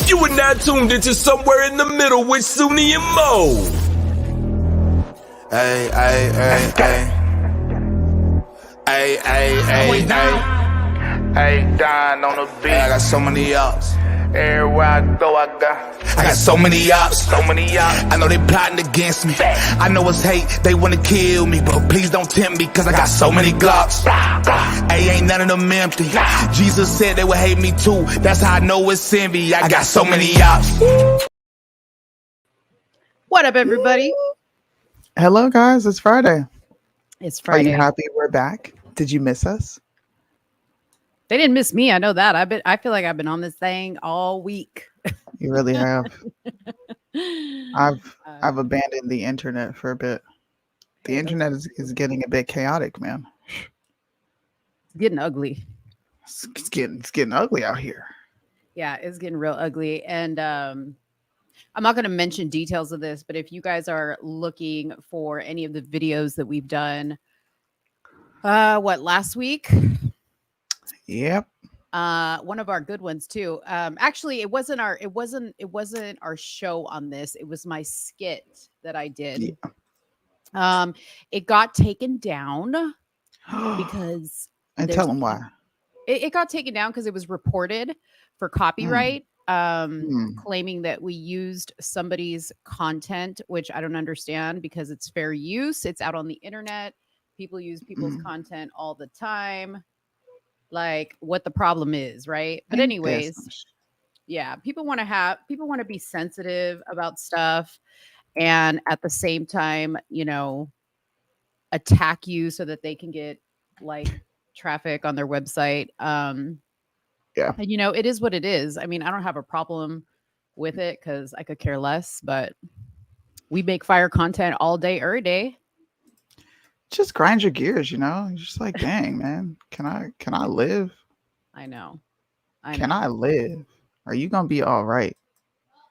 You are now tuned into Somewhere in the Middle with Soonie and Mo. Ay, ay, ay, ay. Ay, ay, ay, ay. Hey, Don on the beat. I got so many ops. Everywhere I go, I got so many ops. so many ops. I know they plotting against me. I know it's hate, they wanna kill me, but please don't tempt me, cause I got so many glocks. Hey, ain't none of them empty. Jesus said they would hate me too. That's how I know it's envy. I got so many ops. What up, everybody? Hello, guys. It's Friday. It's Are Friday. you happy we're back? Did you miss us? They didn't miss me. I know that. I feel like I've been on this thing all week. You really have. I've abandoned the internet for a bit. The internet is getting a bit chaotic, man. It's getting ugly. It's getting ugly out here. Yeah, it's getting real ugly. And I'm not going to mention details of this, but if you guys are looking for any of the videos that we've done, last week? Yep. One of our good ones too. Actually, it wasn't our show on this. It was my skit that I did. Yeah. It got taken down because and tell them why. It got taken down because it was reported for copyright, claiming that we used somebody's content, which I don't understand because it's fair use. It's out on the internet. People use people's content all the time. Like what the problem is, right? But anyways, yeah, people want to be sensitive about stuff and at the same time, attack you so that they can get like traffic on their website. And it is what it is. I mean, I don't have a problem with it because I could care less, but we make fire content all day, every day. Just grind your gears, You're just like, dang, man, can I live? I know. Can I live? Are you gonna be all right?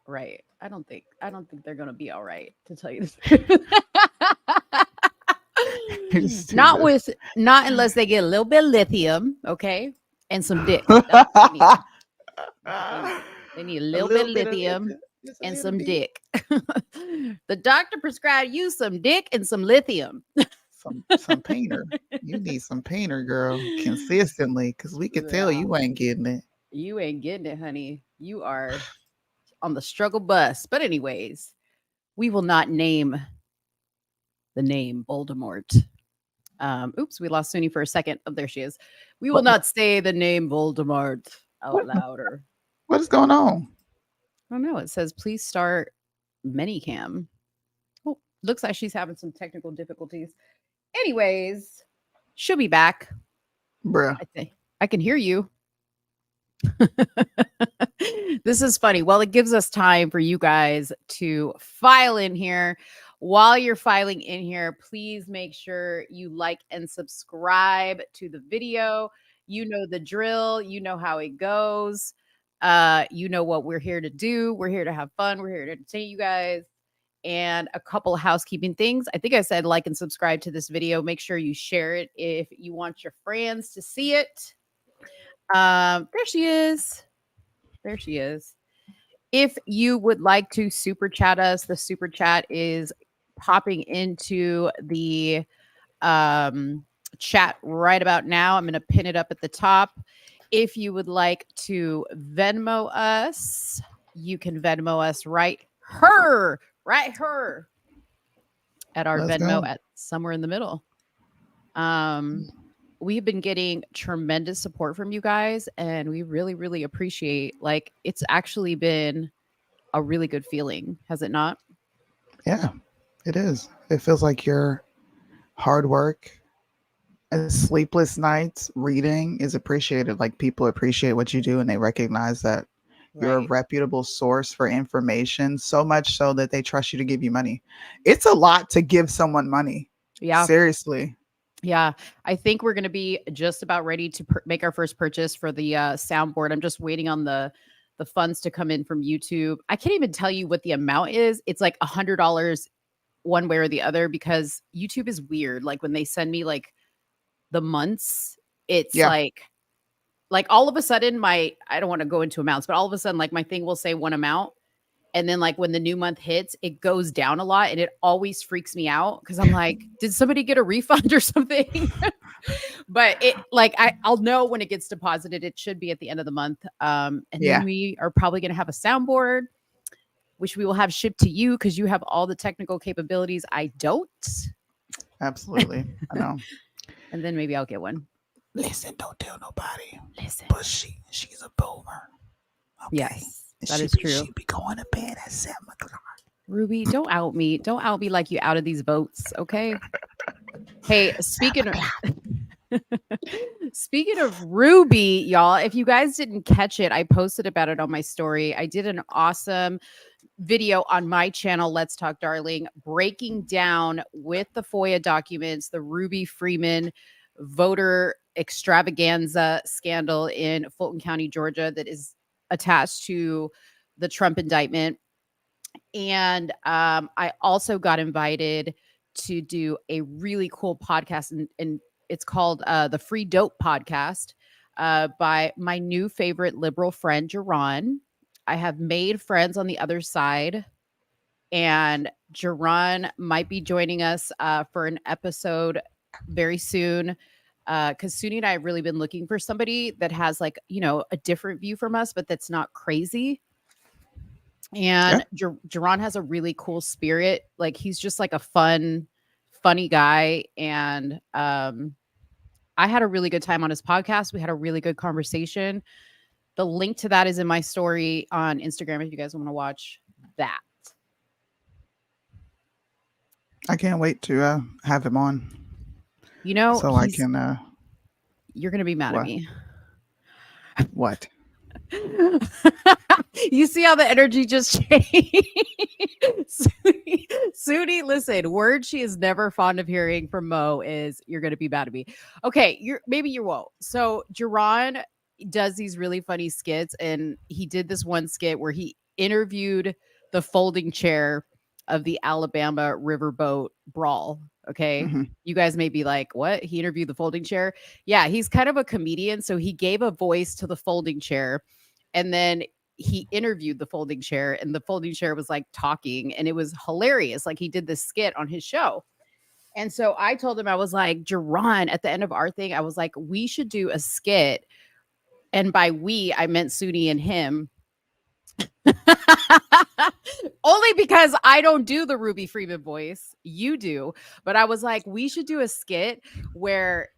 Right. I don't think they're gonna be all right, to tell you the truth. Not unless they get a little bit of lithium, okay, and some dick. That's what they need a little bit of lithium and some dick. The doctor prescribed you some dick and some lithium. Some painter. You need some painter, girl, consistently, because we can tell you ain't getting it. You ain't getting it, honey. You are on the struggle bus. But anyways, we will not name the name Voldemort. Oops, we lost Soonie for a second. Oh, there she is. We will not say the name Voldemort out louder. What is going on? I don't know. It says, please start Minicam. Oh, looks like she's having some technical difficulties. Anyways, she'll be back. Bruh. I can hear you. This is funny. Well, it gives us time for you guys to file in here. While you're filing in here, please make sure you like and subscribe to the video. You know the drill. You know how it goes. You know what we're here to do. We're here to have fun. We're here to entertain you guys. And a couple of housekeeping things. I think I said like and subscribe to this video. Make sure you share it if you want your friends to see it. There she is. There she is. If you would like to super chat us, the super chat is popping into the chat right about now. I'm going to pin it up at the top. If you would like to Venmo us, you can Venmo us right at our Venmo at Somewhere in the Middle. We've been getting tremendous support from you guys, and we really, really appreciate. Like, it's actually been a really good feeling, has it not? Yeah, it is. It feels like your hard work and sleepless nights reading is appreciated. Like, people appreciate what you do, and they recognize that you're a reputable source for information, so much so that they trust you to give you money. It's a lot to give someone money. Yeah. Seriously. Yeah. I think we're going to be just about ready to make our first purchase for the soundboard. I'm just waiting on the funds to come in from YouTube. I can't even tell you what the amount is. It's like $100 one way or the other because YouTube is weird. Like when they send me like the months, it's like like all of a sudden I don't want to go into amounts, but all of a sudden like my thing will say one amount. And then like when the new month hits, it goes down a lot and it always freaks me out because I'm like, did somebody get a refund or something? But it like I'll know when it gets deposited. It should be at the end of the month. And Yeah. then we are probably gonna have a soundboard, which we will have shipped to you because you have all the technical capabilities. I don't. Absolutely. I know. And then maybe I'll get one. Listen, don't tell nobody. Listen. But she's a boomer. Okay? Yes, that she is be, true. She be going to bed at 7 o'clock. Ruby, don't out me. Don't out me like you out of these boats, okay? Hey, speaking of Ruby, y'all, if you guys didn't catch it, I posted about it on my story. I did an awesome video on my channel, Let's Talk Darling, breaking down with the FOIA documents, the Ruby Freeman voter extravaganza scandal in Fulton County, Georgia, that is attached to the Trump indictment. And I also got invited to do a really cool podcast, and it's called the Free Dope Podcast by my new favorite liberal friend, Jerron. I have made friends on the other side, and Jerron might be joining us for an episode very soon. Because Soonie and I have really been looking for somebody that has like, you know, a different view from us, but that's not crazy. And Jerron has a really cool spirit. Like he's just like a funny guy. And I had a really good time on his podcast. We had a really good conversation. The link to that is in my story on Instagram if you guys want to watch that. I can't wait to have him on. You know, so I can. You're gonna be mad at me. What? You see how the energy just changed? Soonie, listen, word she is never fond of hearing from Mo is you're gonna be mad at me. Okay, maybe you won't. So Jerron does these really funny skits, and he did this one skit where he interviewed the folding chair of the Alabama riverboat brawl. Okay. Mm-hmm. You guys may be like, what? He interviewed the folding chair? Yeah, he's kind of a comedian. So he gave a voice to the folding chair, and then he interviewed the folding chair, and the folding chair was like talking, and it was hilarious. Like he did this skit on his show. And so I told him, I was like, Jerron, at the end of our thing, I was like, we should do a skit. And by we, I meant Soonie and him. Only because I don't do the Ruby Freeman voice. You do. But I was like, we should do a skit where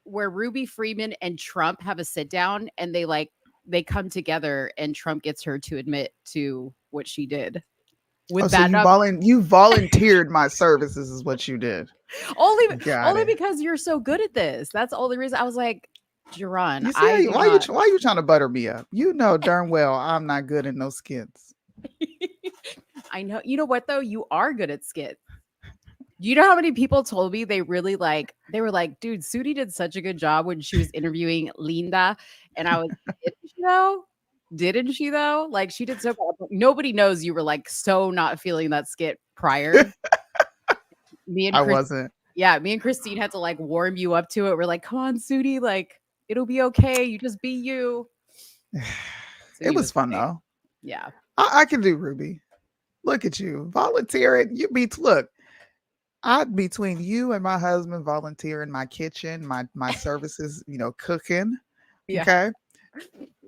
Ruby Freeman and Trump have a sit down, and they come together, and Trump gets her to admit to what she did. You volunteered my services is what you did. Only because you're so good at this. That's the only reason. I was like, Jerron, why you trying to butter me up? You know darn well I'm not good at no skits. I know. You know what though? You are good at skits. You know how many people told me they were like, dude, Soonie did such a good job when she was interviewing Linda. And I was, didn't she though? Like she did so bad. Nobody knows you were like so not feeling that skit prior. I wasn't. Yeah, me and Christine had to like warm you up to it. We're like, come on, Soonie, like it'll be okay. You just be you. It was fun though. Yeah. I can do Ruby. Look at you volunteering. Look, between you and my husband volunteering my kitchen, my services, cooking. Yeah. Okay.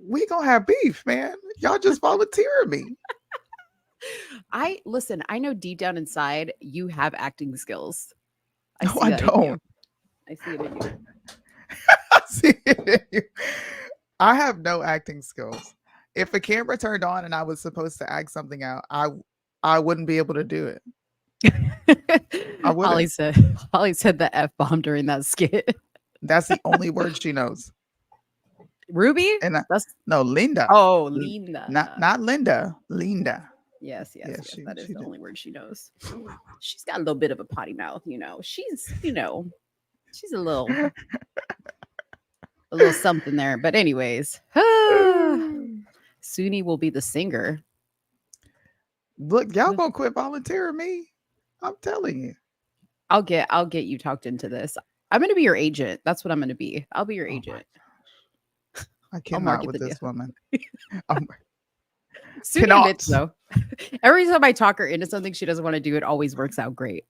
We gonna have beef, man. Y'all just volunteering me. I know deep down inside you have acting skills. I don't. I see it in you. I see it in you. I have no acting skills. If a camera turned on and I was supposed to act something out, I wouldn't be able to do it. I wouldn't. Holly said the F-bomb during that skit. That's the only word she knows. Ruby? No, Linda. Oh, Linda. Not Linda. Linda. Yes. That is the only word she knows. She's got a little bit of a potty mouth, She's a little something there. But anyways, Soonie will be the singer. Look, y'all gonna quit volunteering me? I'm telling you. I'll get you talked into this. I'm gonna be your agent. That's what I'm gonna be. I'll be your agent. I I'll cannot market with the this deal. woman. Um, Soonie Cannot. admits though. Every time I talk her into something she doesn't want to do, it always works out great.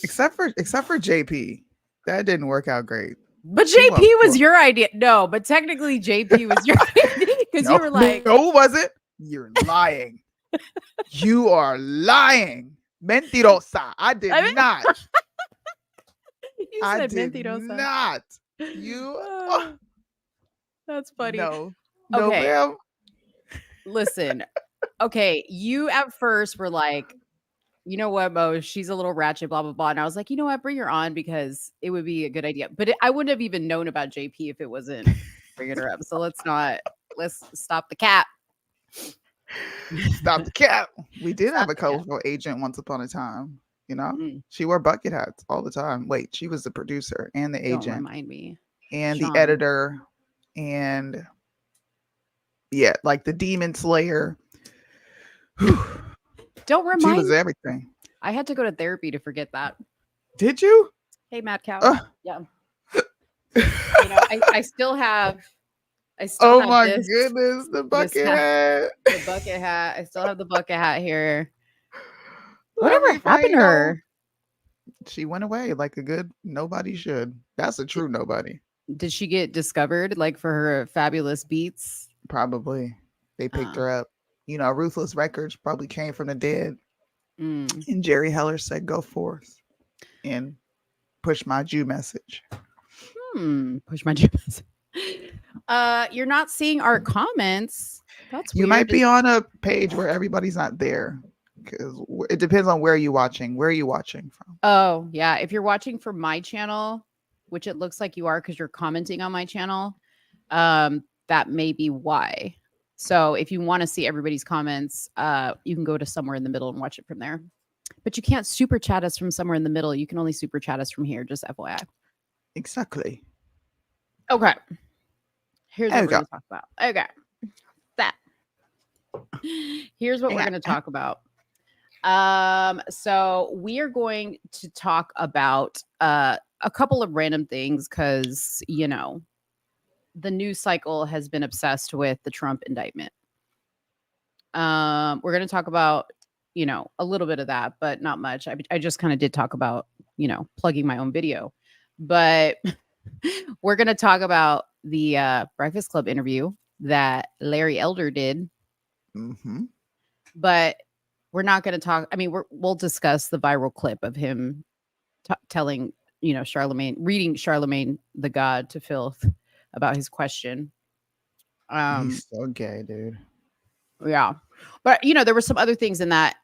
except for JP, that didn't work out great. But She JP went was for- your idea. No, but technically JP was your idea because No, you were like, no, it wasn't. You're lying. You are lying. Mentirosa. I did I mean- not. you I said did mentirosa. not. You. Oh, that's funny. No. No, Okay. ma'am. Listen, okay, you at first were like, you know what, Mo, she's a little ratchet, blah, blah, blah. And I was like, you know what, bring her on because it would be a good idea. But I wouldn't have even known about JP if it wasn't bringing her up. So let's stop the cap. Stop the cap. We did Stop have a the cap. colorful agent once upon a time. You know, Mm, she wore bucket hats all the time. Wait, she was the producer and the don't agent remind me. and Sean. the editor and yeah, like the demon slayer. Don't She remind was me. everything. I had to go to therapy to forget that. Did you? Hey, Mad Cow. Uh. Yeah. You know, I still have Oh have my this, goodness, the bucket hat. the bucket hat. I still have the bucket hat here. Let Whatever me happened find to out. her? She went away like a good nobody should. That's a true nobody. Did she get discovered like for her fabulous beats? Probably. They picked Oh. her up. You know, Ruthless Records probably came from the dead. Mm. And Jerry Heller said, go forth and push my Jew message. Push my GPS. You're not seeing our comments. That's You weird. might be on a page where everybody's not there. Because it depends on where you're watching. Where are you watching from? Oh, yeah. If you're watching from my channel, which it looks like you are because you're commenting on my channel, that may be why. So if you want to see everybody's comments, you can go to somewhere in the middle and watch it from there. But you can't super chat us from somewhere in the middle. You can only super chat us from here, just FYI. Exactly. Okay. Here's what Okay. we're going to talk about. Okay. That. Here's what we're going to talk about. So we are going to talk about a couple of random things because, you know, the news cycle has been obsessed with the Trump indictment. We're going to talk about, you know, a little bit of that, but not much. I just kind of did talk about, you know, plugging my own video, but we're going to talk about the Breakfast Club interview that Larry Elder did. Mm-hmm. But we're not going to talk. I mean, we'll discuss the viral clip of him telling, you know, reading Charlemagne the God to filth about his question. He's so gay, dude. Yeah. But, you know, there were some other things in that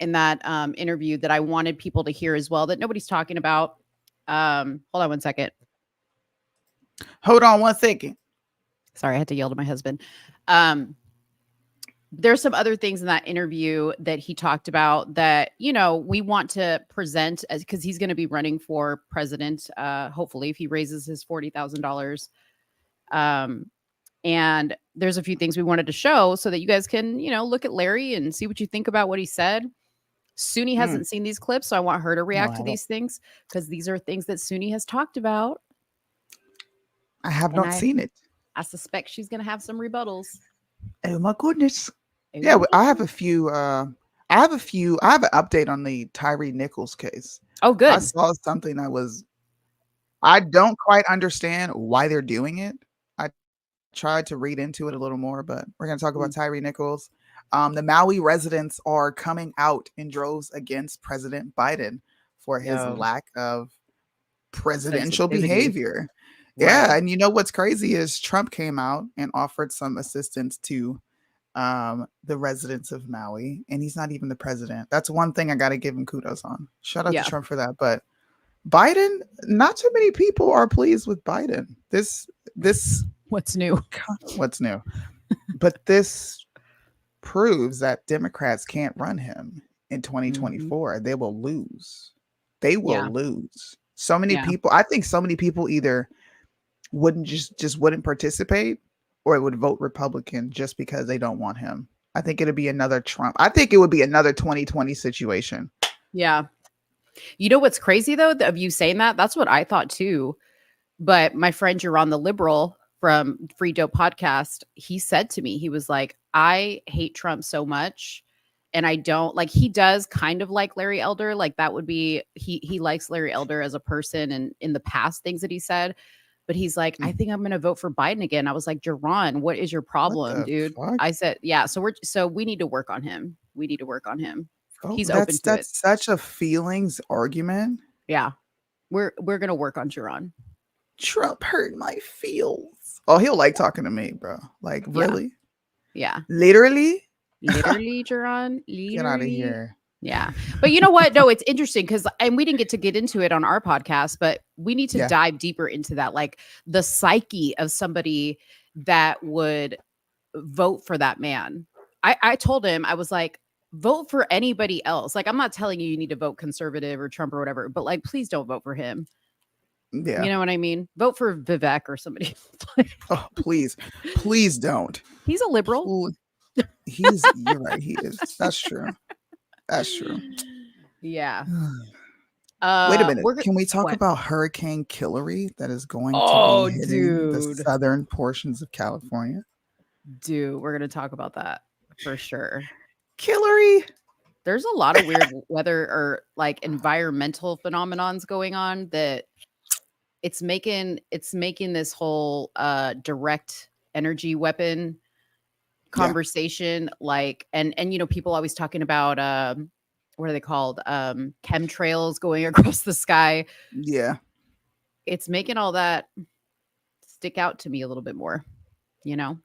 interview that I wanted people to hear as well that nobody's talking about. Hold on one second. Hold on one second. Sorry, I had to yell to my husband. There's some other things in that interview that he talked about that, you know, we want to present as because he's going to be running for president, hopefully, if he raises his $40,000. And there's a few things we wanted to show so that you guys can, you know, look at Larry and see what you think about what he said. Soonie hasn't seen these clips, so I want her to react to these things because these are things that Soonie has talked about. I have not seen it. I suspect she's going to have some rebuttals. Oh my goodness. Yeah, I have a few. I have an update on the Tyree Nichols case. Oh, good. I saw something I don't quite understand why they're doing it. I tried to read into it a little more, but we're going to talk about Tyree Nichols. The Maui residents are coming out in droves against President Biden for his lack of presidential behavior. Right. Yeah, and you know what's crazy is Trump came out and offered some assistance to the residents of Maui, and he's not even the president. That's one thing I got to give him kudos on. Shout out to Trump for that. But Biden, not too many people are pleased with Biden. This what's new? What's new? But this proves that Democrats can't run him in 2024. They will lose. They will lose. So many people. I think so many people either wouldn't just wouldn't participate, or it would vote Republican just because they don't want him. I think it'd be another Trump. I think it would be another 2020 situation. Yeah. You know what's crazy though of you saying that? That's what I thought too. But my friend Jerron the liberal from Free Dope Podcast, he said to me, he was like, I hate Trump so much. And I don't like, he does kind of like Larry Elder. Like that would be, he likes Larry Elder as a person and in the past things that he said. But he's like, I think I'm going to vote for Biden again. I was like, Jerron, what is your problem, dude? Fuck? I said, yeah. So we need to work on him. We need to work on him. Oh, He's open to it. That's such a feelings argument. Yeah. We're going to work on Jerron. Trump hurt my feels. Oh, he'll like talking to me, bro. Like, really? Yeah. Literally? Literally, Jerron. Literally. Get out of here. Yeah. But you know what? No, it's interesting because, and we didn't get into it on our podcast, but we need to dive deeper into that. Like the psyche of somebody that would vote for that man. I told him, I was like, vote for anybody else. Like, I'm not telling you need to vote conservative or Trump or whatever, but like, please don't vote for him. Yeah. You know what I mean? Vote for Vivek or somebody. Oh, please. Please don't. He's a liberal. You're right. He is. That's true. That's true. Yeah. Wait a minute. Can we talk about Hurricane Hillary that is going to be hitting the southern portions of California? Dude, we're going to talk about that for sure. Hillary. There's a lot of weird weather or like environmental phenomenons going on that it's making this whole direct energy weapon conversation like and you know, people always talking about what are they called, chemtrails going across the sky. Yeah, it's making all that stick out to me a little bit more, you know.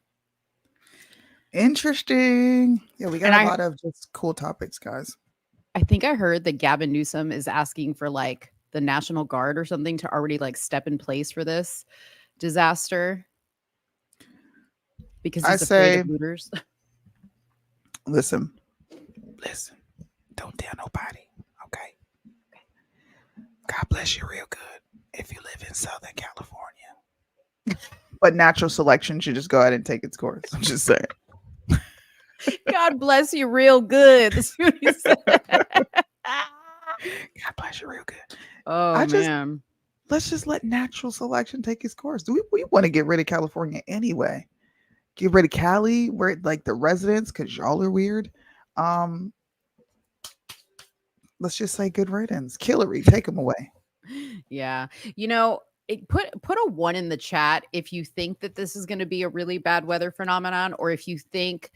Interesting. Yeah, we got a lot of just cool topics, guys. I think I heard that Gavin Newsom is asking for like the National Guard or something to already like step in place for this disaster. Because he's afraid of looters. Listen, don't tell nobody, okay? God bless you real good if you live in Southern California. But natural selection should just go ahead and take its course. I'm just saying. God bless you real good. That's what he said. God bless you real good. Oh, man. Let's just let natural selection take its course. We want to get rid of California anyway. Get rid of Cali, where like the residents, because y'all are weird. Let's just say good riddance. Hillary, take them away. Yeah. You know, put a 1 in the chat if you think that this is going to be a really bad weather phenomenon, or if you think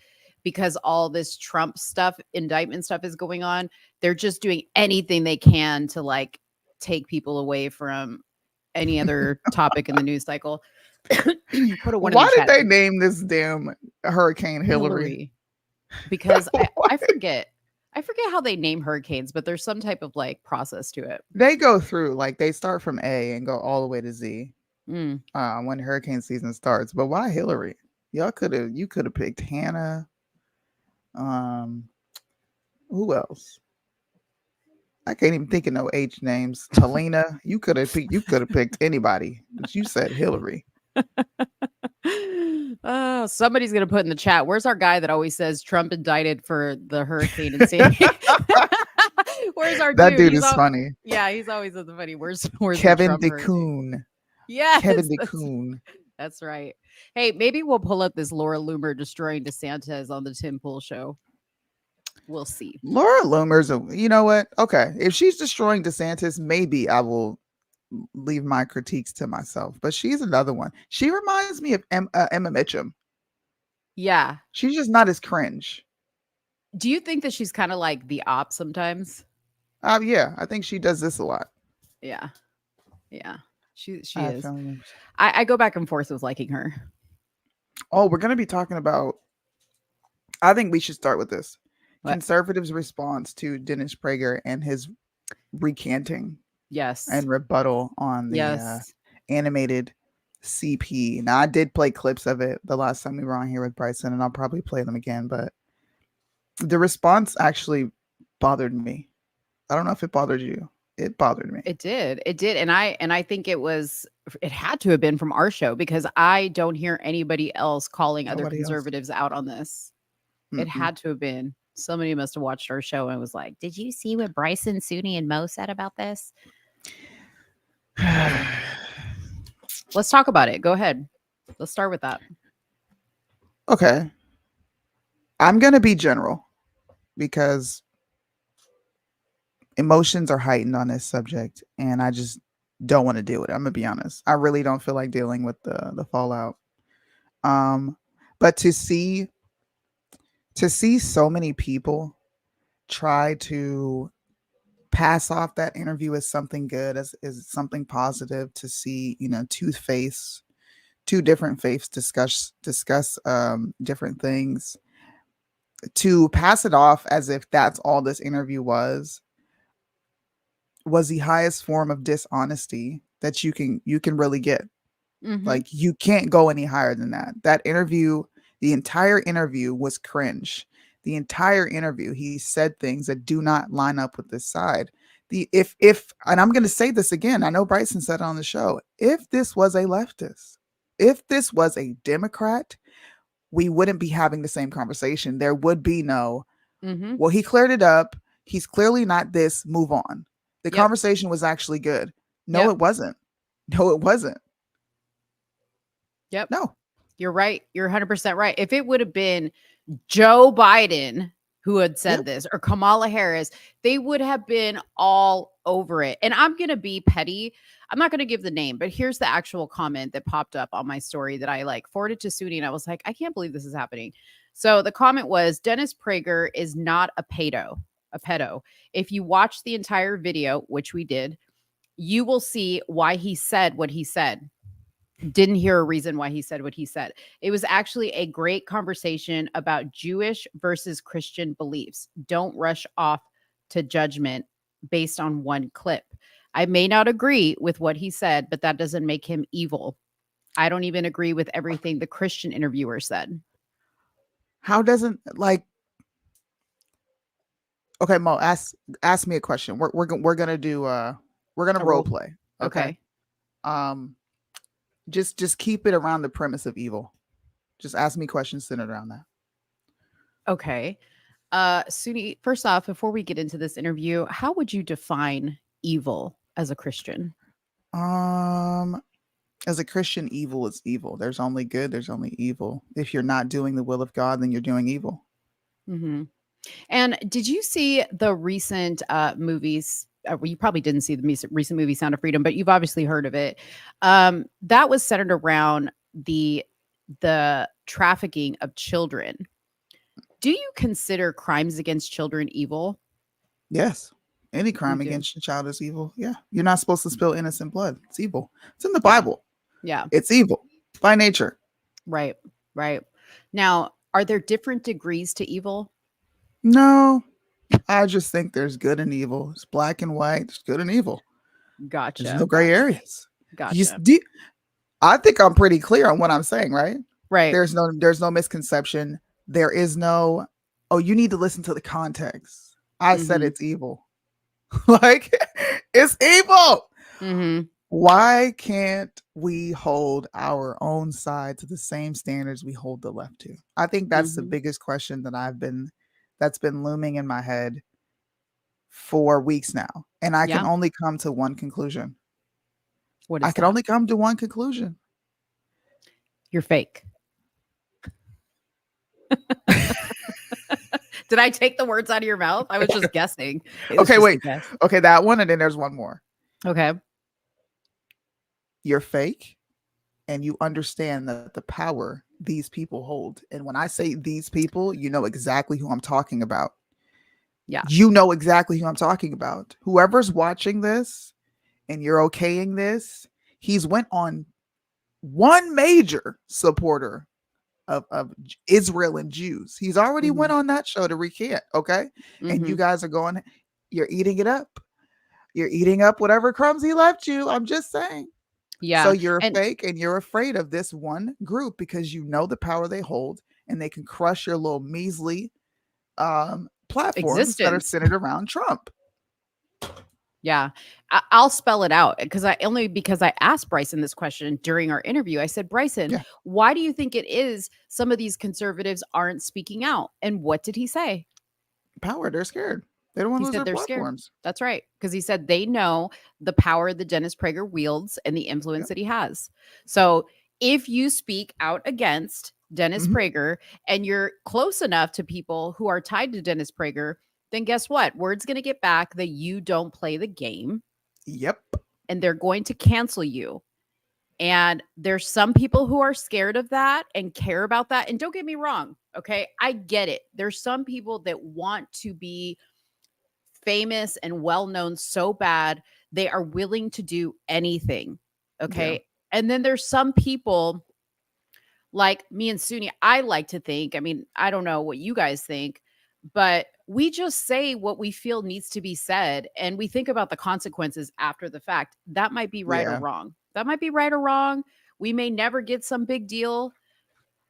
because all this Trump stuff, indictment stuff is going on, they're just doing anything they can to like take people away from any other topic in the news cycle. Put a 1 Why in the did chat. they name this damn Hurricane Hillary? Because I forget how they name hurricanes, but there's some type of like process to it. They go through, like they start from A and go all the way to Z when hurricane season starts. But why Hillary? You could have picked Hannah. Who else? I can't even think of no H names. Helena. You could have picked anybody, but you said Hillary. Oh, somebody's gonna put in the chat, where's our guy that always says Trump indicted for the hurricane in San Diego? Where's our that dude is funny. Yeah, he's always at the funny. Where's Kevin DeCoon? Yeah, Kevin DeCoon. That's right. Hey, maybe we'll pull up this Laura Loomer destroying DeSantis on the Tim Pool show. We'll see. Laura Loomer's you know what? Okay, if she's destroying DeSantis, maybe I will leave my critiques to myself. But she's another one. She reminds me of Emma Mitchum. Yeah, she's just not as cringe. Do you think that she's kind of like the op sometimes? Yeah, I think she does this a lot. Yeah, she is. I go back and forth with liking her. Oh, we're gonna be talking about. I think we should start with this. What? Conservatives' response to Dennis Prager and his recanting. Yes. And rebuttal on the animated CP. Now, I did play clips of it the last time we were on here with Bryson, and I'll probably play them again, but the response actually bothered me. I don't know if it bothered you. It bothered me. It did. And I think it had to have been from our show, because I don't hear anybody else calling other conservatives out on this. Mm-hmm. It had to have been. Somebody must have watched our show and was like, did you see what Bryson, Soonie, and Mo said about this? Let's talk about it. Go ahead. Let's start with that. Okay. I'm going to be general because emotions are heightened on this subject and I just don't want to deal with it. I'm going to be honest. I really don't feel like dealing with the fallout. But to see so many people try to pass off that interview as something good, as something positive, to see, two different faiths discuss different things, to pass it off as if that's all this interview was the highest form of dishonesty that you can really get. Mhm. Like, you can't go any higher than that. That interview, the entire interview was cringe. The entire interview, he said things that do not line up with this side. If and I'm going to say this again, I know Bryson said it on the show. If this was a leftist, if this was a Democrat, we wouldn't be having the same conversation. There would be no, Mhm. well, he cleared it up. He's clearly not this. Move on. The Yep. conversation was actually good. No, Yep. it wasn't. No, it wasn't. Yep. No. You're right. You're 100% right. If it would have been Joe Biden who had said Yep. this, or Kamala Harris, they would have been all over it. And I'm going to be petty. I'm not going to give the name, but here's the actual comment that popped up on my story that I forwarded to Soonie. And I was like, I can't believe this is happening. So the comment was, Dennis Prager is not a pedo. If you watch the entire video, which we did, you will see why he said what he said. Didn't hear a reason why he said what he said. It was actually a great conversation about Jewish versus Christian beliefs. Don't rush off to judgment based on one clip. I may not agree with what he said, but that doesn't make him evil. I don't even agree with everything the Christian interviewer said. How doesn't, okay, Mo, ask me a question. We're gonna do we're gonna A role role- play. Okay. Just keep it around the premise of evil. Just ask me questions centered around that. Okay. Suni, first off, before we get into this interview, how would you define evil as a Christian? As a Christian, evil is evil. There's only good, there's only evil. If you're not doing the will of God, then you're doing evil. Mm-hmm. And did you see the recent movies? Well, you probably didn't see the recent movie Sound of Freedom, but you've obviously heard of it. That was centered around the trafficking of children. Do you consider crimes against children evil? Yes. Any crime do. against a child is evil. Yeah. You're not supposed to spill innocent blood. It's evil. It's in the Yeah. Bible. Yeah. It's evil by nature. Right. Right. Now, are there different degrees to evil? No. I just think there's good and evil. It's black and white. It's good and evil. Gotcha. There's no gray areas. Gotcha. I think I'm pretty clear on what I'm saying, right? Right. There's no misconception. There is no, oh, you need to listen to the context. I said Mhm. it's evil. Like, it's evil. Mm-hmm. Why can't we hold our own side to the same standards we hold the left to? I think that's the Mhm. biggest question that's been looming in my head for weeks now. And I can Yeah. only come to one conclusion. What is I can that? only come to one conclusion. You're fake. Did I take the words out of your mouth? I was just guessing. It was Okay, just a wait. guess. Okay, that one, and then there's one more. Okay. You're fake, and you understand that the power these people hold. And when I say these people, you know exactly who I'm talking about. Yeah. You know exactly who I'm talking about. Whoever's watching this and you're okaying this, he's went on one major supporter of Israel and Jews. He's already went on that show to recant, okay? And you Mhm. guys are going, you're eating it up. You're eating up whatever crumbs he left you. I'm just saying. Yeah. So you're And fake and you're afraid of this one group because you know the power they hold and they can crush your little measly platforms that are existence. centered around Trump. Yeah. I'll spell it out because I asked Bryson this question during our interview. I said, Bryson, Yeah. why do you think it is some of these conservatives aren't speaking out? And what did he say? Power, they're scared. They don't want He to lose said their they're scared. platforms. That's right. Because he said they know the power that Dennis Prager wields and the influence Yep. that he has. So if you speak out against Dennis Mhm. Prager and you're close enough to people who are tied to Dennis Prager, then guess what? Word's going to get back that you don't play the game Yep. and they're going to cancel you. And there's some people who are scared of that and care about that. And don't get me wrong, okay? I get it. There's some people that want to be famous and well known so bad, they are willing to do anything, Yeah. okay? And then there's some people like me and Soonie, I like to think, I mean, I don't know what you guys think, but we just say what we feel needs to be said and we think about the consequences after the fact. That might be right or Yeah. wrong. That might be right or wrong. We may never get some big deal,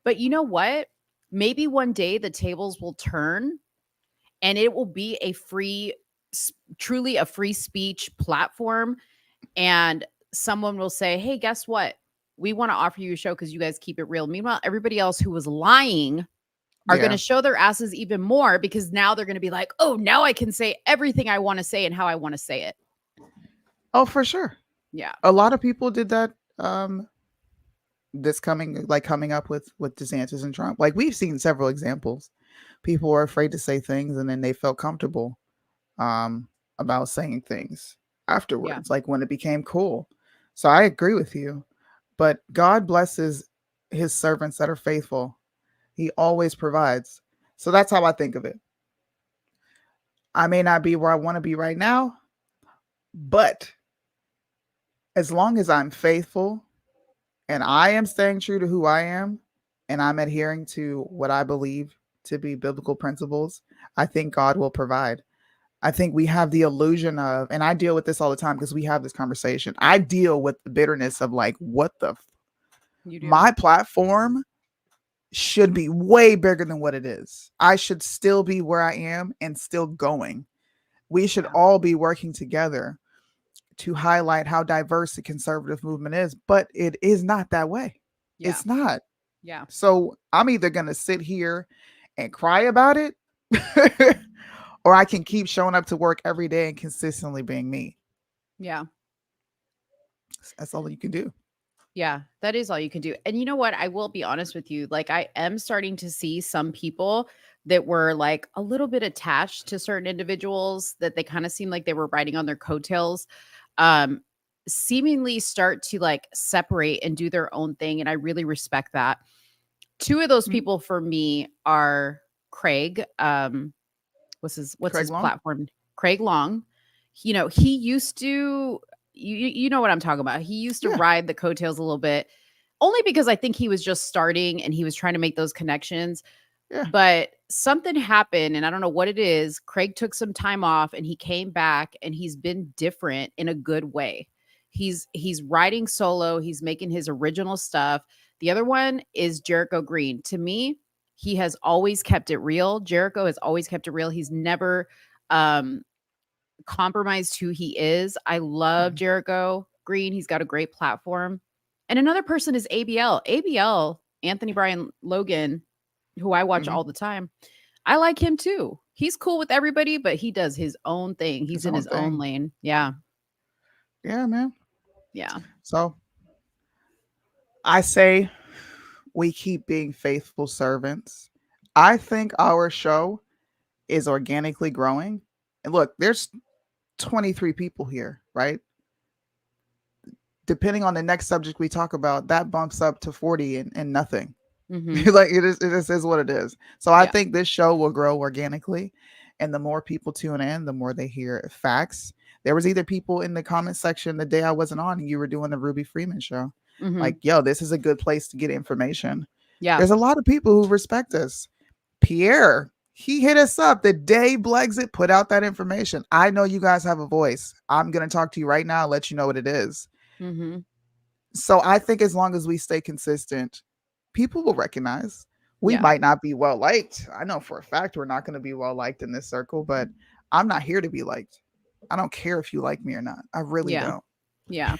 but you know what? Maybe one day the tables will turn and it will be a truly a free speech platform. And someone will say, hey, guess what? We want to offer you a show because you guys keep it real. Meanwhile, everybody else who was lying are going to Yeah. show their asses even more because now they're going to be like, oh, now I can say everything I want to say and how I want to say it. Oh, for sure. Yeah. A lot of people did that. This coming up with DeSantis and Trump. Like we've seen several examples. People were afraid to say things, and then they felt comfortable about saying things Yeah. afterwards. Like when it became cool. So I agree with you. But God blesses His servants that are faithful. He always provides. So that's how I think of it. I may not be where I want to be right now, but as long as I'm faithful and I am staying true to who I am and I'm adhering to what I believe to be biblical principles, I think God will provide. I think we have the illusion of, and I deal with this all the time because we have this conversation. I deal with the bitterness of like, what the, You do. my platform should be way bigger than what it is. I should still be where I am and still going. We should Yeah. all be working together to highlight how diverse the conservative movement is, but it is not that way. Yeah. It's not. Yeah. So I'm either going to sit here and cry about it or I can keep showing up to work every day and consistently being me. Yeah. That's all you can do. Yeah, that is all you can do. And you know what? I will be honest with you. Like, I am starting to see some people that were like a little bit attached to certain individuals that they kind of seemed like they were riding on their coattails, um, seemingly start to like separate and do their own thing. And I really respect that. Two of those Mhm. people for me are Craig. What's Craig his Long? platform? Craig Long. You know, he used to you know what I'm talking about. He used to Yeah. ride the coattails a little bit, only because I think he was just starting and he was trying to make those connections. Yeah. But something happened, and I don't know what it is. Craig took some time off and he came back and he's been different in a good way. He's riding solo, he's making his original stuff. The other one is Jericho Green. To me, he has always kept it real. Jericho has always kept it real. He's never um compromised who he is. I love Mhm. Jericho Green. He's got a great platform. And another person is ABL. ABL, Anthony Bryan Logan, who I watch Mhm. all the time. I like him too. He's cool with everybody, but he does his own thing. He's His in own his own thing. lane. Yeah. Yeah, man. Yeah. So I say we keep being faithful servants. I think our show is organically growing. And look, there's 23 people here, right? Depending on the next subject we talk about, that bumps up to 40 and nothing. Mhm. Like it is what it is. So I Yeah. think this show will grow organically. And the more people tune in, the more they hear facts. There was either people in the comment section the day I wasn't on and you were doing the Ruby Freeman show. Mhm. Like, yo, this is a good place to get information. Yeah. There's a lot of people who respect us. Pierre, he hit us up the day Blexit put out that information. I know you guys have a voice. I'm going to talk to you right now, let you know what it is. Mhm. So I think as long as we stay consistent, people will recognize. We Yeah. might not be well liked. I know for a fact we're not going to be well liked in this circle, but I'm not here to be liked. I don't care if you like me or not. I really Yeah. don't. Yeah.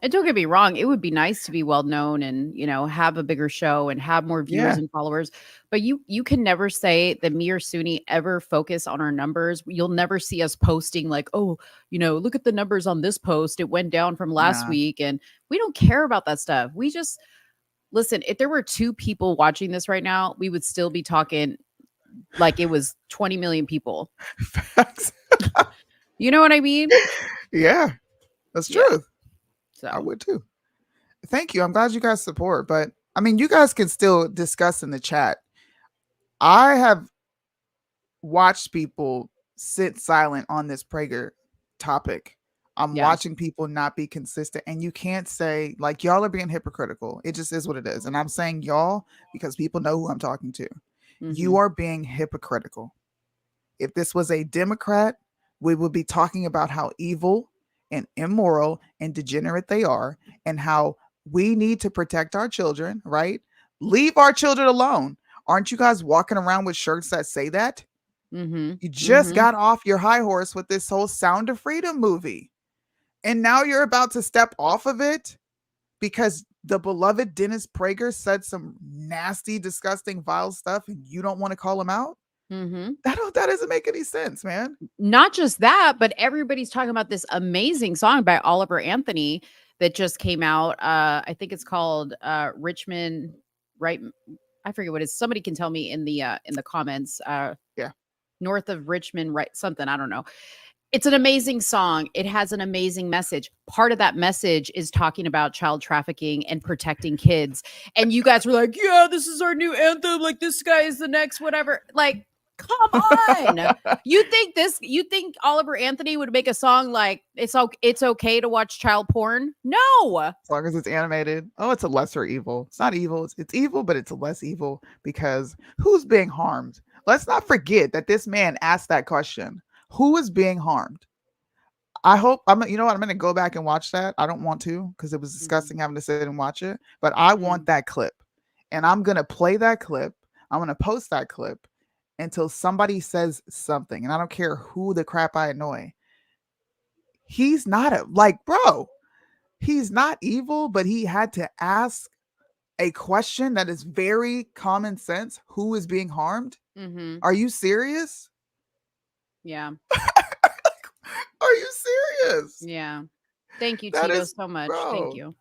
And don't get me wrong, it would be nice to be well known and, you know, have a bigger show and have more viewers Yeah. and followers. But you can never say that me or Soonie ever focus on our numbers. You'll never see us posting like, oh, you know, look at the numbers on this post. It went down from last Nah. week. And we don't care about that stuff. Listen, if there were 2 people watching this right now, we would still be talking like it was 20 million people. Facts. You know what I mean? Yeah, that's Yeah. true. I So would too. Thank you. I'm glad you guys support, but I mean, you guys can still discuss in the chat. I have watched people sit silent on this Prager topic. I'm Yeah. watching people not be consistent, and you can't say like y'all are being hypocritical. It just is what it is. And I'm saying y'all because people know who I'm talking to. You mhm. are being hypocritical. If this was a Democrat, we would be talking about how evil and immoral and degenerate they are, and how we need to protect our children, right? Leave our children alone. Aren't you guys walking around with shirts that say that? Mhm. You just Mhm. got off your high horse with this whole Sound of Freedom movie. And now you're about to step off of it because the beloved Dennis Prager said some nasty, disgusting, vile stuff and you don't want to call him out? Mhm. That doesn't make any sense, man. Not just that, but everybody's talking about this amazing song by Oliver Anthony that just came out. I think it's called Richmond, right? I forget what it is. Somebody can tell me in the comments. Yeah. North of Richmond, right? Something, I don't know. It's an amazing song. It has an amazing message. Part of that message is talking about child trafficking and protecting kids. And you guys were like, yeah, this is our new anthem. Like, this guy is the next whatever. Like, come on. You think Oliver Anthony would make a song like it's okay to watch child porn? No. As long as it's animated. Oh, it's a lesser evil. It's not evil. It's evil, but it's less evil because who's being harmed? Let's not forget that this man asked that question. Who is being harmed? I hope you know what? I'm going to go back and watch that. I don't want to because it was disgusting having to sit and watch it, but I want that clip. And I'm going to play that clip. I'm going to post that clip until somebody says something. And I don't care who the crap I annoy. He's not bro, he's not evil, but he had to ask a question that is very common sense. Who is being harmed? Mm-hmm. Are you serious? Yeah. Are you serious? Yeah. Thank you, That Tito, is- so much. bro. Thank you.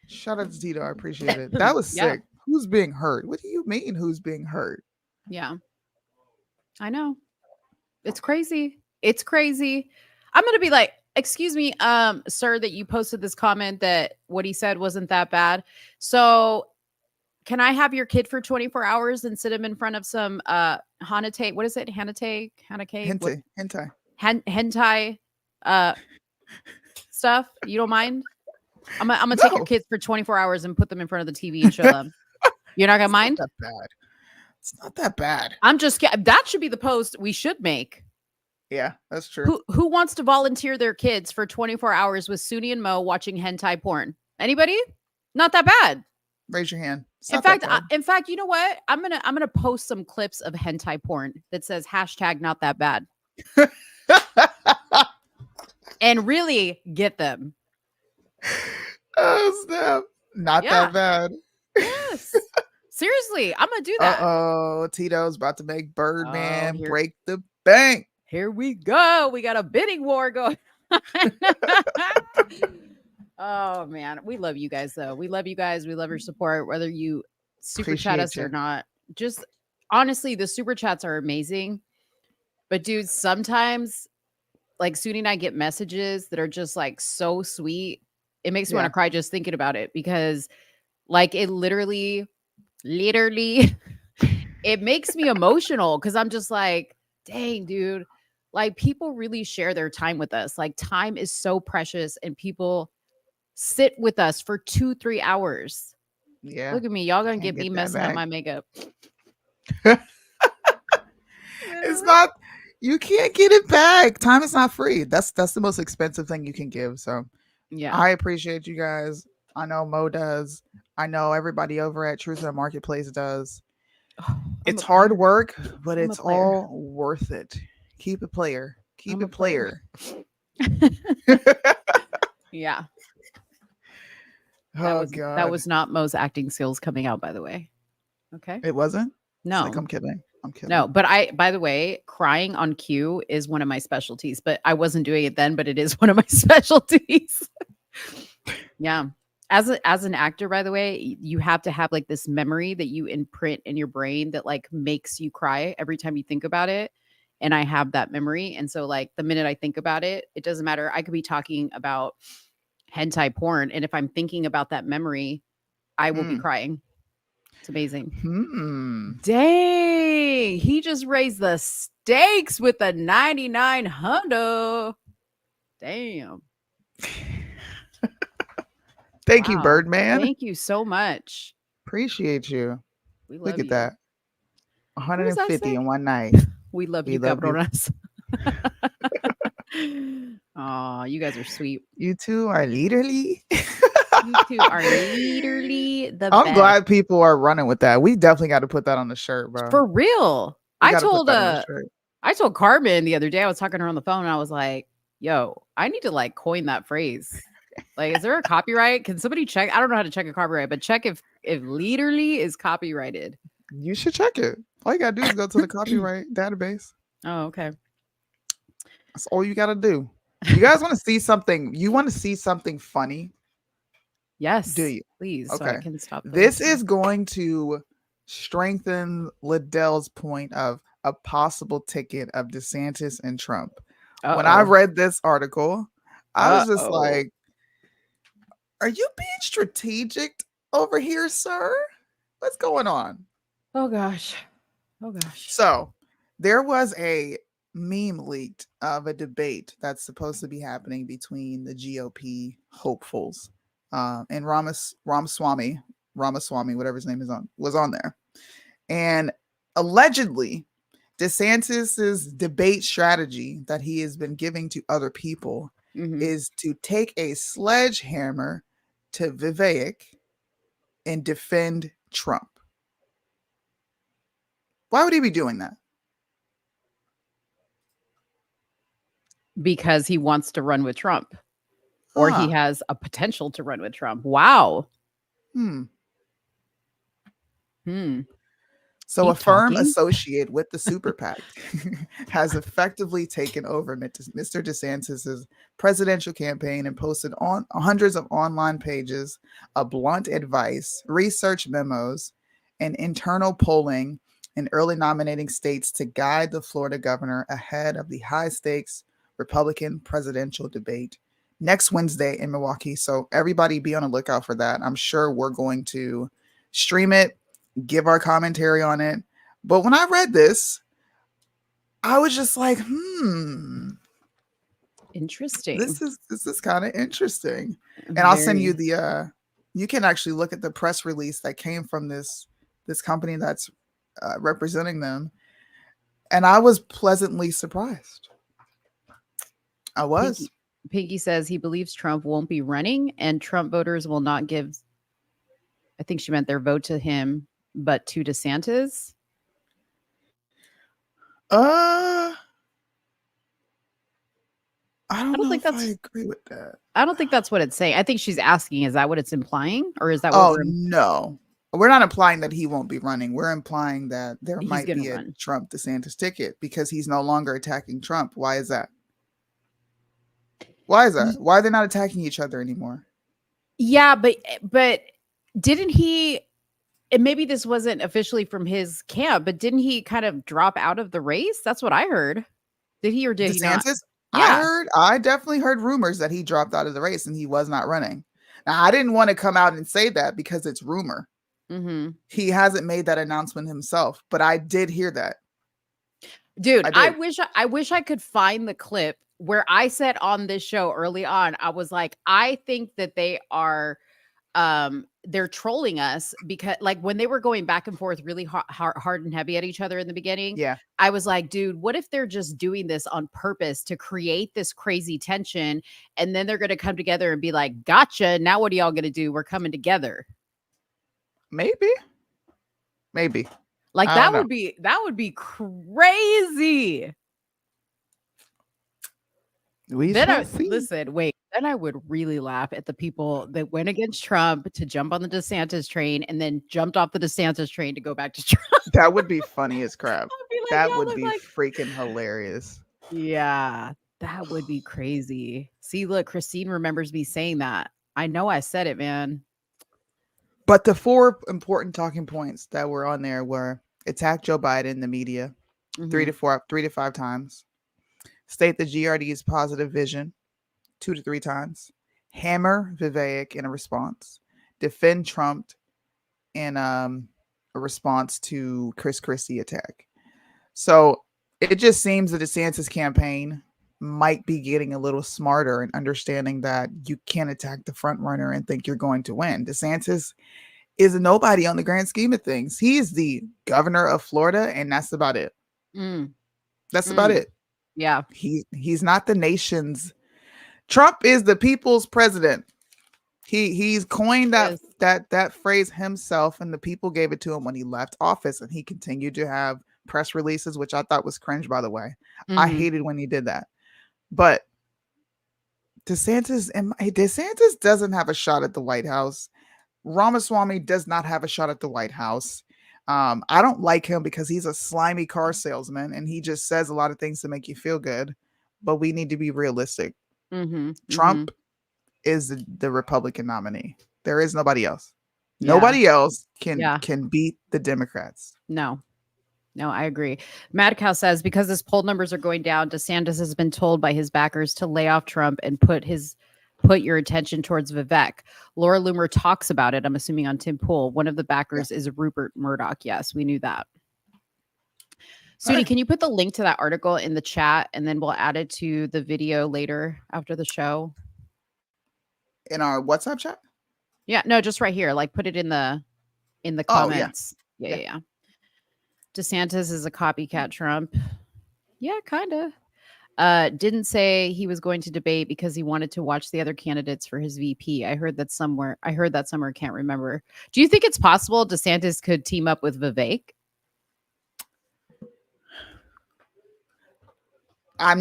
Shout out to Tito. I appreciate it. That was Yeah. sick. Who's being hurt? What do you mean who's being hurt? Yeah. I know. It's crazy. It's crazy. I'm going to be like, excuse me, sir, that you posted this comment that what he said wasn't that bad. So can I have your kid for 24 hours and sit him in front of some hanate? What is it? Hanate? Hentai stuff? You don't mind? I'm gonna take your No. kids for 24 hours and put them in front of the TV and show them. You're not gonna mind? Not that bad. It's not that bad. I'm just that should be the post we should make. Yeah, that's true. Who wants to volunteer their kids for 24 hours with Soonie and Mo watching hentai porn? Anybody? Not that bad. Raise your hand. In fact, you know what? I'm gonna post some clips of hentai porn that says hashtag not that bad, and really get them. Oh snap! Not that bad. Yes. Seriously, I'm gonna do that. Oh, Tito's about to make Birdman break the bank. Here we go. We got a bidding war going. Oh man, we love you guys though. We love you guys. We love your support, whether you super chat us or not. Just honestly, the super chats are amazing. But dude, sometimes like Soonie and I get messages that are just like so sweet. It makes me want to cry just thinking about it because like it literally it makes me emotional because I'm just like, dang, dude, like people really share their time with us. Like time is so precious and people sit with us for 2-3 hours. Yeah. Look at me. Y'all gonna get me messing up my makeup. It's not, you can't get it back. Time is not free. That's the most expensive thing you can give. So yeah, I appreciate you guys. I know Mo does. I know everybody over at Truth in the Marketplace does. It's hard work, but it's all worth it. Keep it player. Keep it player. Yeah. God. That was not Mo's acting skills coming out, by the way. Okay. It wasn't? No. Like, I'm kidding. No, but by the way, crying on cue is one of my specialties, but I wasn't doing it then, but it is one of my specialties. Yeah. as an actor, by the way, you have to have like this memory that you imprint in your brain that like makes you cry every time you think about it. And I have that memory. And so like the minute I think about it, it doesn't matter. I could be talking about hentai porn. And if I'm thinking about that memory, I will be crying. It's amazing. Dang. He just raised the stakes with the 99 hundo. Damn. Thank you, Birdman. Thank you so much. Appreciate you. We love Look at you. that. What 150 in one night. We love you, cabronas. Oh, you guys are sweet. You two are literally. You two are literally the best. I'm glad people are running with that. We definitely got to put that on the shirt, bro. For real. We I gotta put told that on the shirt. I told Carmen the other day, I was talking to her on the phone and I was like, yo, I need to like coin that phrase. Like, is there a copyright? Can somebody check? I don't know how to check a copyright, but check if literally is copyrighted. You should check it. All you gotta do is go to the copyright database. Oh, okay. That's all you gotta do. You guys want to see something? You want to see something funny? Yes. Do you? Please. So Okay. I can stop. This is going to strengthen Liddell's point of a possible ticket of DeSantis and Trump. When I read this article, I was just like, are you being strategic over here, sir? What's going on? Oh gosh. Oh gosh. So there was a meme leaked of a debate that's supposed to be happening between the GOP hopefuls and Ramaswamy, whatever his name is was on there. And allegedly, DeSantis's debate strategy that he has been giving to other people is to take a sledgehammer to Vivek and defend Trump. Why would he be doing that? Because he wants to run with Trump. Or he has a potential to run with Trump. Wow. So a firm associated with the super PAC has effectively taken over Mr. DeSantis' presidential campaign and posted on hundreds of online pages of blunt advice, research memos, and internal polling in early nominating states to guide the Florida governor ahead of the high-stakes Republican presidential debate next Wednesday in Milwaukee. So everybody be on the lookout for that. I'm sure we're going to stream it, give our commentary on it. But when I read this, I was just like, interesting. This is kind of interesting. And I'll send you the you can actually look at the press release that came from this company that's representing them. And I was pleasantly surprised. I was. Pinky says he believes Trump won't be running and Trump voters will not give, I think she meant their vote to him, but to DeSantis. I don't think that's. I agree with that. I don't think that's what it's saying. I think she's asking, is that what it's implying? Or is that what Oh, no. We're not implying that he won't be running. We're implying that there might be a Trump DeSantis ticket because he's no longer attacking Trump. Why is that? Why is that? Why are they not attacking each other anymore? Yeah, but didn't he, and maybe this wasn't officially from his camp, but didn't he kind of drop out of the race? That's what I heard. Did he or did DeSantis? He not? Yeah. I definitely heard rumors that he dropped out of the race and he was not running. Now, I didn't want to come out and say that because it's rumor. He hasn't made that announcement himself, but I did hear that. Dude, I wish I could find the clip where I said on this show early on, I was like, I think that they are they're trolling us because like when they were going back and forth really hard and heavy at each other in the beginning, I was like, dude, what if they're just doing this on purpose to create this crazy tension and then they're going to come together and be like, gotcha, now what are y'all going to do? We're coming together. Maybe. Like that would be crazy. Listen, wait. Then I would really laugh at the people that went against Trump to jump on the DeSantis train and then jumped off the DeSantis train to go back to Trump. That would be funny as crap. Like, that would be freaking hilarious. Yeah, that would be crazy. See, look, Christine remembers me saying that. I know I said it, man. But the 4 important talking points that were on there were attack Joe Biden, the media, 3 to 5 times. State the GRD's positive vision 2 to 3 times. Hammer Vivek in a response. Defend Trump in a response to Chris Christie attack. So it just seems the DeSantis campaign might be getting a little smarter and understanding that you can't attack the front runner and think you're going to win. DeSantis is a nobody on the grand scheme of things. He is the governor of Florida, and that's about it. That's about it. Yeah. He's not the nation's. Trump is the people's president. He's coined that phrase himself, and the people gave it to him when he left office, and he continued to have press releases, which I thought was cringe, by the way. I hated when he did that. But DeSantis doesn't have a shot at the White House. Ramaswamy does not have a shot at the White House. I don't like him because he's a slimy car salesman and he just says a lot of things to make you feel good. But we need to be realistic. Trump is the Republican nominee. There is nobody else. Yeah. Nobody else can beat the Democrats. No, I agree. Mad Cow says, because his poll numbers are going down, DeSantis has been told by his backers to lay off Trump and put your attention towards Vivek. Laura Loomer talks about it, I'm assuming on Tim Pool. One of the backers is Rupert Murdoch. Yes, we knew that. Soonie, can you put the link to that article in the chat and then we'll add it to the video later after the show? In our WhatsApp chat? Yeah, no, just right here. Like put it in the comments. Oh, yeah. DeSantis is a copycat Trump. Yeah, kind of. Didn't say he was going to debate because he wanted to watch the other candidates for his VP. I heard that somewhere. Can't remember. Do you think it's possible DeSantis could team up with Vivek? I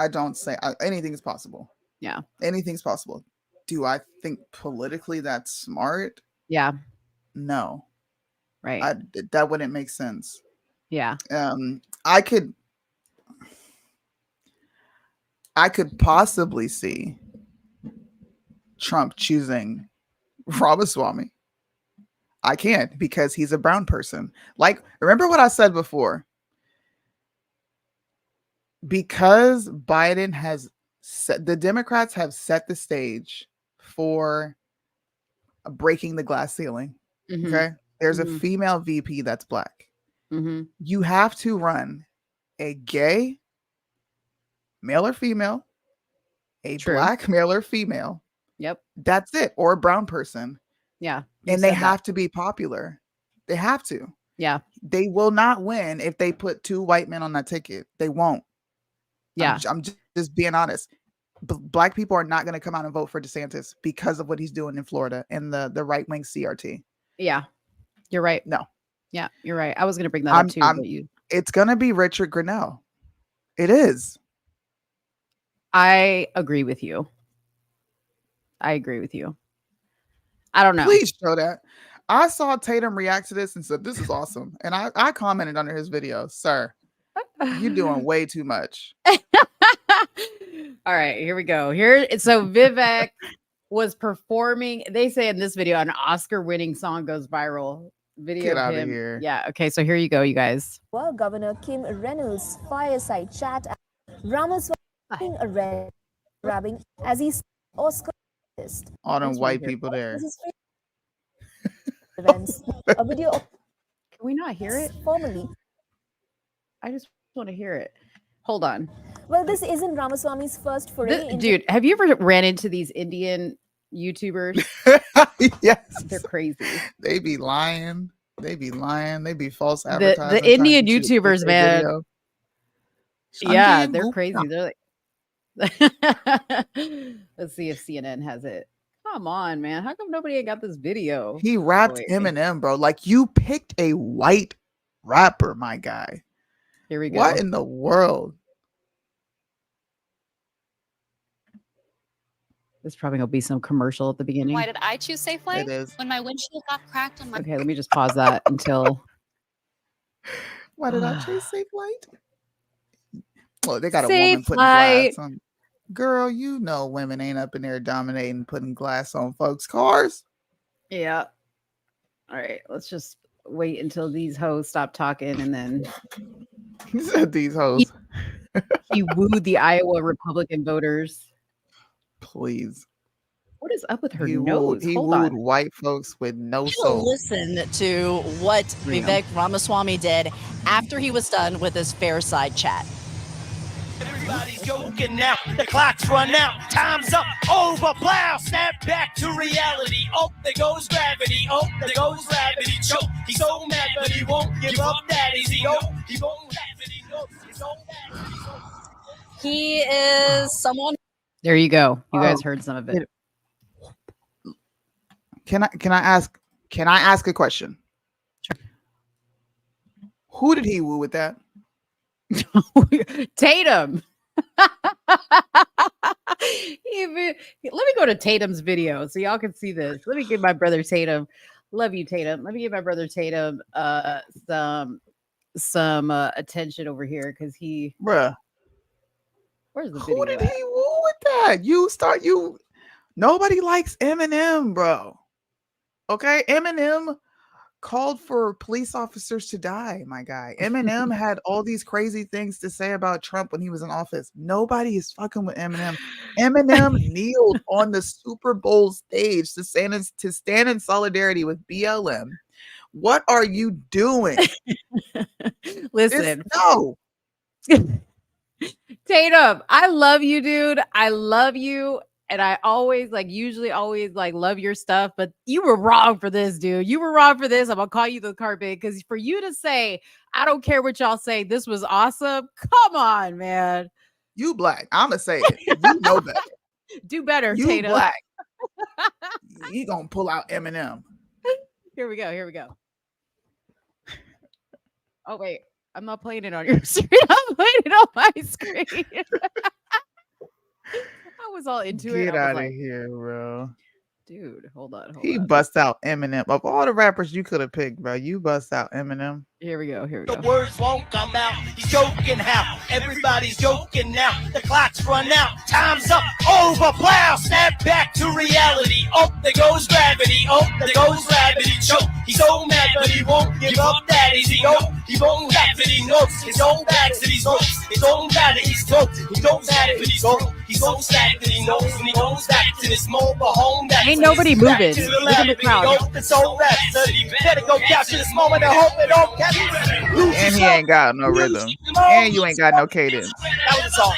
don't say anything's possible. Yeah. Anything's possible. Do I think politically that's smart? Yeah. No. Right. That wouldn't make sense. Yeah. I could possibly see Trump choosing Ramaswamy. I can't because he's a brown person. Like, remember what I said before? Because Biden has the Democrats have set the stage for breaking the glass ceiling. Okay. There's a female VP that's black. You have to run a gay male or female, a black male or female. Yep. That's it. Or a brown person. Yeah. And they have to be popular. They have to. Yeah. They will not win if they put 2 white men on that ticket. They won't. Yeah. I'm just being honest. Black people are not going to come out and vote for DeSantis because of what he's doing in Florida and the right-wing CRT. Yeah. You're right. No. Yeah, you're right. I was going to bring that up too. It's going to be Richard Grinnell. It is. I agree with you. I don't know. Please show that. I saw Tatum react to this and said, this is awesome. And I commented under his video, sir, you're doing way too much. All right, here we go. So Vivek was performing. They say in this video, an Oscar-winning song goes viral. Video Get out of him. of here. Yeah. Okay. So here you go, you guys. Well, Governor Kim Reynolds' fireside chat. Ramaswamy a red grabbing as he's Oscar artist. All them white people there. Events. A video. Can we not hear it? Formally. I just want to hear it. Hold on. Well, this isn't Ramaswamy's first foray. Dude, have you ever ran into these Indian YouTubers? Yes. They're crazy. They be lying. They be false advertising. The Indian YouTubers, man. Yeah, they're crazy. They're like, let's see if CNN has it. Come on, man. How come nobody got this video? He rapped Eminem, bro. Like, you picked a white rapper, my guy. Here we go. What in the world? There's probably gonna be some commercial at the beginning. Why did I choose Safeway? It is. When my windshield got cracked on my. Okay, let me just pause that until. Why did I choose Safe Light? Well, they got a Safe woman putting Light. flats on. Girl, you know women ain't up in there dominating, putting glass on folks' cars. Yeah. All right. Let's just wait until these hoes stop talking, and then He said these hoes. he wooed the Iowa Republican voters. Please. What is up with her He nose? wooed Hold on. white folks with no To soul. listen to what Damn. Vivek Ramaswamy did after he was done with his fair side chat. Everybody's joking now. The clock's run out. Time's up. Over. Plow. Snap back to reality. Oh, there goes gravity. Oh, there goes gravity. Choke. He's so mad, but he won't give up that easy. Oh, he won't laugh and he knows he's so mad. He is someone. There you go. You guys heard some of it. Can I ask a question? Who did he woo with that? Tatum. Let me go to Tatum's video so y'all can see this. Let me give my brother Tatum. Love you, Tatum. Let me give my brother Tatum some attention over here because he. Bruh. Where's the video? Who did he woo with that? Nobody likes Eminem, bro. Okay, Eminem called for police officers to die, my guy. Eminem had all these crazy things to say about Trump when he was in office. Nobody is fucking with Eminem. Eminem kneeled on the Super Bowl stage to stand in solidarity with BLM. What are you doing? Listen. No. Tatum, I love you, dude. I love you. And I always usually always love your stuff, but you were wrong for this, dude. You were wrong for this. I'm gonna call you the carpet because for you to say, I don't care what y'all say, this was awesome. Come on, man. You black. I'ma say it. You know better. Do better, You Tatum. black. You gonna pull out Eminem. Here we go. Oh wait, I'm not playing it on your screen. I'm playing it on my screen. I was all into it. Get out of here, bro. Dude, hold on. He bust out Eminem. Of all the rappers you could have picked, bro, you bust out Eminem. Here we go. The words won't come out. He's joking how. Everybody's joking now. The clock's run out. Time's up. Over. Plow. Snap back to reality. Oh, there goes gravity. Oh, there goes gravity. Choke. He's so mad, but he won't give up that easy. Oh, he won't laugh and he knows his own back that he's broke. His own bad that he's broke. He knows that if he's broke. He's so sad that he knows when he goes back to this mobile home. That ain't nobody moving. Look at the crowd. It's so better go capture this moment and hope it don't catch. And he ain't got no rhythm. And you ain't got no cadence. That was all.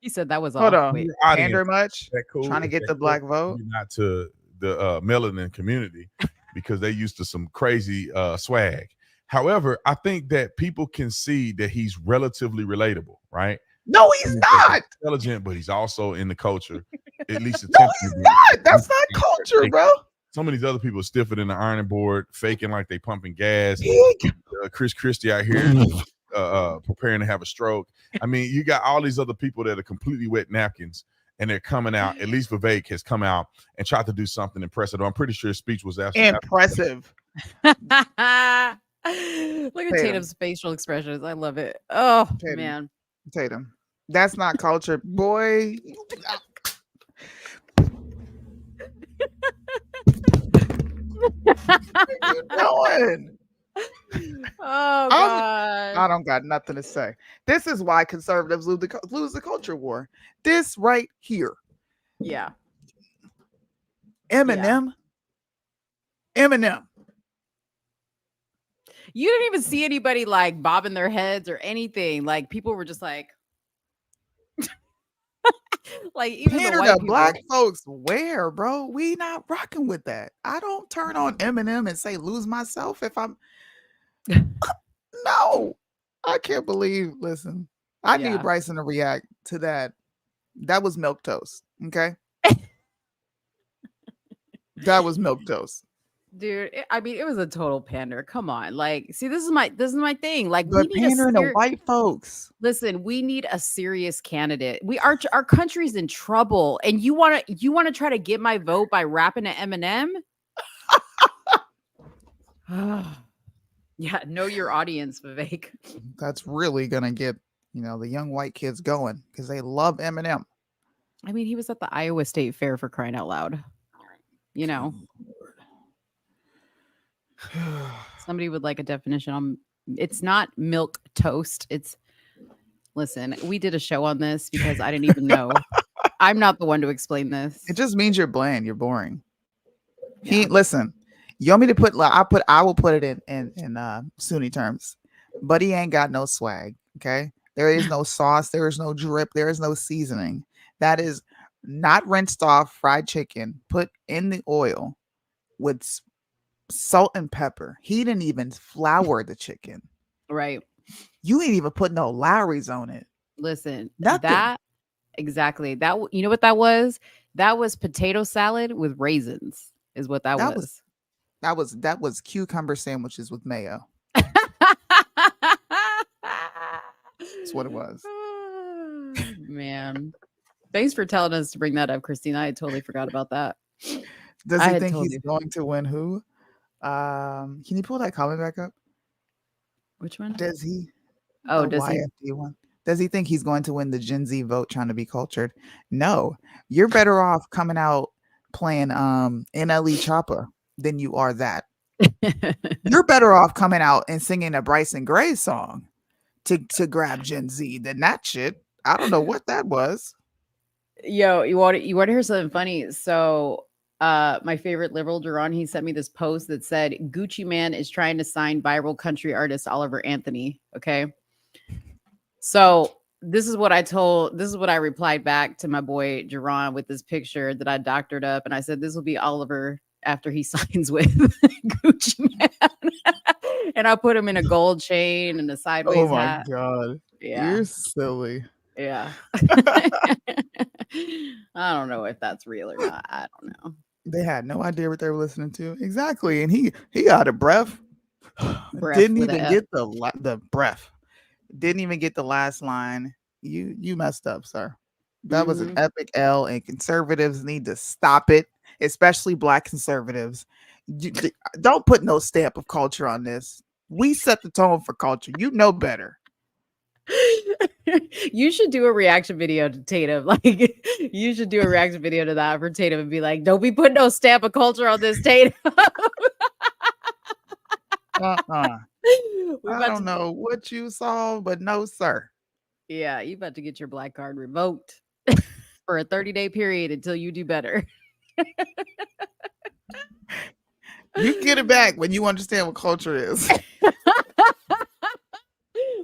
He said that was all. Hold on. Wait. Andrew much? That cool? Trying to get That the cool? black vote? Not to the melanin community because they used to some crazy swag. However, I think that people can see that he's relatively relatable, right? No, he's not. Intelligent, but he's also in the culture. At least No, he's not. That's not culture, bro. Some of these other people are stiffer than the ironing board, faking like they pumping gas. Chris Christie out here preparing to have a stroke. I mean, you got all these other people that are completely wet napkins, and they're coming out. At least Vivek has come out and tried to do something impressive. I'm pretty sure his speech was impressive. Look at Tatum's facial expressions. I love it. Oh, man. Tatum. That's not culture, boy. What are you doing? Oh, God. I don't got nothing to say. This is why conservatives lose the culture war. This right here. Yeah. Eminem. You didn't even see anybody bobbing their heads or anything. People were just even Pander the white to people. black folks where, bro? We not rocking with that. I don't turn on Eminem and say lose myself if I'm no. I can't believe. Listen, I need Bryson to react to that. That was milk toast. Okay. That was milk toast. Dude, it was a total pander. Come on. See, this is my thing. But we need pandering to white folks. Listen, we need a serious candidate. Our country's in trouble. And you wanna try to get my vote by rapping to Eminem? Yeah, know your audience, Vivek. That's really gonna get the young white kids going because they love Eminem. I mean, he was at the Iowa State Fair for crying out loud. You know, somebody would like a definition on. It's not milk toast. It's listen. We did a show on this because I didn't even know. I'm not the one to explain this. It just means you're bland. You're boring. He listen. You want me to put? I will put it in Soonie terms. But he ain't got no swag. Okay, there is no sauce. There is no drip. There is no seasoning. That is not rinsed off fried chicken put in the oil with salt and pepper. He didn't even flour the chicken. Right. You ain't even put no Lowry's on it. Listen, Nothing. that exactly. That you know what that was? That was potato salad with raisins. Is what that was. That was cucumber sandwiches with mayo. That's what it was. Man. Thanks for telling us to bring that up, Christina. I totally forgot about that. Does he think he's going to win who? Can you pull that comment back up? Which one? Does he? Oh, does he? One. Does he think he's going to win the Gen Z vote trying to be cultured? No. You're better off coming out playing NLE Choppa than you are that. You're better off coming out and singing a Bryson Gray song to grab Gen Z than that shit. I don't know what that was. Yo, you want to hear something funny? So my favorite liberal, Duran, he sent me this post that said Gucci Man is trying to sign viral country artist Oliver Anthony. Okay. So this is what I replied back to my boy Duran with this picture that I doctored up. And I said, this will be Oliver after he signs with Gucci Man. And I put him in a gold chain and a sideways hat. Oh my God. Yeah. You're silly. Yeah. I don't know if that's real or not. I don't know. They had no idea what they were listening to. Exactly. And he out of breath. Didn't even get the breath. Didn't even get the last line. You messed up, sir. That was an epic L, and conservatives need to stop it, especially Black conservatives. Don't put no stamp of culture on this. We set the tone for culture. You know better. You should do a reaction video to Tatum. Like, you should do a reaction video to that for Tatum and be like, don't be putting no stamp of culture on this, Tatum. I don't know what you saw, but no, sir. Yeah, you about to get your black card revoked for a 30-day period until you do better. You get it back when you understand what culture is.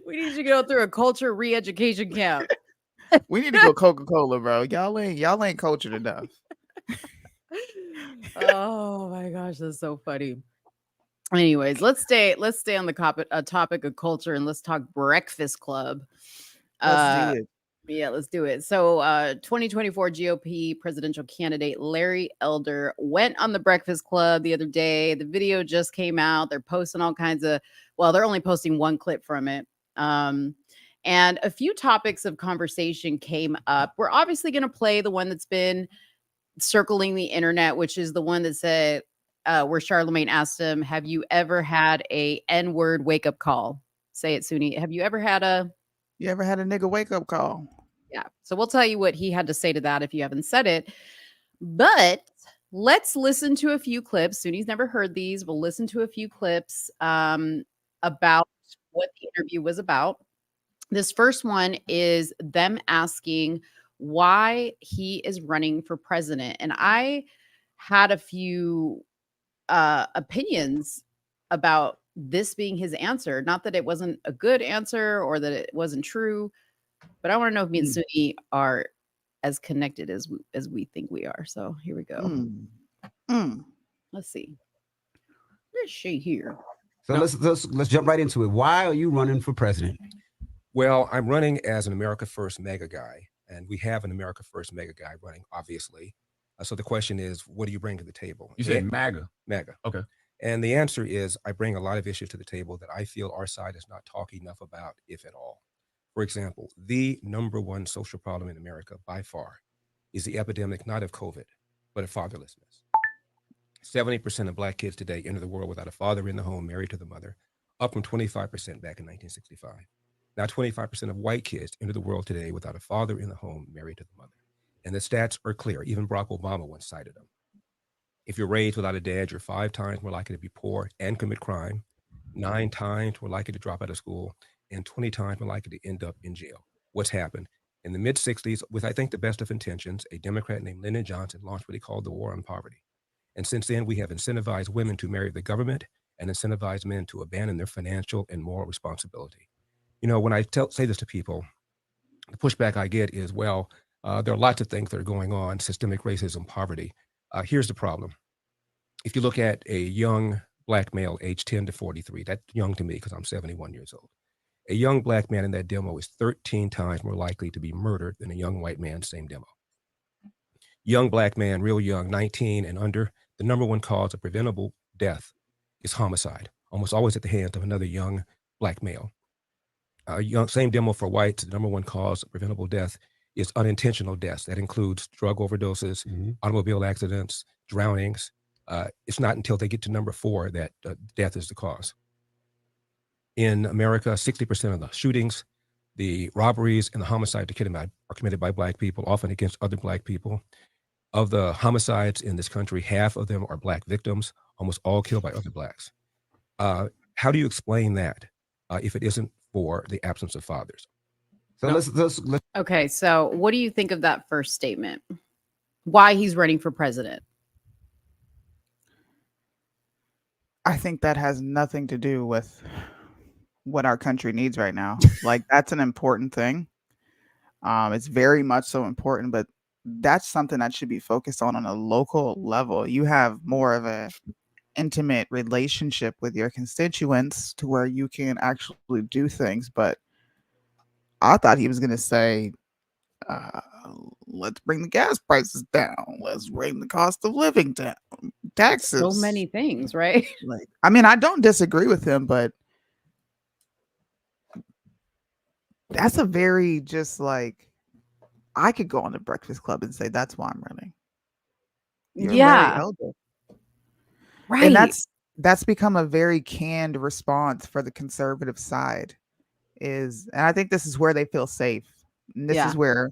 We need you to go through a culture re-education camp. We need to go Coca-Cola, bro. Y'all ain't cultured enough. Oh my gosh, that's so funny. Anyways, let's stay on the topic of culture and let's talk Breakfast Club. Let's do it. Yeah, let's do it. So 2024 GOP presidential candidate Larry Elder went on the Breakfast Club the other day. The video just came out. They're posting all kinds of, well, they're only posting one clip from it. And a few topics of conversation came up. We're obviously going to play the one that's been circling the internet, which is the one that said, where Charlemagne asked him, have you ever had a N-word wake-up call? Say it, Soonie. Have you ever had a nigga wake-up call? Yeah. So we'll tell you what he had to say to that if you haven't said it. But let's listen to a few clips. Soonie's never heard these. We'll listen to a few clips about what the interview was about. This first one is them asking why he is running for president. And I had a few opinions about this being his answer. Not that it wasn't a good answer or that it wasn't true, but I want to know if me and Soonie are as connected as we think we are. So here we go. Let's see. Let's see here. So let's jump right into it. Why are you running for president? Well, I'm running as an America First mega guy, and we have an America First mega guy running, obviously. So the question is, what do you bring to the table? You said MAGA. MAGA. Okay. And the answer is, I bring a lot of issues to the table that I feel our side is not talking enough about, if at all. For example, the number one social problem in America by far is the epidemic, not of COVID, but of fatherlessness. 70% of Black kids today enter the world without a father in the home, married to the mother, up from 25% back in 1965. Now 25% of white kids enter the world today without a father in the home, married to the mother. And the stats are clear. Even Barack Obama once cited them. If you're raised without a dad, you're 5 times more likely to be poor and commit crime, 9 times more likely to drop out of school, and 20 times more likely to end up in jail. What's happened? In the mid 60s, with I think the best of intentions, a Democrat named Lyndon Johnson launched what he called the War on Poverty. And since then, we have incentivized women to marry the government and incentivized men to abandon their financial and moral responsibility. You know, when I say this to people, the pushback I get is, well, there are lots of things that are going on, systemic racism, poverty. Here's the problem. If you look at a young black male aged 10 to 43, that's young to me because I'm 71 years old. A young black man in that demo is 13 times more likely to be murdered than a young white man, same demo. Young black man, real young, 19 and under, the number one cause of preventable death is homicide, almost always at the hands of another young black male. Same demo for whites, the number one cause of preventable death is unintentional deaths. That includes drug overdoses, automobile accidents, drownings. It's not until they get to number 4 that death is the cause. In America, 60% of the shootings, the robberies, and the homicides are committed by black people, often against other black people. Of the homicides in this country, half of them are black victims, almost all killed by other blacks. How do you explain that if it isn't for the absence of fathers? So let's Okay, so what do you think of that first statement? Why he's running for president? I think that has nothing to do with what our country needs right now. Like, that's an important thing. It's very much so important, but that's something that should be focused on a local level. You have more of a intimate relationship with your constituents to where you can actually do things. But I thought he was going to say, let's bring the gas prices down. Let's bring the cost of living down. Taxes. So many things, right? Like, I mean, I don't disagree with him, but that's a very just like, I could go on the Breakfast Club and say that's why I'm running. You're Larry Yeah. Elder. Right. And that's become a very canned response for the conservative side. And I think this is where they feel safe. And this Yeah. is where,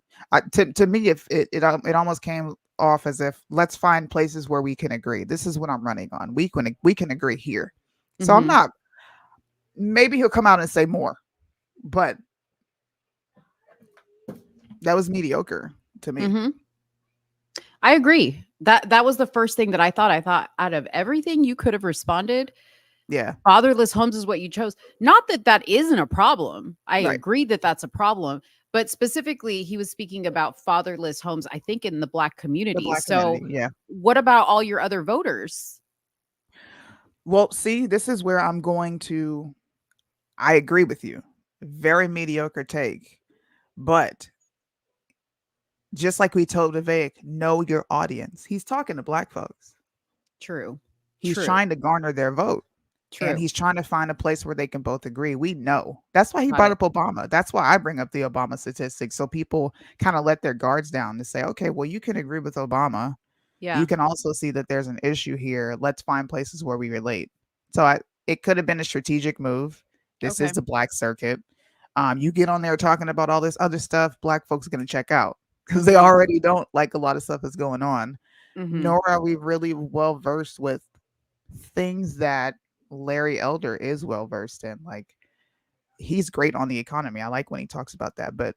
to me, if it almost came off as if, let's find places where we can agree. This is what I'm running on. We can agree here. So I'm Mhm. not. Maybe he'll come out and say more, but that was mediocre to me. Mhm. I agree. That was the first thing that I thought. I thought out of everything you could have responded, Yeah. fatherless homes is what you chose. Not that that isn't a problem. I Right. agree that that's a problem, but specifically he was speaking about fatherless homes, I think in the black community. Black So community, yeah. what about all your other voters? Well, see, this is where I agree with you. Very mediocre take. But just like we told Vivek, know your audience. He's talking to black folks. True. He's True. trying to garner their vote. True. And he's trying to find a place where they can both agree. We know. That's why he Got brought it. up Obama. That's why I bring up the Obama statistics. So people kind of let their guards down to say, okay, well, you can agree with Obama. Yeah. You can also see that there's an issue here. Let's find places where we relate. So it could have been a strategic move. This Okay. is the black circuit. You get on there talking about all this other stuff, black folks are going to check out because they already don't like a lot of stuff that's going on. Mhm. Nor are we really well versed with things that Larry Elder is well versed in. Like, he's great on the economy. I like when he talks about that, but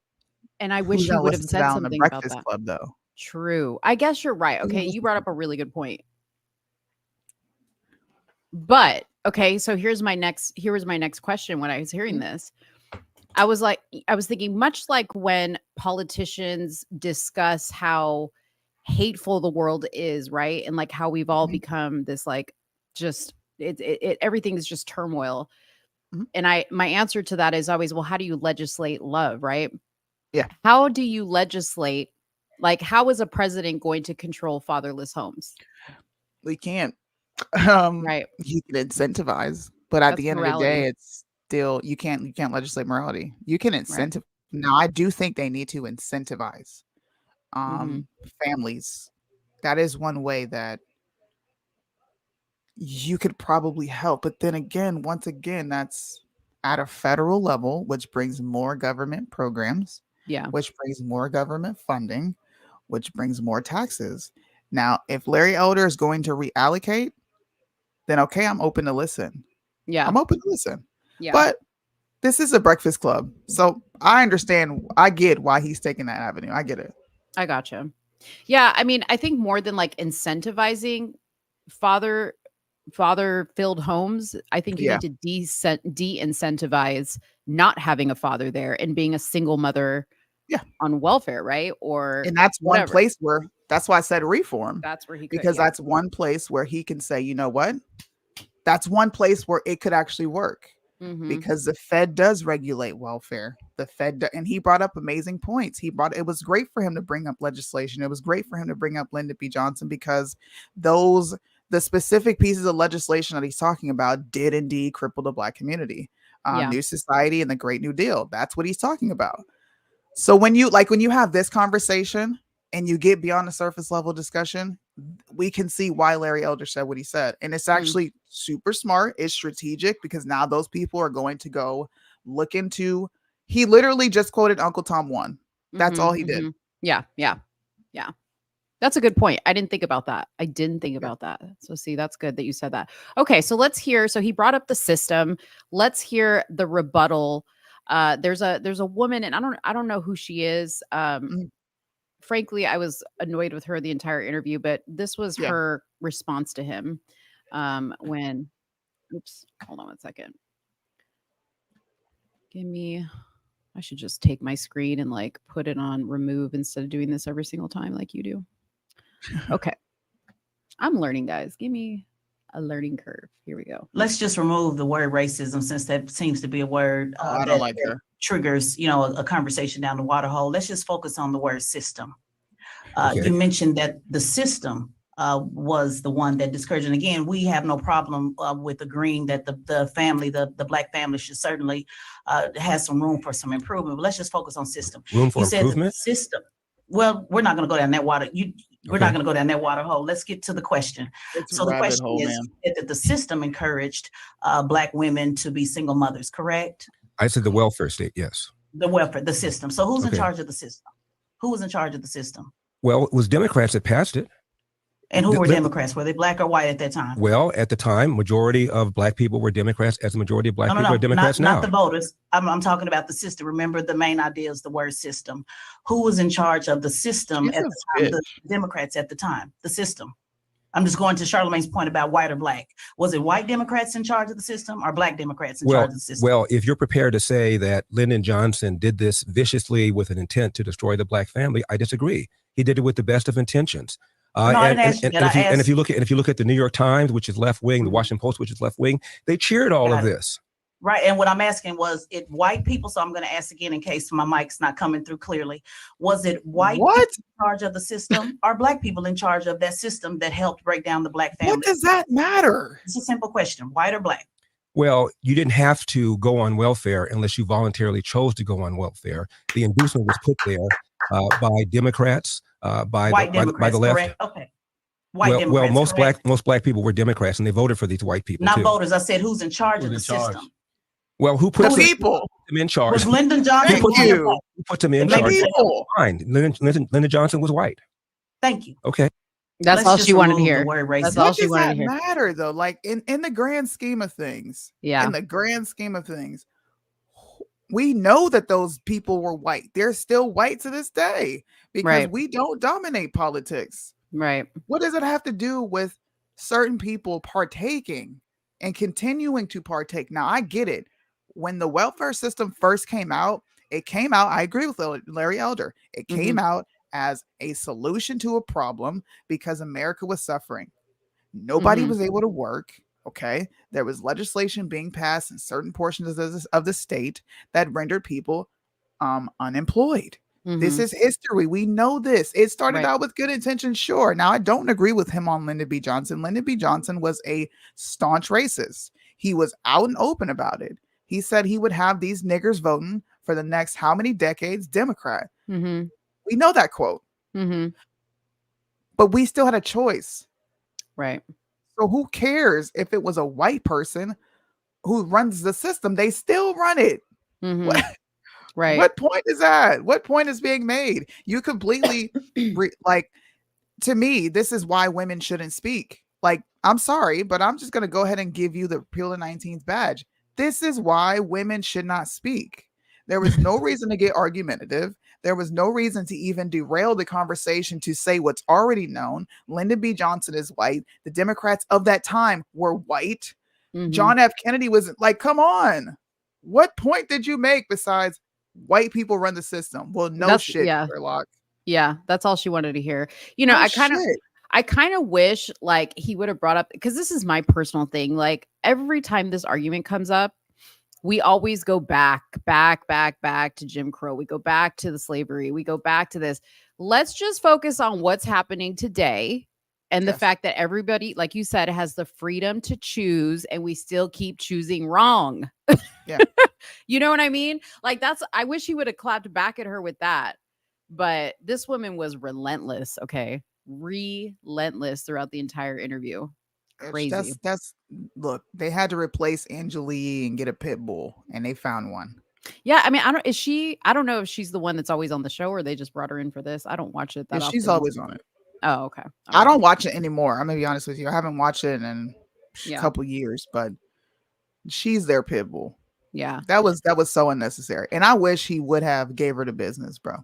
And I who's wish he gonna would have listen to said that on the something about Breakfast that. Club, though? True. I guess you're right. Who's Okay, gonna you listen brought to up a really good point. But okay, so here was my next question when I was hearing this. I was thinking, much like when politicians discuss how hateful the world is, right? And like how we've all Mhm. become this like just everything is just turmoil. Mhm. And my answer to that is always, well, how do you legislate love, right? Yeah. How do you legislate? Like, how is a president going to control fatherless homes? We can't. Right. You can incentivize, but at That's the end of the morality. day, it's still you can't legislate morality. You can Right. incentive. Now, I do think they need to incentivize Mhm. families. That is one way that you could probably help. But then again, once again, that's at a federal level, which brings more government programs, Yeah. which brings more government funding, which brings more taxes. Now, if Larry Elder is going to reallocate, then okay, I'm open to listen. Yeah. I'm open to listen. Yeah. But this is a Breakfast Club. So I understand. I get why he's taking that avenue. I get it. I gotcha. Yeah. I mean, I think more than like incentivizing father filled homes, I think you Yeah. need to de-incentivize not having a father there and being a single mother on welfare, right? Or And that's one whatever. place where, that's why I said reform. That's where he could, because that's one place where he can say, you know what? That's one place where it could actually work. Mhm. Because the Fed does regulate welfare. The Fed, and he brought up amazing points. It was great for him to bring up legislation. It was great for him to bring up Lyndon B. Johnson because the specific pieces of legislation that he's talking about did indeed cripple the Black community. Yeah. New Society and the Great New Deal. That's what he's talking about. So when you have this conversation and you get beyond the surface level discussion, we can see why Larry Elder said what he said. And it's actually super smart. It's strategic because now those people are going to go look into. He literally just quoted Uncle Tom 1. That's all he did. Yeah. Yeah. Yeah. That's a good point. I didn't think about that. So see, that's good that you said that. Okay. So let's hear. So he brought up the system. Let's hear the rebuttal. There's a woman, and I don't know who she is. Frankly, I was annoyed with her the entire interview, but this was her response to him. When, oops, hold on one second. I should just take my screen and like put it on remove instead of doing this every single time like you do. Okay. I'm learning, guys. Give me a learning curve. Here we go. Let's just remove the word racism since that seems to be a word I don't like her. Triggers, a conversation down the water hole. Let's just focus on the word system. Okay. You mentioned that the system was the one that discouraged. And again, we have no problem with agreeing that the family, the Black family should certainly has some room for some improvement. But let's just focus on system. Room for You said that the improvement? system. Well, we're not going to go down that water. We're not going to go down that water hole. Let's get to the question. So the question is that the system encouraged Black women to be single mothers, correct? I said the welfare state, yes. The welfare, the system. So who's in Okay. charge of the system? Who was in charge of the system? Well, it was Democrats that passed it. And who were Democrats? Were they Black or white at that time? Well, at the time, majority of Black people were Democrats, as the majority of Black people are Democrats now. Not the voters. I'm talking about the system. Remember, the main idea is the word system. Who was in charge of the system at the time? The Democrats at the time. The system. I'm just going to Charlamagne's point about white or Black. Was it white Democrats in charge of the system or Black Democrats in charge of the system? Well, if you're prepared to say that Lyndon Johnson did this viciously with an intent to destroy the Black family, I disagree. He did it with the best of intentions. I didn't ask you that. And if you look at the New York Times, which is left wing, the Washington Post, which is left wing, they cheered all of this. Right. And what I'm asking was it white people? So I'm going to ask again in case my mic's not coming through clearly. Was it white people in charge of the system or Black people in charge of that system that helped break down the Black family? What does that matter? It's a simple question. White or Black? Well, you didn't have to go on welfare unless you voluntarily chose to go on welfare. The inducement was put there by Democrats, by the left. Correct? Okay. White Democrats, well, correct? most black people were Democrats, and they voted for these white people. Not too. voters. I said who's in charge of the system? Well, who put them in charge? Was Lyndon Johnson? Who put them in charge? People. Fine. Lyndon Johnson was white. Thank you. Okay. That's all she wanted to hear. That's all she wanted to hear. What does that matter, though? Like in the grand scheme of things. Yeah. In the grand scheme of things, we know that those people were white. They're still white to this day because we don't dominate politics. Right. What does it have to do with certain people partaking and continuing to partake? Now, I get it. When the welfare system first came out, I agree with Larry Elder. It came out as a solution to a problem because America was suffering. Nobody was able to work. Okay. There was legislation being passed in certain portions of the state that rendered people unemployed. This is history. We know this. It started out with good intentions, sure. Now, I don't agree with him on Lyndon B. Johnson. Lyndon B. Johnson was a staunch racist. He was out and open about it. He said he would have these niggers voting for the next how many decades? Democrat. We know that quote. But we still had a choice. Right. So who cares if it was a white person who runs the system? They still run it. Right. What point is that? What point is being made? You completely like, to me, this is why women shouldn't speak. Like, I'm sorry, but I'm just going to go ahead and give you the Repeal the 19th badge. This is why women should not speak. There was no reason to get argumentative. There was no reason to even derail the conversation to say what's already known. Lyndon B. Johnson is white. The Democrats of that time were white. John F. Kennedy was like, come on. What point did you make besides white people run the system? Well, no shit, Sherlock. Yeah, that's all she wanted to hear. You know, No I kind of wish like he would have brought up, because this is my personal thing. Like every time this argument comes up, we always go back to Jim Crow. We go back to the slavery. We go back to this. Let's just focus on what's happening today and the fact that everybody, like you said, has the freedom to choose, and we still keep choosing wrong. Yeah. You know what I mean? Like I wish he would have clapped back at her with that. But this woman was relentless, okay? Relentless throughout the entire interview. Crazy. That's look, they had to replace Angela and get a pit bull, and they found one. Yeah, I mean, I don't know if she's the one that's always on the show, or they just brought her in for this. I don't watch it that often. She's always on it. Oh, okay. I don't watch it anymore. I'm gonna be honest with you. I haven't watched it in a couple years, but she's their pit bull. Yeah. That was so unnecessary. And I wish he would have gave her the business, bro.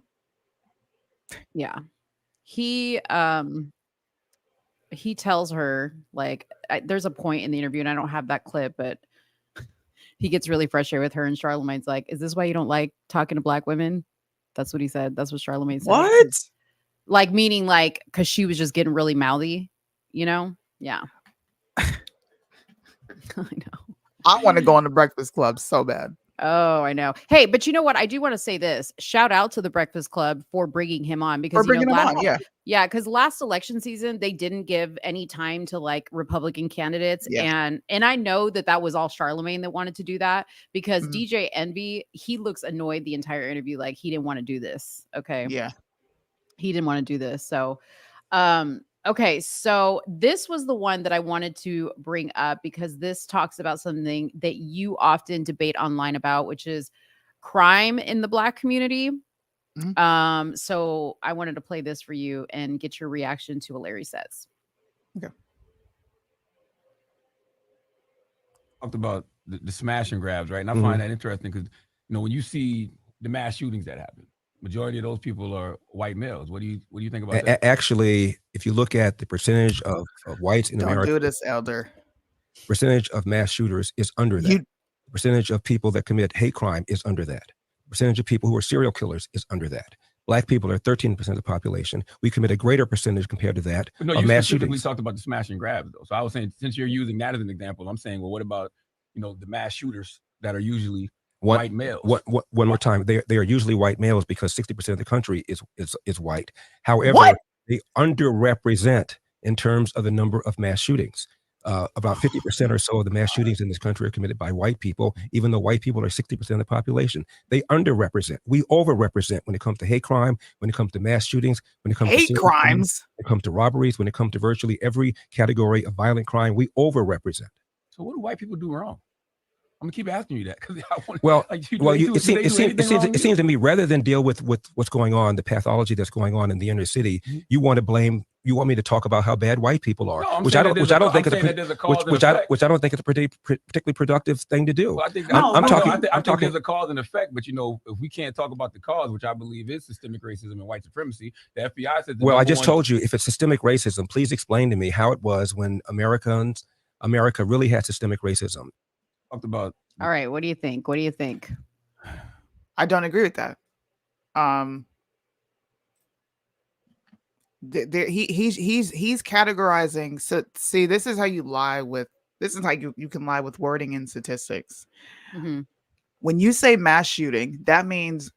Yeah. He tells her, like, there's a point in the interview, and I don't have that clip, but he gets really frustrated with her, and Charlemagne's like, is this why you don't like talking to black women? That's what he said. That's what Charlemagne said. What? Like, meaning like, because she was just getting really mouthy, you know? Yeah. I know. I want to go on the Breakfast Club so bad. Oh, I know. Hey, but you know what? I do want to say this. Shout out to the Breakfast Club for bringing him on, because yeah, because last election season they didn't give any time to like Republican candidates, and I know that was all Charlemagne that wanted to do that, because DJ Envy, he looks annoyed the entire interview, like he didn't want to do this. Okay, he didn't want to do this. So, okay, so this was the one that I wanted to bring up, because this talks about something that you often debate online about, which is crime in the Black community. So I wanted to play this for you and get your reaction to what Larry says. Okay. Talked about the smash and grabs, right? And I find that interesting because, you know, when you see the mass shootings that happen, majority of those people are white males. What do you think about that? Actually, if you look at the percentage of whites in America, don't do this, Elder. Percentage of mass shooters is under that. Percentage of people that commit hate crime is under that. Percentage of people who are serial killers is under that. Black people are 13% of the population. We commit a greater percentage compared to that of mass shootings. We talked about the smash and grabs, though. So I was saying, since you're using that as an example, I'm saying, well, what about, you know, the mass shooters that are usually white males? One more time, they are usually white males, because 60% of the country is white. However, they underrepresent in terms of the number of mass shootings. About 50% or so of the mass shootings in this country are committed by white people, even though white people are 60% of the population. They underrepresent. We overrepresent when it comes to hate crime, when it comes to mass shootings, when it comes to crimes, when it comes to robberies, when it comes to virtually every category of violent crime. We overrepresent. So what do white people do wrong? I'm gonna keep asking you that, because I want. It seems to me, rather than deal with what's going on, the pathology that's going on in the inner city, you want to blame. You want me to talk about how bad white people are, which I don't think is a particularly productive thing to do. Well, I think there's a cause and effect, but you know, if we can't talk about the cause, which I believe is systemic racism and white supremacy, the FBI said. Well, I just told you, if it's systemic racism, please explain to me how it was when America really had systemic racism. Talked about. All right, what do you think? What do you think? I don't agree with that. He's categorizing. So see, this is how you lie with. This is how you can lie with wording and statistics. When you say mass shooting, that means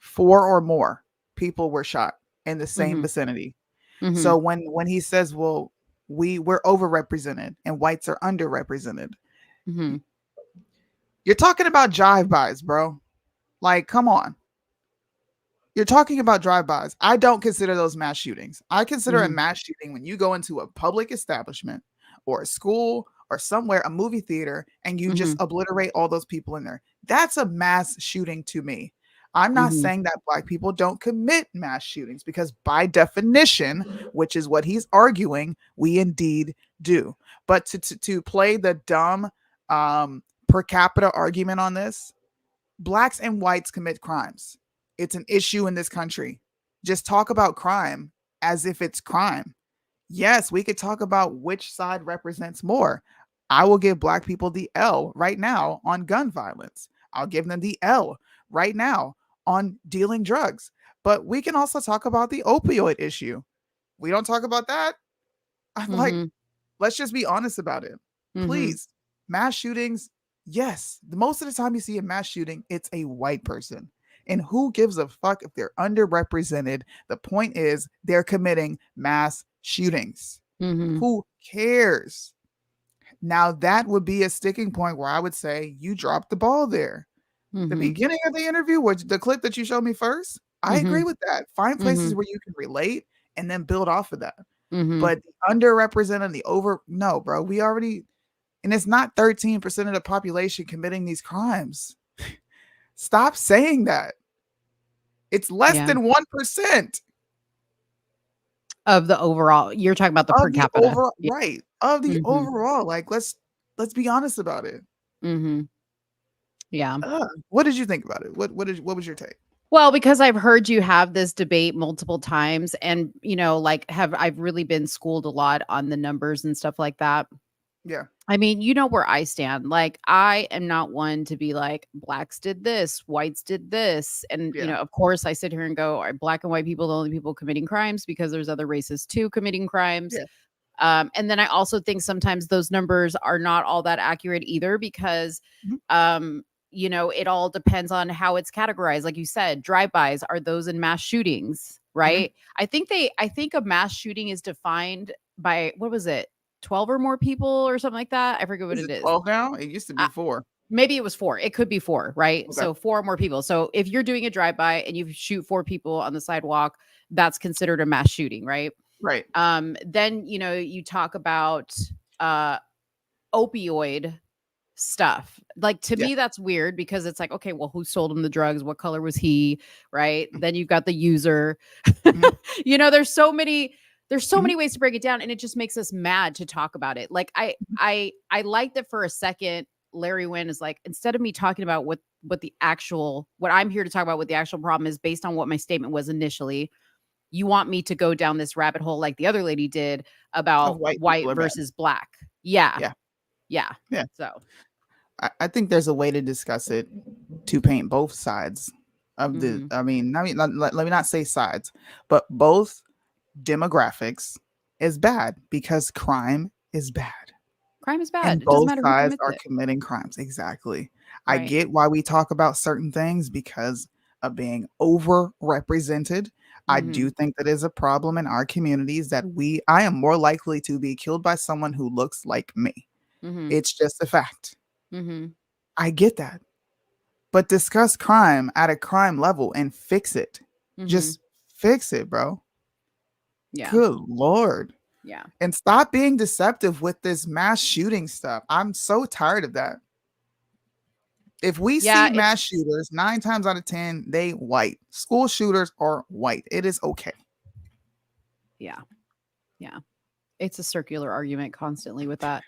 4 or more people were shot in the same vicinity. So when he says, well, we're overrepresented and whites are underrepresented. You're talking about drive-bys, bro. Like, come on. You're talking about drive-bys. I don't consider those mass shootings. I consider a mass shooting when you go into a public establishment or a school or somewhere, a movie theater, and you just obliterate all those people in there. That's a mass shooting to me. I'm not saying that black people don't commit mass shootings, because by definition, which is what he's arguing, we indeed do. But to play the dumb per capita argument on this, blacks and whites commit crimes. It's an issue in this country. Just talk about crime as if it's crime. Yes, we could talk about which side represents more. I will give black people the L right now on gun violence. I'll give them the L right now on dealing drugs. But we can also talk about the opioid issue. We don't talk about that. I'm like, let's just be honest about it. Please. Mass shootings, yes. Most of the time you see a mass shooting, it's a white person. And who gives a fuck if they're underrepresented? The point is they're committing mass shootings. Who cares? Now that would be a sticking point where I would say you dropped the ball there. The beginning of the interview, which the clip that you showed me first, I agree with that. Find places where you can relate and then build off of that. But the underrepresented, no, bro, we already, and it's not 13% of the population committing these crimes. Stop saying that. It's less than 1% of the overall. You're talking about the per capita, overall, right? Of the overall, like let's be honest about it. Yeah. What did you think about it? What was your take? Well, because I've heard you have this debate multiple times, and like I've really been schooled a lot on the numbers and stuff like that. Yeah. I mean, you know where I stand. Like, I am not one to be like, blacks did this, whites did this. And, of course, I sit here and go, are black and white people the only people committing crimes? Because there's other races too committing crimes. Yeah. And then I also think sometimes those numbers are not all that accurate either, because, it all depends on how it's categorized. Like you said, drive-bys, are those in mass shootings, right? I think a mass shooting is defined by, what was it? 12 or more people or something like that. I forget what it is. 12 now? It used to be 4. Maybe it was 4. It could be 4, right? Okay. So 4 or more people. So if you're doing a drive-by and you shoot 4 people on the sidewalk, that's considered a mass shooting, right? Right. Then, you talk about opioid stuff. Like, to me, that's weird, because it's like, okay, well, who sold him the drugs? What color was he? Right. Then you've got the user. There's so many ways to break it down, and it just makes us mad to talk about it. Like, I like that for a second, Larry Wynn is like, instead of me talking about what I'm here to talk about, what the actual problem is based on what my statement was initially, you want me to go down this rabbit hole like the other lady did about white versus black. Yeah. So I think there's a way to discuss it to paint both sides of the, let me not say sides, but both demographics is bad, because crime is bad. Crime is bad. And It doesn't both matter who sides commits are it. committing crimes. Exactly. Right. I get why we talk about certain things because of being overrepresented. I do think that is a problem in our communities, that I am more likely to be killed by someone who looks like me. It's just a fact. I get that. But discuss crime at a crime level and fix it. Just fix it, bro. Yeah. Good Lord. Yeah. And stop being deceptive with this mass shooting stuff. I'm so tired of that. If we see mass shooters, 9 times out of 10, they white. School shooters are white. It is okay. Yeah. It's a circular argument constantly with that.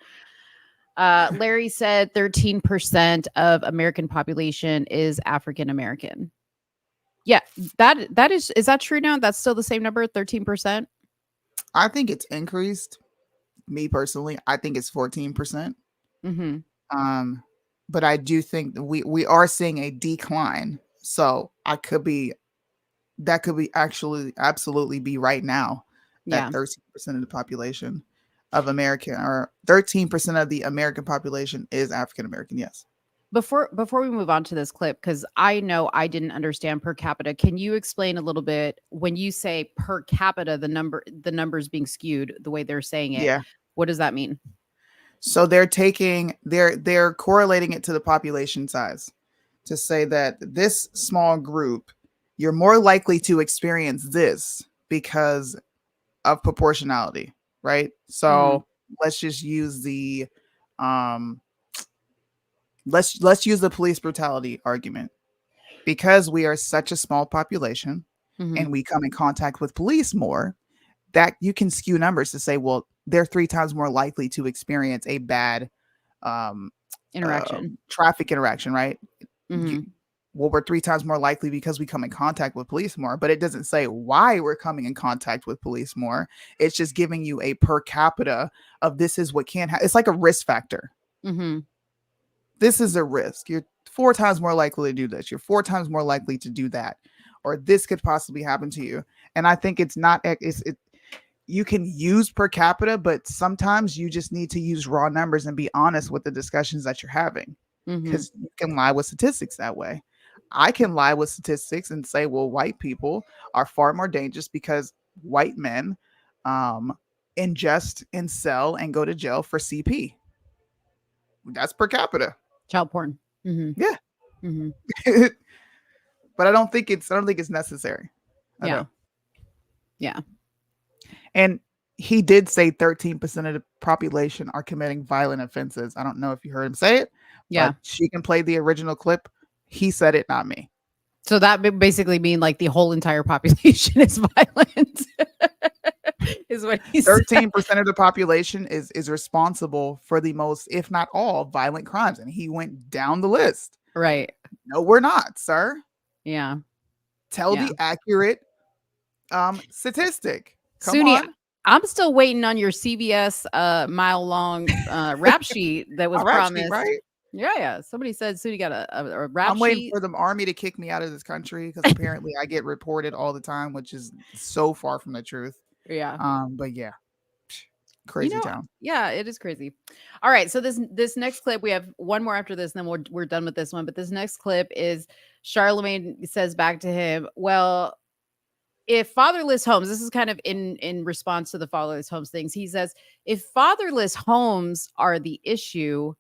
Larry said 13% of American population is African American. Yeah, that is that true now? That's still the same number, 13%? I think it's increased. Me personally, I think it's 14%. But I do think that we are seeing a decline. So that could be absolutely be right now. That 13% of the population of American, or 13% of the American population is African American. Yes. Before we move on to this clip, because I know I didn't understand per capita, can you explain a little bit, when you say per capita, the numbers being skewed the way they're saying it? Yeah. What does that mean? So they're correlating it to the population size, to say that this small group, you're more likely to experience this because of proportionality, right? So let's just use the let's use the police brutality argument. because we are such a small population and we come in contact with police more, that you can skew numbers to say, well, they're 3 times more likely to experience a bad interaction, traffic interaction, right? Well, we're 3 times more likely because we come in contact with police more, but it doesn't say why we're coming in contact with police more. It's just giving you a per capita of this is what can happen. It's like a risk factor. This is a risk. You're 4 times more likely to do this. You're 4 times more likely to do that, or this could possibly happen to you. And I think it's not, you can use per capita, but sometimes you just need to use raw numbers and be honest with the discussions that you're having, because you can lie with statistics that way. I can lie with statistics and say, well, white people are far more dangerous because white men ingest and sell and go to jail for CP. That's per capita. Child porn. Yeah. But I don't think it's necessary. Yeah. And he did say 13% of the population are committing violent offenses. I don't know if you heard him say it. Yeah. But she can play the original clip. He said it, not me. So that basically mean like the whole entire population is violent. Is what he said. 13% of the population is responsible for the most, if not all, violent crimes. And he went down the list. Right. No, we're not, sir. Yeah. Tell the accurate statistic. Come Soonie, on. I'm still waiting on your CBS mile long rap sheet that was promised. Sheet, right? Yeah. Somebody said Soonie got a rap sheet. I'm waiting for the army to kick me out of this country because apparently I get reported all the time, which is so far from the truth. Yeah. But yeah. Crazy town. Yeah, it is crazy. All right. So this next clip, we have one more after this, and then we're done with this one. But this next clip is Charlemagne says back to him, well, if fatherless homes, this is kind of in response to the fatherless homes things. He says, if fatherless homes are the issue,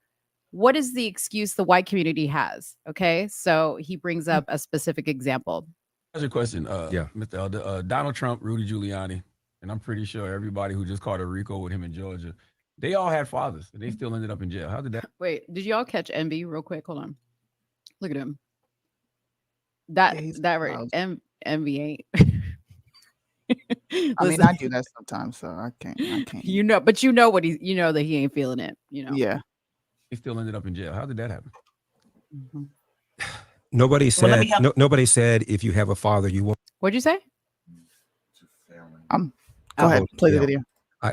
what is the excuse the white community has? Okay. So he brings up a specific example. That's your question. Mr. Elder, Donald Trump, Rudy Giuliani, and I'm pretty sure everybody who just caught a RICO with him in Georgia, they all had fathers and they still ended up in jail. How did that? Wait, did y'all catch MB real quick? Hold on. Look at him. That right. MB ain't. I mean, I do that sometimes, so I can't. You know, but you know what that he ain't feeling it. You know. Yeah. He still ended up in jail. How did that happen? Nobody said. Nobody said if you have a father, you won't. What'd you say? Go ahead, play the video.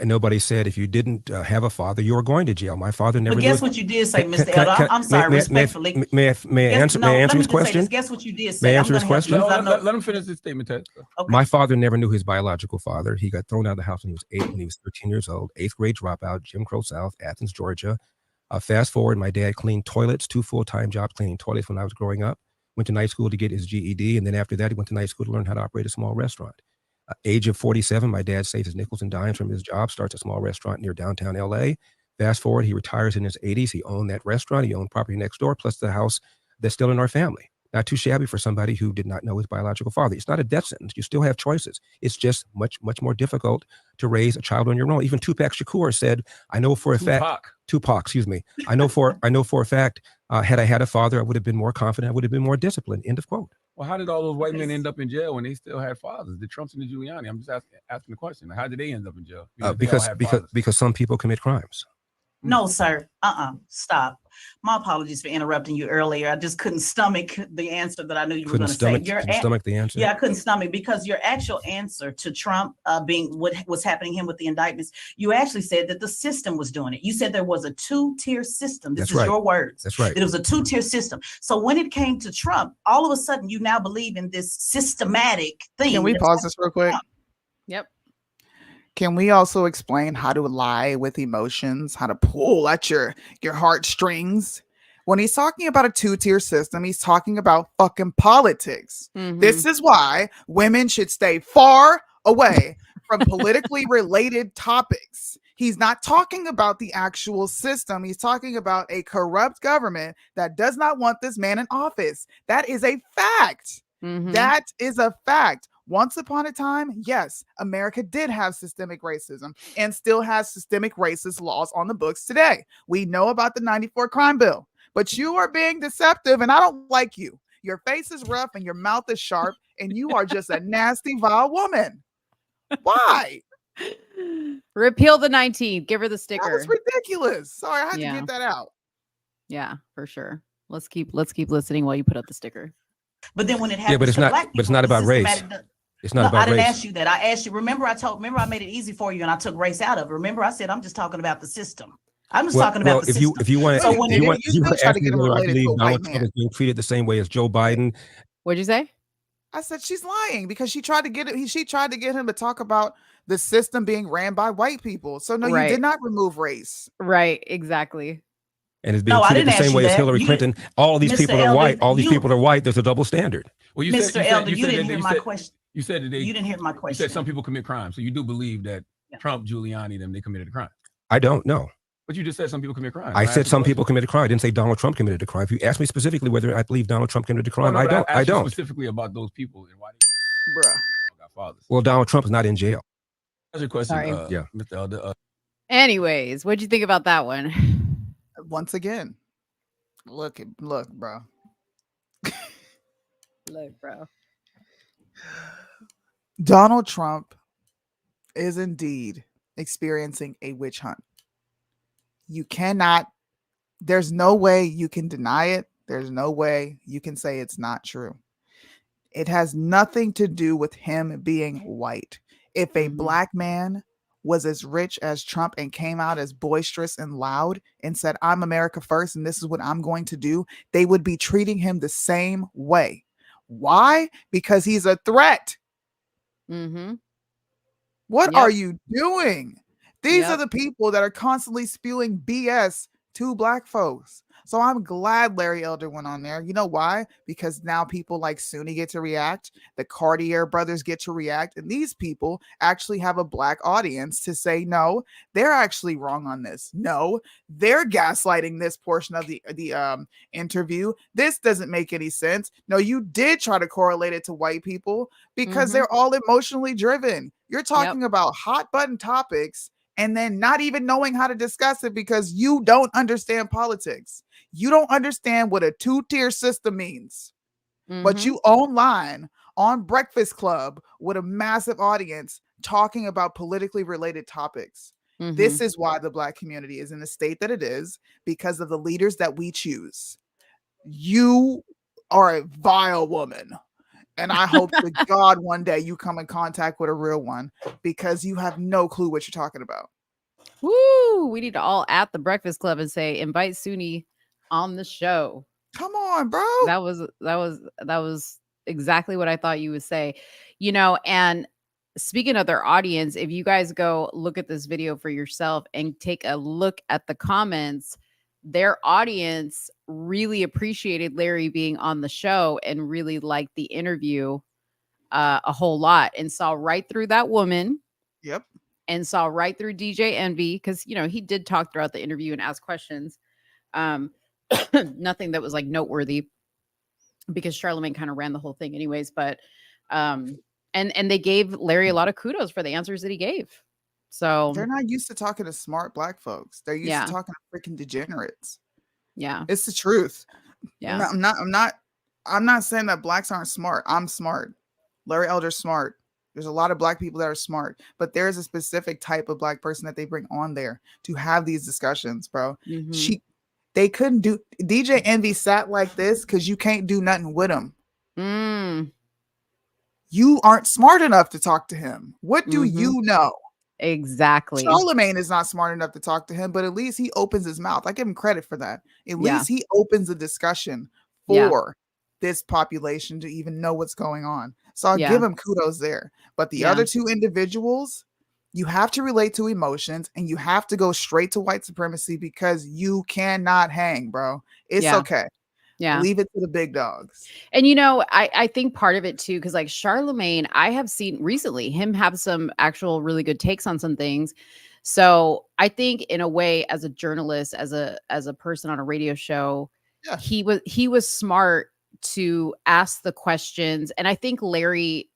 Nobody said if you didn't have a father, you were going to jail. My father never. But guess what you did say, Mr. Elder? I'm sorry, respectfully. May I answer his question? Guess what you did say. May I answer his question? Let him finish his statement, Ted. Okay. My father never knew his biological father. He got thrown out of the house when he was 8, when he was 13 years old. 8th grade dropout, Jim Crow South, Athens, Georgia. Fast forward, my dad cleaned toilets, 2 full-time jobs cleaning toilets when I was growing up. Went to night school to get his GED, and then after that, he went to night school to learn how to operate a small restaurant. Age of 47, my dad saved his nickels and dimes from his job, starts a small restaurant near downtown LA. Fast forward, he retires in his 80s. He owned that restaurant. He owned property next door, plus the house that's still in our family. Not too shabby for somebody who did not know his biological father. It's not a death sentence. You still have choices. It's just much more difficult to raise a child on your own. Even Tupac Shakur said, I know for a fact, Tupac, excuse me. I know for a fact, had I had a father, I would have been more confident. I would have been more disciplined. End of quote. Well, how did all those white men end up in jail when they still had fathers? The Trumps and the Giuliani. I'm just asking the question. How did they end up in jail? Because some people commit crimes. No, sir. Stop. My apologies for interrupting you earlier. I just couldn't stomach the answer that I knew you were going to say. Couldn't stomach the answer? Yeah, I couldn't stomach, because your actual answer to Trump being what was happening to him with the indictments, you actually said that the system was doing it. You said there was a 2-tier system. This is your words. That's right. It was a 2-tier system. So when it came to Trump, all of a sudden you now believe in this systematic thing. Can we pause this real quick? Yep. Can we also explain how to lie with emotions, how to pull at your heartstrings? When he's talking about a 2-tier system, he's talking about fucking politics. This is why women should stay far away from politically related topics. He's not talking about the actual system. He's talking about a corrupt government that does not want this man in office. That is a fact. That is a fact. Once upon a time, yes, America did have systemic racism and still has systemic racist laws on the books today. We know about the 94 crime bill, but you are being deceptive, and I don't like you. Your face is rough and your mouth is sharp, and you are just a nasty, vile woman. Why? Repeal the 19th. Give her the That sticker. was ridiculous. Sorry, I had to Yeah. get that out. Yeah, for sure. Let's keep listening while you put up the sticker. But then when it happens Yeah, but it's to not. black people, But it's not about race. It's not No, about I didn't race. ask you that. I asked you. Remember, I made it easy for you, and I took race out of it. Remember, I said I'm just talking about the system. I'm just talking about the if system. if you want So when if you it- want you still to try ask to me get him whether I related to believe a Donald white Trump man. is being treated the same way as Joe Biden, What'd you say? I said she's lying because she tried to get it. She tried to get him to talk about the system being ran by white people. So no, you Right. did not remove race. Right, exactly. and is being No, I treated the didn't ask same you way as that. Hillary You Clinton. All of these Mr. people are Elder, white. All these you- people are white. There's a double standard. Well, Mr. Elder, you didn't that- hear you my said- question. You said that they. You didn't hear my You question. said some people commit crimes, so you do believe that Trump, Giuliani, them, they committed a crime. I don't know. But you just said some people commit crimes. I When said asked you some the people committed a crime. I didn't say Donald Trump committed a crime. If you ask me specifically whether I believe Donald Trump committed a crime, question- I don't. asked I you don't. specifically about those people and why Bruh. they got fathers. Well, Donald Trump is not in jail. That's your question. Sorry. Yeah. Mr. Elder. Anyways, what'd you think about that one? Once again, look, bro. Look, bro. Donald Trump is indeed experiencing a witch hunt. You cannot, there's no way you can deny it. There's no way you can say it's not true. It has nothing to do with him being white. If a black man was as rich as Trump and came out as boisterous and loud and said, I'm America first and this is what I'm going to do, they would be treating him the same way. Why? Because he's a threat. Mm-hmm. What Yep. are you doing? These Yep. are the people that are constantly spewing BS to black folks. So I'm glad Larry Elder went on there. You know why? Because now people like Soonie get to react. The Cartier brothers get to react. And these people actually have a black audience to say, no, they're actually wrong on this. No, they're gaslighting this portion of the interview. This doesn't make any sense. No, you did try to correlate it to white people because they're all emotionally driven. You're talking about hot button topics and then not even knowing how to discuss it because you don't understand politics. You don't understand what a two-tier system means. But you online on Breakfast Club with a massive audience talking about politically related topics. This is why the black community is in the state that it is, because of the leaders that we choose. You are a vile woman. And I hope to God one day you come in contact with a real one because you have no clue what you're talking about. Woo! We need to all at the Breakfast Club and say, invite Soonie on the show. Come on, bro. That was exactly what I thought you would say. You know, and speaking of their audience, if you guys go look at this video for yourself and take a look at the comments, their audience really appreciated Larry being on the show and really liked the interview a whole lot and saw right through that woman. Yep. And saw right through DJ Envy because, you know, he did talk throughout the interview and ask questions. Nothing that was like noteworthy because Charlamagne kind of ran the whole thing anyways. But and they gave Larry a lot of kudos for the answers that he gave. So they're not used to talking to smart black folks. They're used to talking to freaking degenerates. Yeah. It's the truth. Yeah. I'm not saying that blacks aren't smart. I'm smart. Larry Elder's smart. There's a lot of black people that are smart, but there's a specific type of black person that they bring on there to have these discussions, bro. They couldn't do DJ Envy sat like this because you can't do nothing with him. You aren't smart enough to talk to him. What do you know? Exactly. Charlamagne is not smart enough to talk to him, but at least he opens his mouth. I give him credit for that. At least he opens a discussion for this population to even know what's going on. So I'll give him kudos there. But the other two individuals, you have to relate to emotions and you have to go straight to white supremacy because you cannot hang, bro. It's okay. Yeah. Leave it to the big dogs. And, you know, I think part of it too, because like Charlamagne, I have seen recently him have some actual really good takes on some things. So I think in a way, as a journalist, as a person on a radio show, he was smart to ask the questions. And I think Larry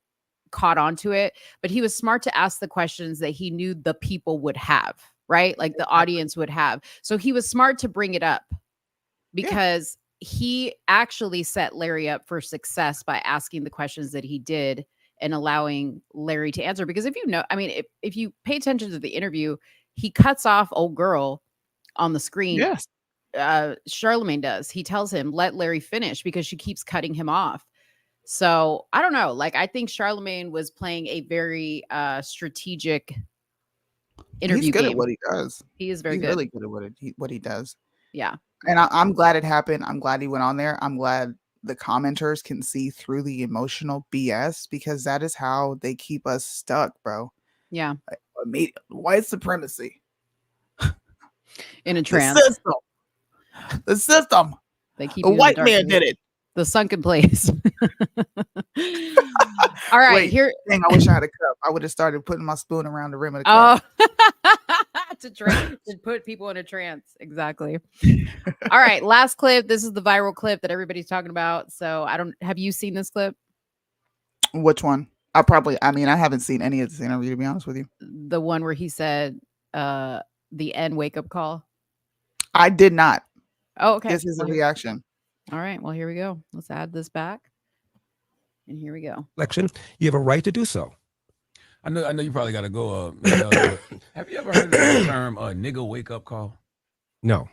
caught on to it, but he was smart to ask the questions that he knew the people would have, right? Like the audience would have. So he was smart to bring it up because he actually set Larry up for success by asking the questions that he did and allowing Larry to answer. Because if you know, I mean, if you pay attention to the interview, he cuts off old girl on the screen. Yes. Charlemagne does. He tells him, let Larry finish because she keeps cutting him off. So I don't know. Like, I think Charlemagne was playing a very strategic interview He's good game. at what he does. He is very He's good. really good at what he does. Yeah. And I'm glad it happened. I'm glad he went on there. I'm glad the commenters can see through the emotional BS because that is how they keep us stuck, bro. Yeah. White supremacy. In a trance. The system. They keep a you in the white man darkness. did it. The sunken place. All right, Wait, here. Dang, I wish I had a cup. I would have started putting my spoon around the rim of the cup. To put people in a trance. Exactly. All right, last clip. This is the viral clip that everybody's talking about. So have you seen this clip? Which one? I haven't seen any of this interview, to be honest with you. The one where he said the end wake up call. I did not. Oh, okay. This is a reaction. All right. Well, here we go. Let's add this back. And here we go. Election, you have a right to do so. I know you probably got to go. Have you ever heard of the term nigga wake up call? No.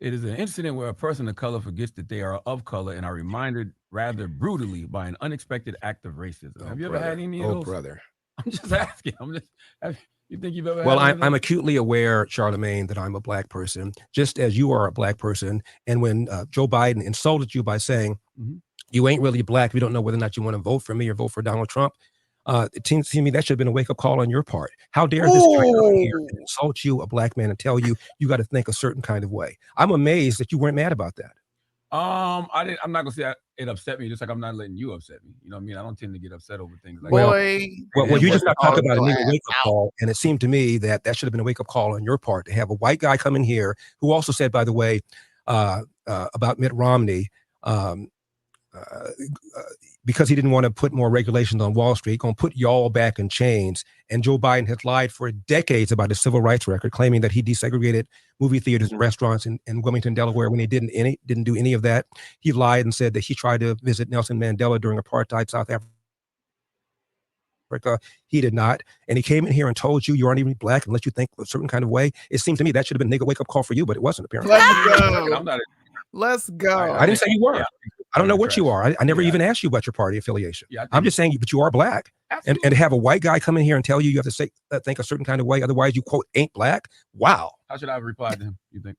It is an incident where a person of color forgets that they are of color and are reminded rather brutally by an unexpected act of racism. Have you ever had any of those? Oh, brother. I'm just asking. You think you've ever Well, had I'm acutely aware, Charlemagne, that I'm a black person, just as you are a black person. And when Joe Biden insulted you by saying, you ain't really black, we don't know whether or not you want to vote for me or vote for Donald Trump, it seems to me that should have been a wake-up call on your part. How dare this guy come here and insult you, a black man, and tell you you got to think a certain kind of way? I'm amazed that you weren't mad about that. I'm not gonna say it upset me, just like I'm not letting you upset me. You know what I mean? I don't tend to get upset over things like that. Well, you just got to talk about a nigga wake-up call, and it seemed to me that should have been a wake-up call on your part to have a white guy come in here who also said, by the way, about Mitt Romney, because he didn't want to put more regulations on Wall Street, going to put y'all back in chains. And Joe Biden has lied for decades about his civil rights record, claiming that he desegregated movie theaters and restaurants in Wilmington, Delaware, when he didn't do any of that. He lied and said that he tried to visit Nelson Mandela during apartheid South Africa. He did not. And he came in here and told you aren't even black and let you think a certain kind of way. It seemed to me that should have been a nigga wake-up call for you, but it wasn't, apparently. Let's go. I didn't say you were. I don't know what you are. I never even asked you about your party affiliation. I'm just saying, but you are black. And to have a white guy come in here and tell you have to say think a certain kind of way, otherwise you, quote, ain't black. Wow. How should I have replied to him, you think?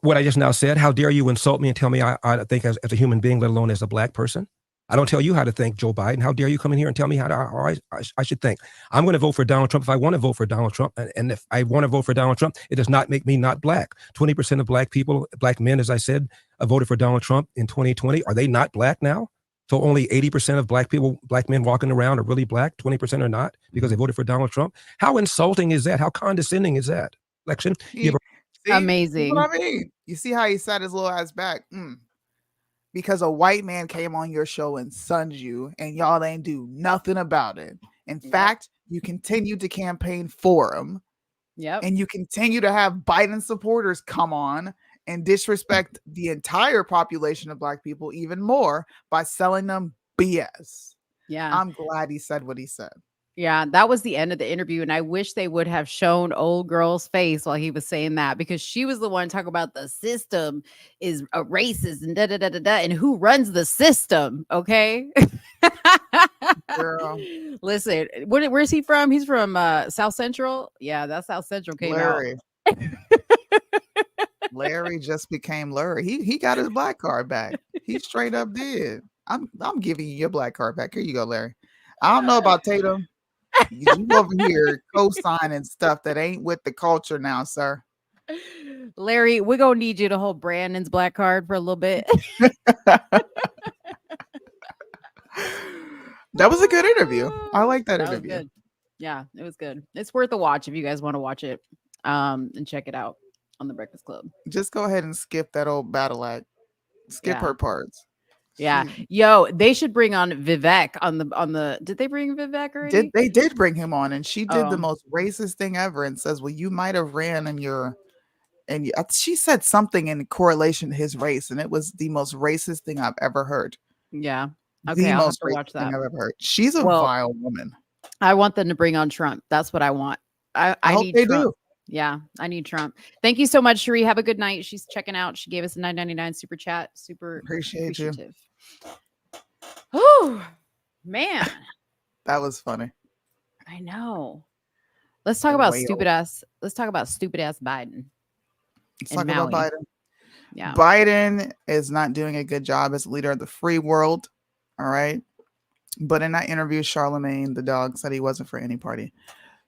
What I just now said, how dare you insult me and tell me I think as a human being, let alone as a black person? I don't tell you how to think, Joe Biden. How dare you come in here and tell me how I should think? I'm going to vote for Donald Trump if I want to vote for Donald Trump. And if I want to vote for Donald Trump, it does not make me not black. 20% of black people, black men, as I said, voted for Donald Trump in 2020. Are they not black now? So only 80% of black people, black men walking around are really black. 20% are not because they voted for Donald Trump. How insulting is that? How condescending is that? Election. Amazing. What I mean, you see how he sat his little ass back? Because a white man came on your show and sunned you, and y'all ain't do nothing about it. In fact, you continue to campaign for him. Yep. And you continue to have Biden supporters come on and disrespect the entire population of black people even more by selling them BS. Yeah. I'm glad he said what he said. Yeah, that was the end of the interview. And I wish they would have shown old girl's face while he was saying that, because she was the one talking about the system is a racist and da-da-da-da-da. And who runs the system? Okay. Girl. Listen, where's he from? He's from South Central. Yeah, that's South Central came Larry. out. Larry just became Larry. He got his black card back. He straight up did. I'm giving you your black card back. Here you go, Larry. I don't know about Tatum. You over here co-signing stuff that ain't with the culture now, sir. Larry, we're gonna need you to hold Brandon's black card for a little bit. That was a good interview. I like that interview. Was good. Yeah, it was good. It's worth a watch if you guys want to watch it. And check it out on the Breakfast Club. Just go ahead and skip that old battle act. Skip her parts. Yeah. Yo, they should bring on Vivek on the did they bring Vivek already? They did bring him on, and she did the most racist thing ever and says, well, you might have ran in your and she said something in correlation to his race, and it was the most racist thing I've ever heard. Yeah. Okay, The I'll have most to watch racist thing that. I've ever heard. She's a Well, vile woman. I want them to bring on Trump. That's what I want. I hope need they Trump. do. Yeah, I need Trump. Thank you so much, Cherie. Have a good night. She's checking out. She gave us a $9.99 super chat. Super Appreciate you. appreciative. Oh, man. That was funny. I know. Let's talk about stupid ass Biden. Let's and talk about Maui. Biden. Yeah. Biden is not doing a good job as leader of the free world. All right. But in that interview, Charlemagne, the dog, said he wasn't for any party.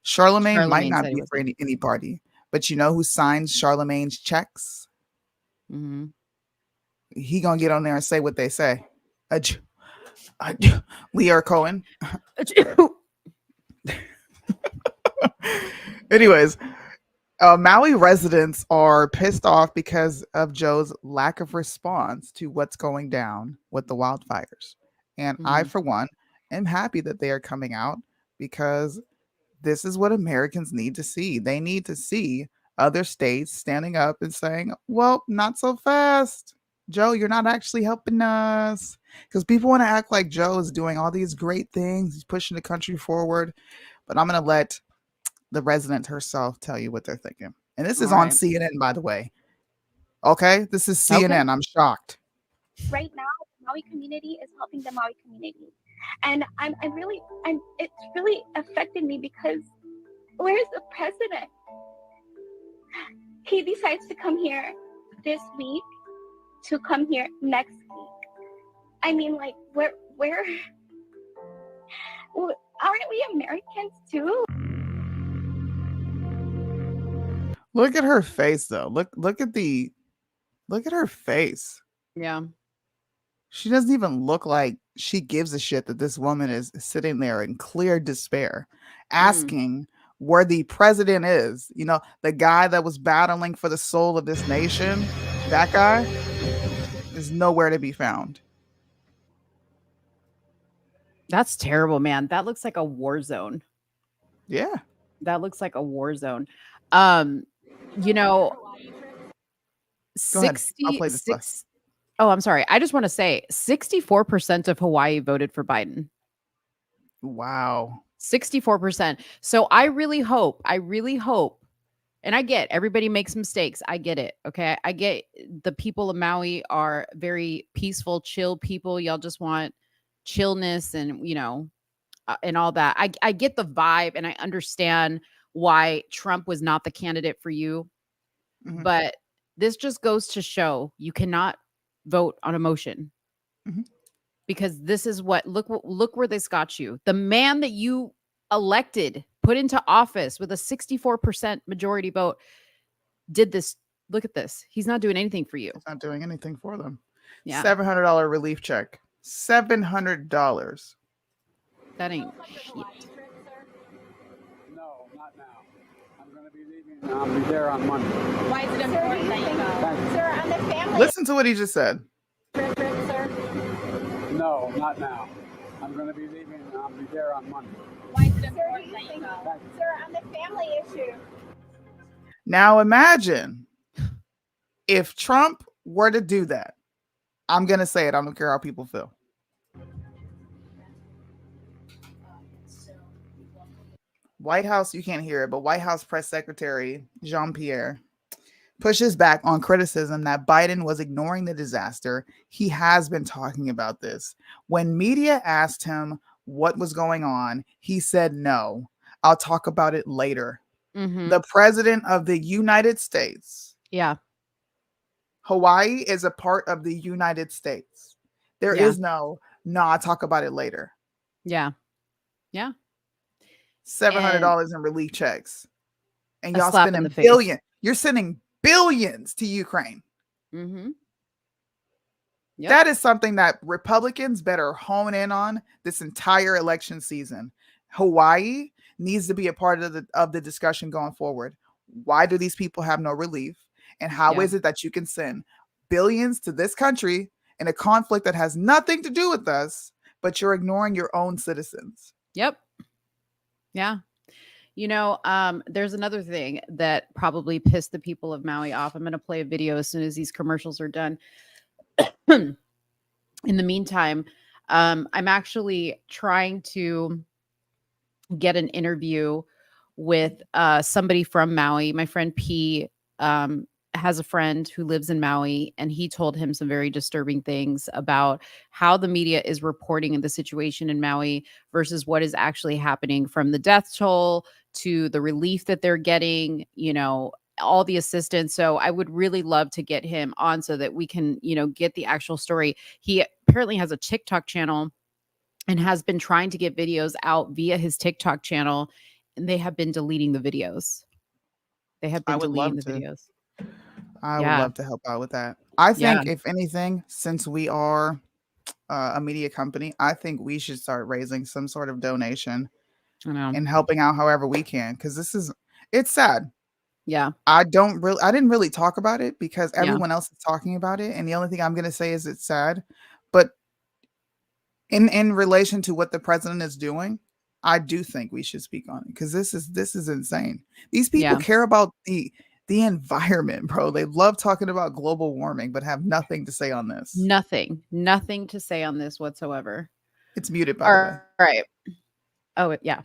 Charlemagne might Charlemagne not said he be for wasn't. any party, but you know who signs Charlemagne's checks? Mm-hmm. He gonna get on there and say what they say. Lear Cohen. Anyways, Maui residents are pissed off because of Joe's lack of response to what's going down with the wildfires. And I, for one, am happy that they are coming out because this is what Americans need to see. They need to see other states standing up and saying, well, not so fast. Joe, you're not actually helping us. Because people want to act like Joe is doing all these great things. He's pushing the country forward. But I'm going to let the resident herself tell you what they're thinking. And this is on CNN, by the way. Okay? This is CNN. Okay. I'm shocked. Right now, the Maui community is helping the Maui community. And it's really affected me because where's the president? He decides to come here this week, to come here next week. I mean, like, where aren't we Americans too? Look at her face, though. Look at her face. Yeah. She doesn't even look like she gives a shit that this woman is sitting there in clear despair, asking where the president is. You know, the guy that was battling for the soul of this nation, that guy is nowhere to be found. That's terrible, man. That looks like a war zone. Yeah. That looks like a war zone. You know, 66. Oh, I'm sorry. I just want to say 64% of Hawaii voted for Biden. Wow. 64%. So I really hope, and I get everybody makes mistakes. I get it. Okay. I get the people of Maui are very peaceful, chill people. Y'all just want chillness and, you know, and all that. I get the vibe and I understand why Trump was not the candidate for you. Mm-hmm. But this just goes to show you cannot vote on emotion. Mm-hmm. Because this is what look where this got you. The man that you elected, put into office with a 64% majority vote, did this. Look at this. He's not doing anything for you. He's not doing anything for them. Yeah. $700 relief check. $700. That ain't shit. No, not now. I'm going to be leaving. I'll be there on Monday. Why is it important that you go? Sir, on the family. Listen to what he just said. Sir? No, not now. I'm going to be leaving. I'll be there on Monday. Why is it important that you go? Sir, on the family issue. Now imagine if Trump were to do that. I'm going to say it. I don't care how people feel. White House, you can't hear it, but White House Press Secretary Jean-Pierre pushes back on criticism that Biden was ignoring the disaster. He has been talking about this. When media asked him what was going on, he said, no, I'll talk about it later. Mm-hmm. The president of the United States. Yeah. Hawaii is a part of the United States. There is no, I'll talk about it later. Yeah. Yeah. $700 in relief checks. And y'all spending billions. You're sending billions to Ukraine. Mm-hmm. Yep. That is something that Republicans better hone in on this entire election season. Hawaii needs to be a part of the discussion going forward. Why do these people have no relief? And how is it that you can send billions to this country in a conflict that has nothing to do with us, but you're ignoring your own citizens? Yep. Yeah. There's another thing that probably pissed the people of Maui off. I'm going to play a video as soon as these commercials are done. In the meantime, I'm actually trying to get an interview with somebody from Maui. My friend P has a friend who lives in Maui, and he told him some very disturbing things about how the media is reporting the situation in Maui versus what is actually happening, from the death toll to the relief that they're getting, all the assistance. So I would really love to get him on so that we can, get the actual story. He apparently has a TikTok channel and has been trying to get videos out via his TikTok channel, and they have been deleting the videos. They have I been would deleting love the to. videos. I would Yeah. love to help out with that. I Yeah. think, if anything, since we are a media company, I think we should start raising some sort of donation I know. and helping out however we can, because it's sad. Yeah. I didn't really talk about it because Yeah. everyone else is talking about it, and the only thing I'm gonna say is it's sad. But in relation to what the president is doing, I do think we should speak on it, because this is insane. These people Yeah. care about the environment, bro. They love talking about global warming, but have nothing to say on this. Nothing to say on this whatsoever. It's muted, by the way. All right. Oh, yeah.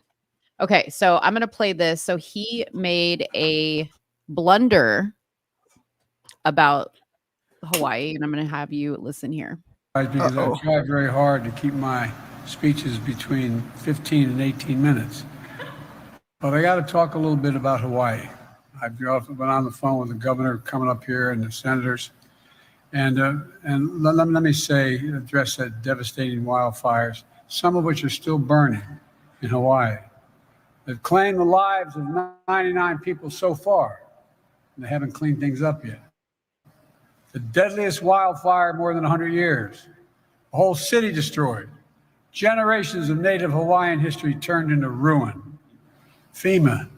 Okay, so I'm going to play this. So he made a blunder about Hawaii, and I'm going to have you listen here. Because I try very hard to keep my speeches between 15 and 18 minutes. But I got to talk a little bit about Hawaii. I've been on the phone with the governor coming up here and the senators. And let me address that devastating wildfires, some of which are still burning in Hawaii, that claim the lives of 99 people so far, and they haven't cleaned things up yet. The deadliest wildfire in more than 100 years, a whole city destroyed, generations of native Hawaiian history turned into ruin. FEMA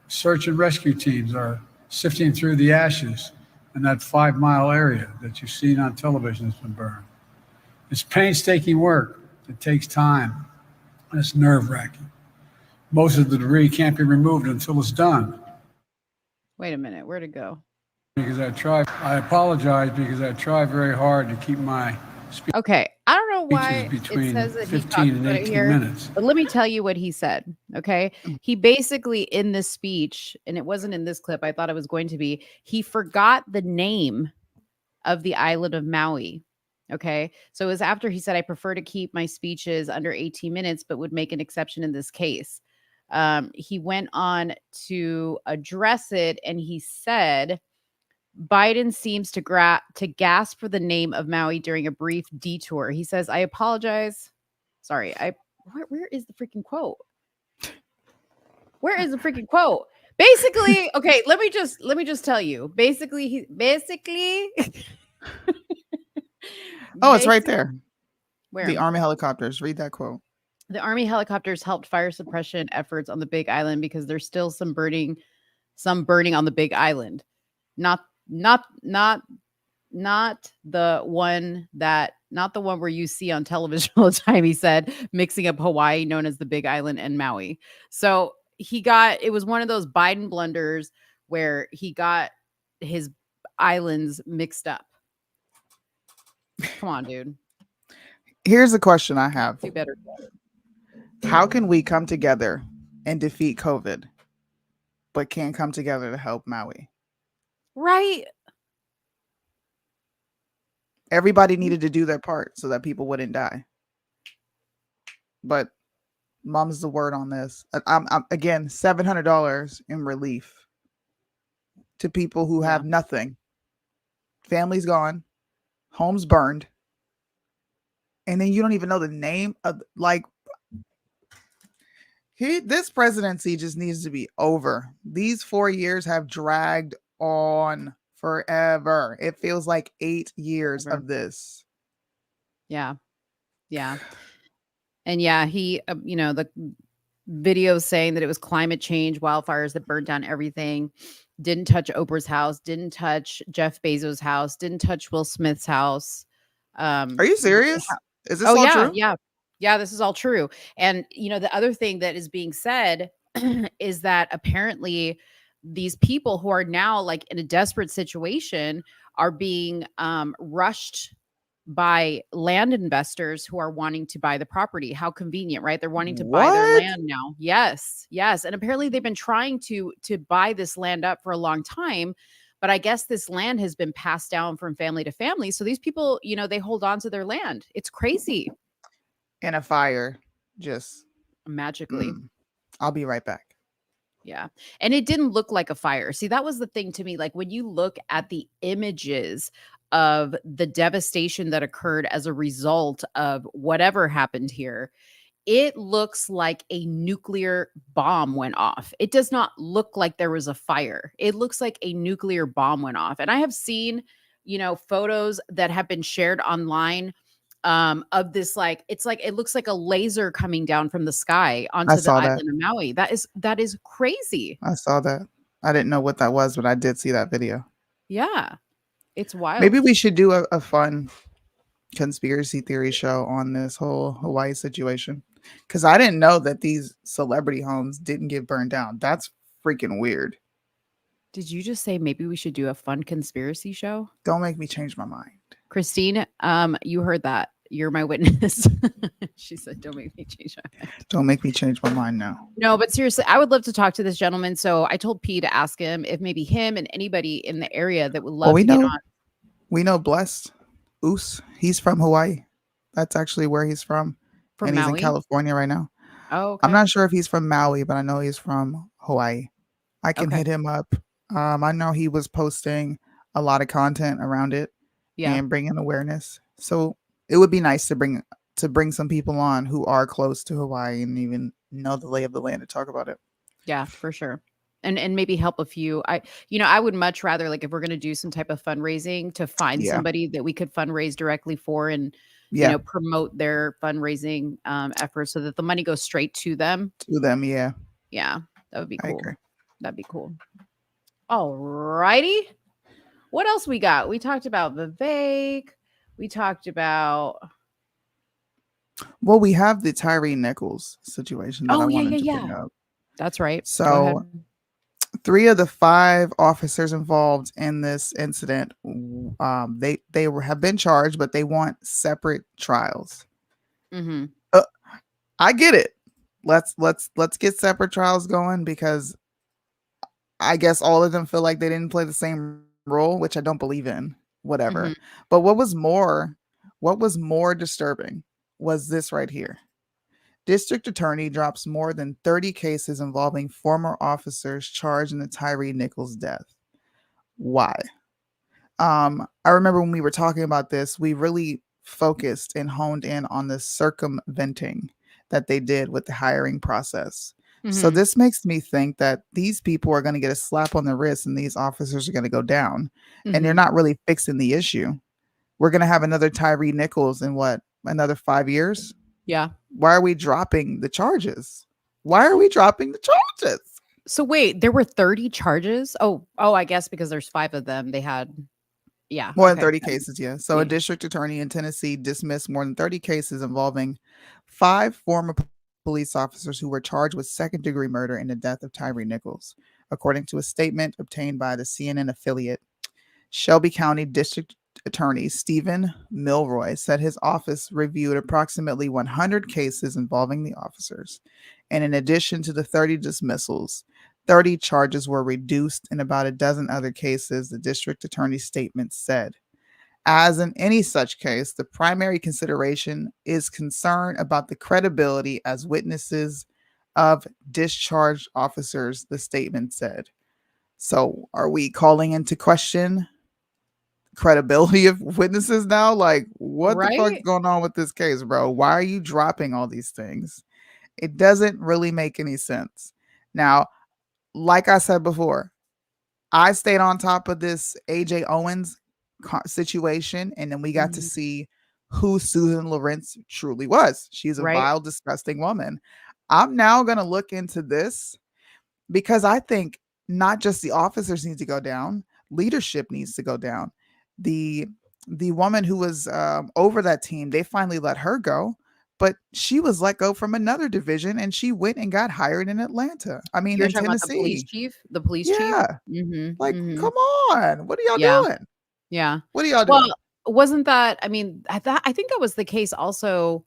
search and rescue teams are sifting through the ashes in that 5-mile area that you've seen on television that's been burned. It's painstaking work. It takes time, and it's nerve-wracking. Most of the debris can't be removed until it's done. Wait a minute. Where'd it go? I apologize because I try very hard to keep my speeches. Okay, I don't know why between it says that he 15 talked and about it 18 here, minutes. but let me tell you what he said. Okay, he basically, in this speech, and it wasn't in this clip, I thought it was going to be, he forgot the name of the island of Maui. Okay, so it was after he said, I prefer to keep my speeches under 18 minutes, but would make an exception in this case. He went on to address it, and he said, Biden seems to gasp for the name of Maui during a brief detour. He says, I apologize. Sorry, where is the freaking quote? Where is the freaking quote? Basically, okay, let me just tell you. Basically, Oh, it's right there. Where? The Army helicopters. Read that quote. The Army helicopters helped fire suppression efforts on the Big Island because there's still some burning on the Big Island. Not the one where you see on television all the time, he said, mixing up Hawaii, known as the Big Island, and Maui. So it was one of those Biden blunders where he got his islands mixed up. Come on, dude. Here's a question I have. Do better. How can we come together and defeat COVID, but can't come together to help Maui? Right. Everybody needed to do their part so that people wouldn't die. But mom's the word on this. I'm again, $700 in relief to people who have nothing. Family's gone, homes burned, and then you don't even know the name of, like, this presidency just needs to be over. These 4 years have dragged on forever. It feels like 8 years of this. Yeah. And yeah, he, the video saying that it was climate change, wildfires that burned down everything, didn't touch Oprah's house, didn't touch Jeff Bezos' house, didn't touch Will Smith's house. Are you serious? Is this all true? Yeah, this is all true. And the other thing that is being said is that apparently these people who are now like in a desperate situation are being rushed by land investors who are wanting to buy the property. How convenient, right? They're wanting to buy their What? land now. Yes, yes. And apparently they've been trying to buy this land up for a long time, but I guess this land has been passed down from family to family. So these people, they hold on to their land. It's crazy. In a fire, just Magically. I'll be right back. Yeah. And it didn't look like a fire. See, that was the thing to me. Like when you look at the images of the devastation that occurred as a result of whatever happened here, it looks like a nuclear bomb went off. It does not look like there was a fire. It looks like a nuclear bomb went off. And I have seen, photos that have been shared online of this, like it looks like a laser coming down from the sky I onto the saw that. island of Maui. That is crazy. I saw that. I didn't know what that was, but I did see that video. Yeah. It's wild. Maybe we should do a fun conspiracy theory show on this whole Hawaii situation. Because I didn't know that these celebrity homes didn't get burned down. That's freaking weird. Did you just say maybe we should do a fun conspiracy show? Don't make me change my mind. Christine, you heard that. You're my witness. She said, don't make me change my mind. Don't make me change my mind now. No, but seriously, I would love to talk to this gentleman. So I told P to ask him if maybe him and anybody in the area that would love to get on. We know Blessed Oos. He's from Hawaii. That's actually where he's from. And he's in Maui? California right now. Oh, okay. I'm not sure if he's from Maui, but I know he's from Hawaii. I can hit him up. I know he was posting a lot of content around it and bringing awareness. So it would be nice to bring some people on who are close to Hawaii and even know the lay of the land to talk about it. Yeah, for sure. And maybe help a few. I would much rather, like, if we're going to do some type of fundraising, to find somebody that we could fundraise directly for and promote their fundraising efforts so that the money goes straight to them. Yeah. Yeah, that would be I cool. agree. That'd be cool. All righty. What else we got? We talked about Vivek. We talked about. Well, we have the Tyree Nichols situation that I wanted to bring up. That's right. So 3 of the 5 officers involved in this incident, they have been charged, but they want separate trials. Mm-hmm. I get it. Let's get separate trials going, because I guess all of them feel like they didn't play the same role, which I don't believe in. Whatever. Mm-hmm. But what was more disturbing was this right here. District Attorney drops more than 30 cases involving former officers charged in the Tyree Nichols death. Why? I remember when we were talking about this, we really focused and honed in on the circumventing that they did with the hiring process. So Mm-hmm. this makes me think that these people are going to get a slap on the wrist and these officers are going to go down. And they're Mm-hmm. not really fixing the issue. We're going to have another Tyree Nichols in another 5 years? Yeah. Why are we dropping the charges? Why are we dropping the charges? So wait, there were 30 charges? Oh, I guess because there's 5 of them. They had, More than 30 cases, yeah. So a district attorney in Tennessee dismissed more than 30 cases involving 5 former police officers who were charged with second-degree murder in the death of Tyree Nichols, according to a statement obtained by the CNN affiliate. Shelby County District Attorney Stephen Milroy said his office reviewed approximately 100 cases involving the officers, and in addition to the 30 dismissals, 30 charges were reduced in about a dozen other cases, the district attorney's statement said. As in any such case, the primary consideration is concern about the credibility as witnesses of discharged officers, the statement said. So are we calling into question credibility of witnesses now? Like, what the fuck's going on with this case, bro? Why are you dropping all these things? It doesn't really make any sense. Now, like I said before, I stayed on top of this AJ Owens situation, and then we got to see who Susan Lawrence truly was. She's a vile, disgusting woman. I'm now going to look into this because I think not just the officers need to go down, leadership needs to go down. The woman who was over that team, they finally let her go, but she was let go from another division and she went and got hired in Atlanta. I mean, You're in talking about the police Tennessee. chief? The police chief? Yeah. Like, come on. What are y'all Yeah. doing? Yeah. What are y'all Well, doing? wasn't that, I mean, I think that was the case also.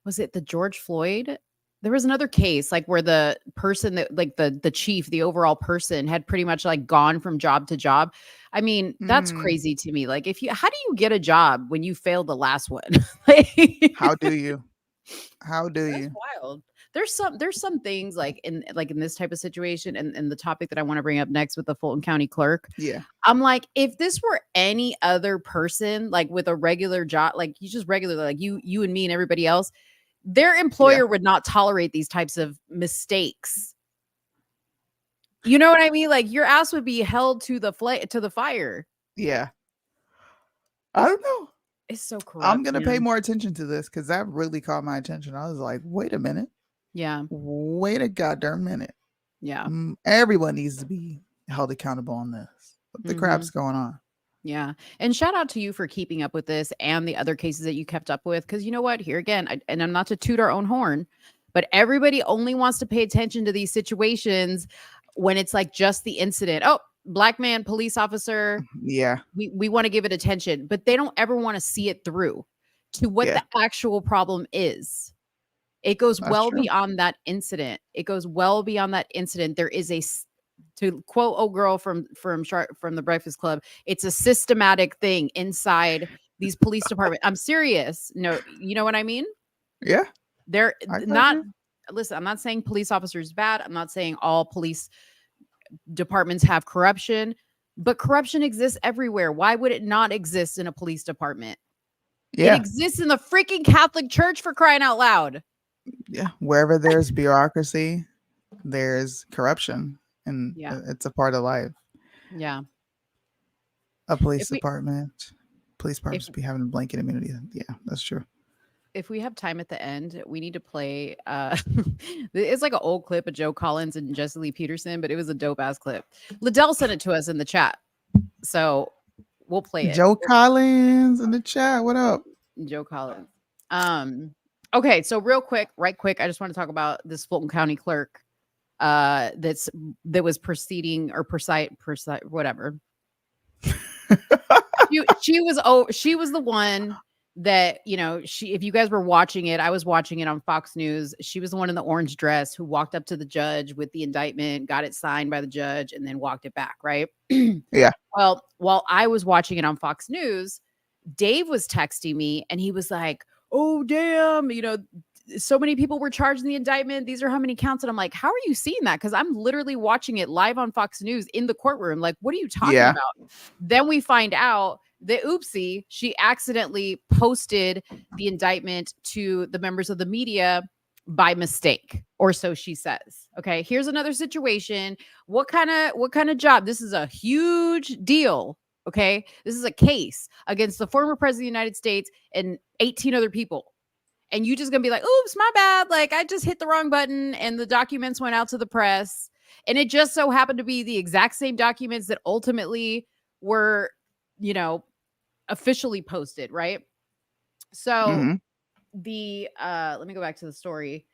Was it the George Floyd? There was another case like where the person that like the chief, the overall person had pretty much like gone from job to job. I mean, that's crazy to me. Like how do you get a job when you failed the last one? How do you? How do That's you? wild. There's some things like in this type of situation and the topic that I want to bring up next with the Fulton County clerk. Yeah. I'm like, if this were any other person, like with a regular job, like you just regular, like you and me and everybody else, their employer would not tolerate these types of mistakes. You know what I mean? Like your ass would be held to the fire. Yeah. I don't know. It's so corrupt. I'm gonna pay man. more attention to this because that really caught my attention. I was like, wait a minute. Yeah. Wait a goddamn minute. Yeah. Everyone needs to be held accountable on this. What the crap's going on? Yeah. And shout out to you for keeping up with this and the other cases that you kept up with. Because you know what? Here again, and I'm not to toot our own horn, but everybody only wants to pay attention to these situations when it's like just the incident. Oh, black man, police officer. Yeah. We want to give it attention, but they don't ever want to see it through to what the actual problem is. It goes well beyond that incident. It goes well beyond that incident. There is to quote old girl from the Breakfast Club, it's a systematic thing inside these police departments. I'm serious. No, you know what I mean? Yeah. They're not listen, I'm not saying police officers bad. I'm not saying all police departments have corruption, but corruption exists everywhere. Why would it not exist in a police department? Yeah. It exists in the freaking Catholic Church, for crying out loud. Yeah. Wherever there's bureaucracy, there's corruption. And it's a part of life. Yeah. A police department be having a blanket immunity. Yeah, that's true. If we have time at the end, we need to play it's like an old clip of Joe Collins and Jesse Lee Peterson, but it was a dope ass clip. Liddell sent it to us in the chat. So we'll play it. Joe Collins in the chat. What up? Joe Collins. Okay, so right quick, I just want to talk about this Fulton County clerk that was proceeding or whatever. she was the one that, you know, if you guys were watching it, I was watching it on Fox News. She was the one in the orange dress who walked up to the judge with the indictment, got it signed by the judge, and then walked it back, right? Yeah. Well, while I was watching it on Fox News, Dave was texting me and he was like, oh, damn, you know, so many people were charged in the indictment. These are how many counts. And I'm like, how are you seeing that? Because I'm literally watching it live on Fox News in the courtroom. Like, what are you talking about? Then we find out that oopsie, she accidentally posted the indictment to the members of the media by mistake, or so she says. Okay, here's another situation. What kind of job? This is a huge deal. Okay, this is a case against the former president of the United States and 18 other people. And you just gonna be like, oops, my bad. Like I just hit the wrong button and the documents went out to the press. And it just so happened to be the exact same documents that ultimately were, you know, officially posted, right? So the let me go back to the story.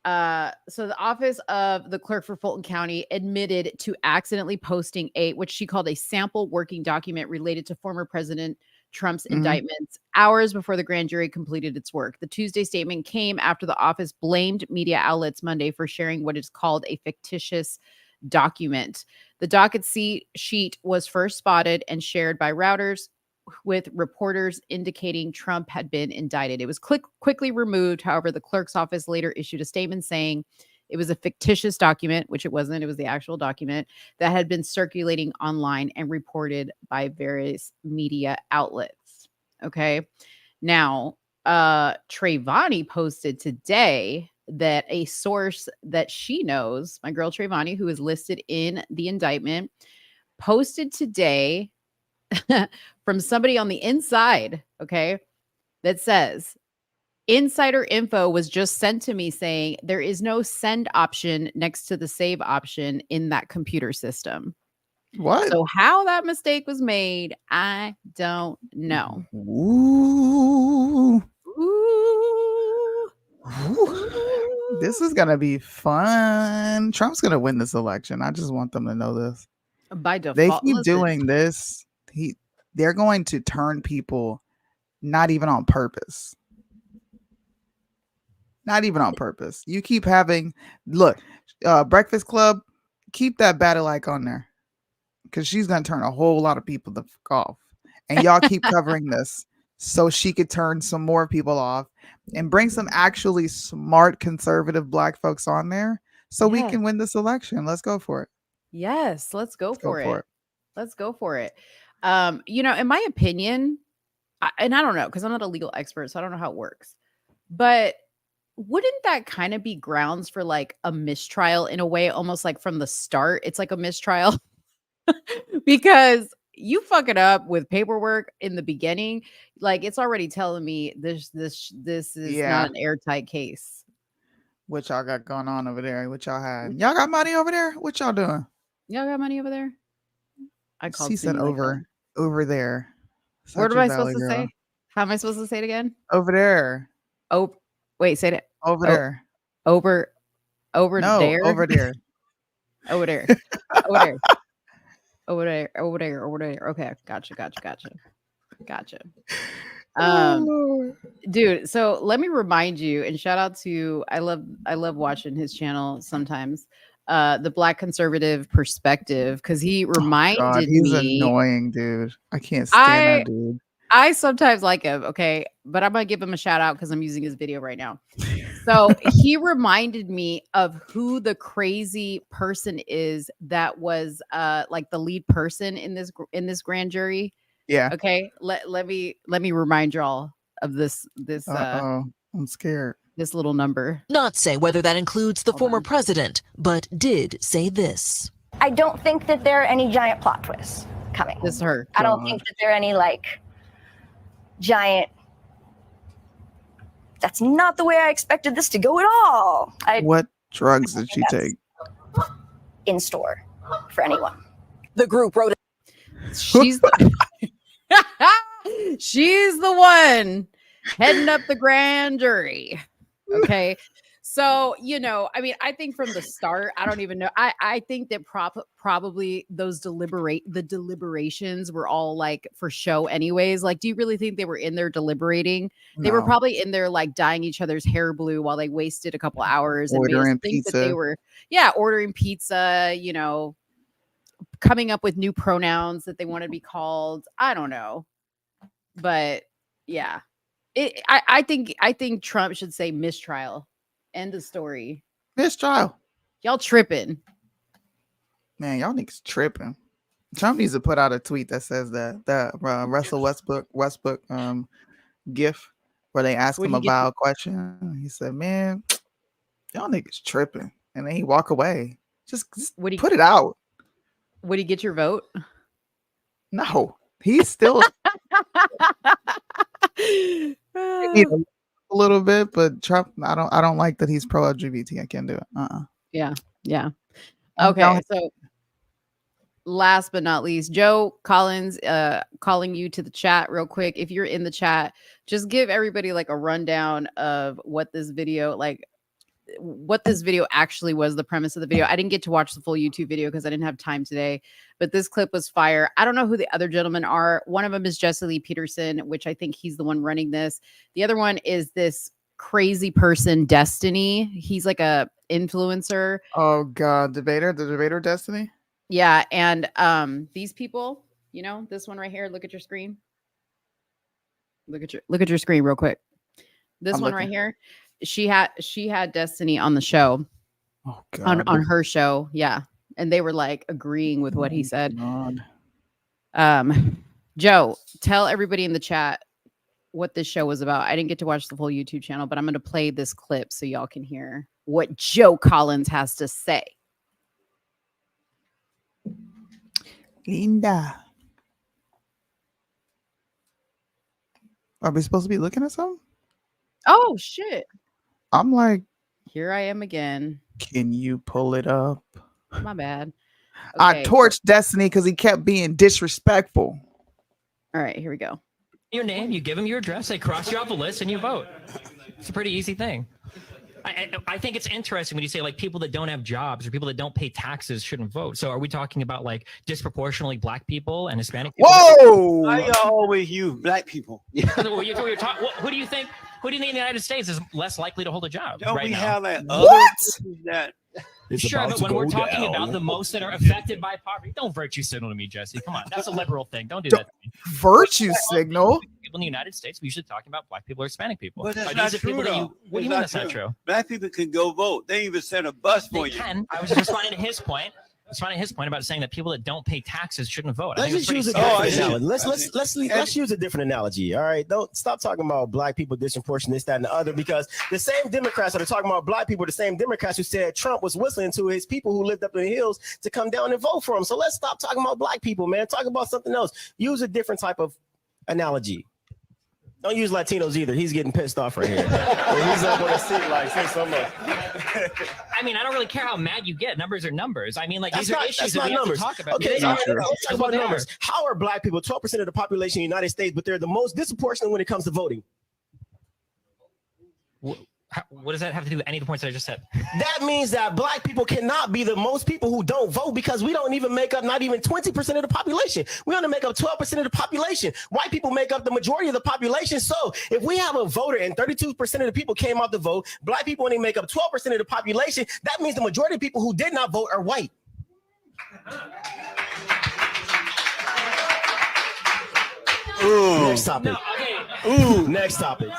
So the office of the clerk for Fulton County admitted to accidentally posting what she called a sample working document related to former President Trump's indictments hours before the grand jury completed its work. The Tuesday statement came after the office blamed media outlets Monday for sharing what is called a fictitious document. The docket sheet was first spotted and shared by routers with reporters indicating Trump had been indicted. It was quickly removed. However, the clerk's office later issued a statement saying it was a fictitious document, which it wasn't. It was the actual document that had been circulating online and reported by various media outlets. Okay. Now, Trayvani posted today that a source that she knows, my girl Trayvani, who is listed in the indictment, posted today from somebody on the inside, okay, that says, insider info was just sent to me saying there is no send option next to the save option in that computer system. What? So how that mistake was made, I don't know. Ooh. This is gonna be fun. Trump's gonna win this election. I just want them to know this. By default, They keep listen. doing this. They're going to turn people, not even on purpose. Not even on purpose. You keep having Breakfast Club. Keep that battle like on there, because she's gonna turn a whole lot of people the fuck off, and y'all keep covering this so she could turn some more people off and bring some actually smart conservative black folks on there so we Yes. can win this election. Let's go for it. Yes, let's go for for it. Let's go for it. You know, in my opinion, and I don't know, because I'm not a legal expert, so I don't know how it works. But wouldn't that kind of be grounds for like a mistrial in a way, almost like from the start? It's like a mistrial because you fuck it up with paperwork in the beginning. Like it's already telling me this is Yeah. not an airtight case. What y'all got going on over there? What y'all had? Y'all got money over there? What y'all doing? Y'all got money over there? I called She said Soonie like that. over there. What Such am a I valley supposed to girl. say? How am I supposed to say it again? Over there. Oh, wait, say it. Over Oh, there. Over No, there. over there. Over there. Over there. Over there. Over there. Over there. Okay, gotcha. Oh, Lord. Dude, so let me remind you, and shout out to I love watching his channel sometimes. The Black Conservative Perspective, because he God, reminded he's me. annoying, dude. I can't stand that dude. I sometimes like him, okay, but I'm gonna give him a shout out because I'm using his video right now. So he reminded me of who the crazy person is that was like the lead person in this grand jury. Yeah. Okay, let me remind y'all of this I'm scared. this little number. Not say whether that includes the former president, but did say this. I don't think that there are any giant plot twists coming. This is her. I don't think that there are any like giant. That's not the way I expected this to go at all. What drugs did she take? In store for anyone. The group wrote She's the, she's the one heading up the grand jury. Okay. So, you know, I mean, I think from the start, I don't even know. I think that probably those deliberations were all like for show anyways. Like, do you really think they were in there deliberating? They were No. probably in there like dyeing each other's hair blue while they wasted a couple hours and made us Ordering think that they pizza. were, ordering pizza, you know, coming up with new pronouns that they want to be called. I don't know. But yeah. I think Trump should say mistrial. End of story. Mistrial. Y'all tripping. Man, y'all niggas tripping. Trump needs to put out a tweet that says that Russell Westbrook gif where they ask him about a question. He said, "Man, y'all niggas tripping," and then he walk away. Just put it out. Would he get your vote? No, he's still a little bit, but Trump. I don't like that he's pro LGBT. I can't do it. Yeah. Okay, so last but not least, Joe Collins, calling you to the chat real quick. If you're in the chat, just give everybody like a rundown of what this video actually was, the premise of the video. I didn't get to watch the full YouTube video because I didn't have time today, but this clip was fire. I don't know who the other gentlemen are. One of them is Jesse Lee Peterson, which I think he's the one running this. The other one is this crazy person, Destiny. He's like a influencer. Oh God, the debater Destiny. Yeah, and these people, you know, this one right here. Look at your screen. Look at your screen real quick. This I'm one looking. right here. She had Destiny on the show. Oh God. On her show, yeah, and they were like agreeing with what he said. God. Joe, tell everybody in the chat what this show was about. I didn't get to watch the full YouTube channel, but I'm going to play this clip so y'all can hear what Joe Collins has to say. Linda. Are we supposed to be looking at something? Oh shit. I'm like, here I am again. Can you pull it up? My bad. I torched Destiny because he kept being disrespectful. All right, here we go. Your name, you give them your address, they cross you off a list, and you vote. It's a pretty easy thing. I think it's interesting when you say like people that don't have jobs or people that don't pay taxes shouldn't vote. So are we talking about like disproportionately black people and Hispanic people? Whoa! Why y'all always you black people? Who do you think? Who do you think in the United States is less likely to hold a job? Don't right we now? have that What? That Sure, but when we're talking about the most that are affected by poverty, don't virtue signal to me, Jesse. Come on, that's a liberal thing. Don't do that to me. Virtue signal. People in the United States, we usually talking about black people or Hispanic people. But that's Are not these the people true, that though. what do you mean that's not true? Black people can go vote. They even send a bus for They you. can. I was just responding to his point. Responding to his point about saying that people that don't pay taxes shouldn't vote. I Let's think just it's use a pretty different simple. analogy. Let's use a different analogy. All right, don't stop talking about black people disproportionate, this, that, and the other, because the same Democrats that are talking about black people are the same Democrats who said Trump was whistling to his people who lived up in the hills to come down and vote for him. So let's stop talking about black people, man. Talk about something else. Use a different type of analogy. Don't use Latinos either. He's getting pissed off right here. He's up on the seat like, say so much. I mean, I don't really care how mad you get. Numbers are numbers. I mean, like That's these are not, issues that's that not we have to numbers. talk about. Okay, They let's are. talk That's about what they are. numbers. How are black people 12% of the population in the United States, but they're the most disproportionate when it comes to voting? What does that have to do with any of the points that I just said? That means that black people cannot be the most people who don't vote because we don't even make up not even 20% of the population. We only make up 12% of the population. White people make up the majority of the population. So if we have a voter and 32% of the people came out to vote, black people only make up 12% of the population. That means the majority of people who did not vote are white. Ooh. Next topic. Ooh. Next topic.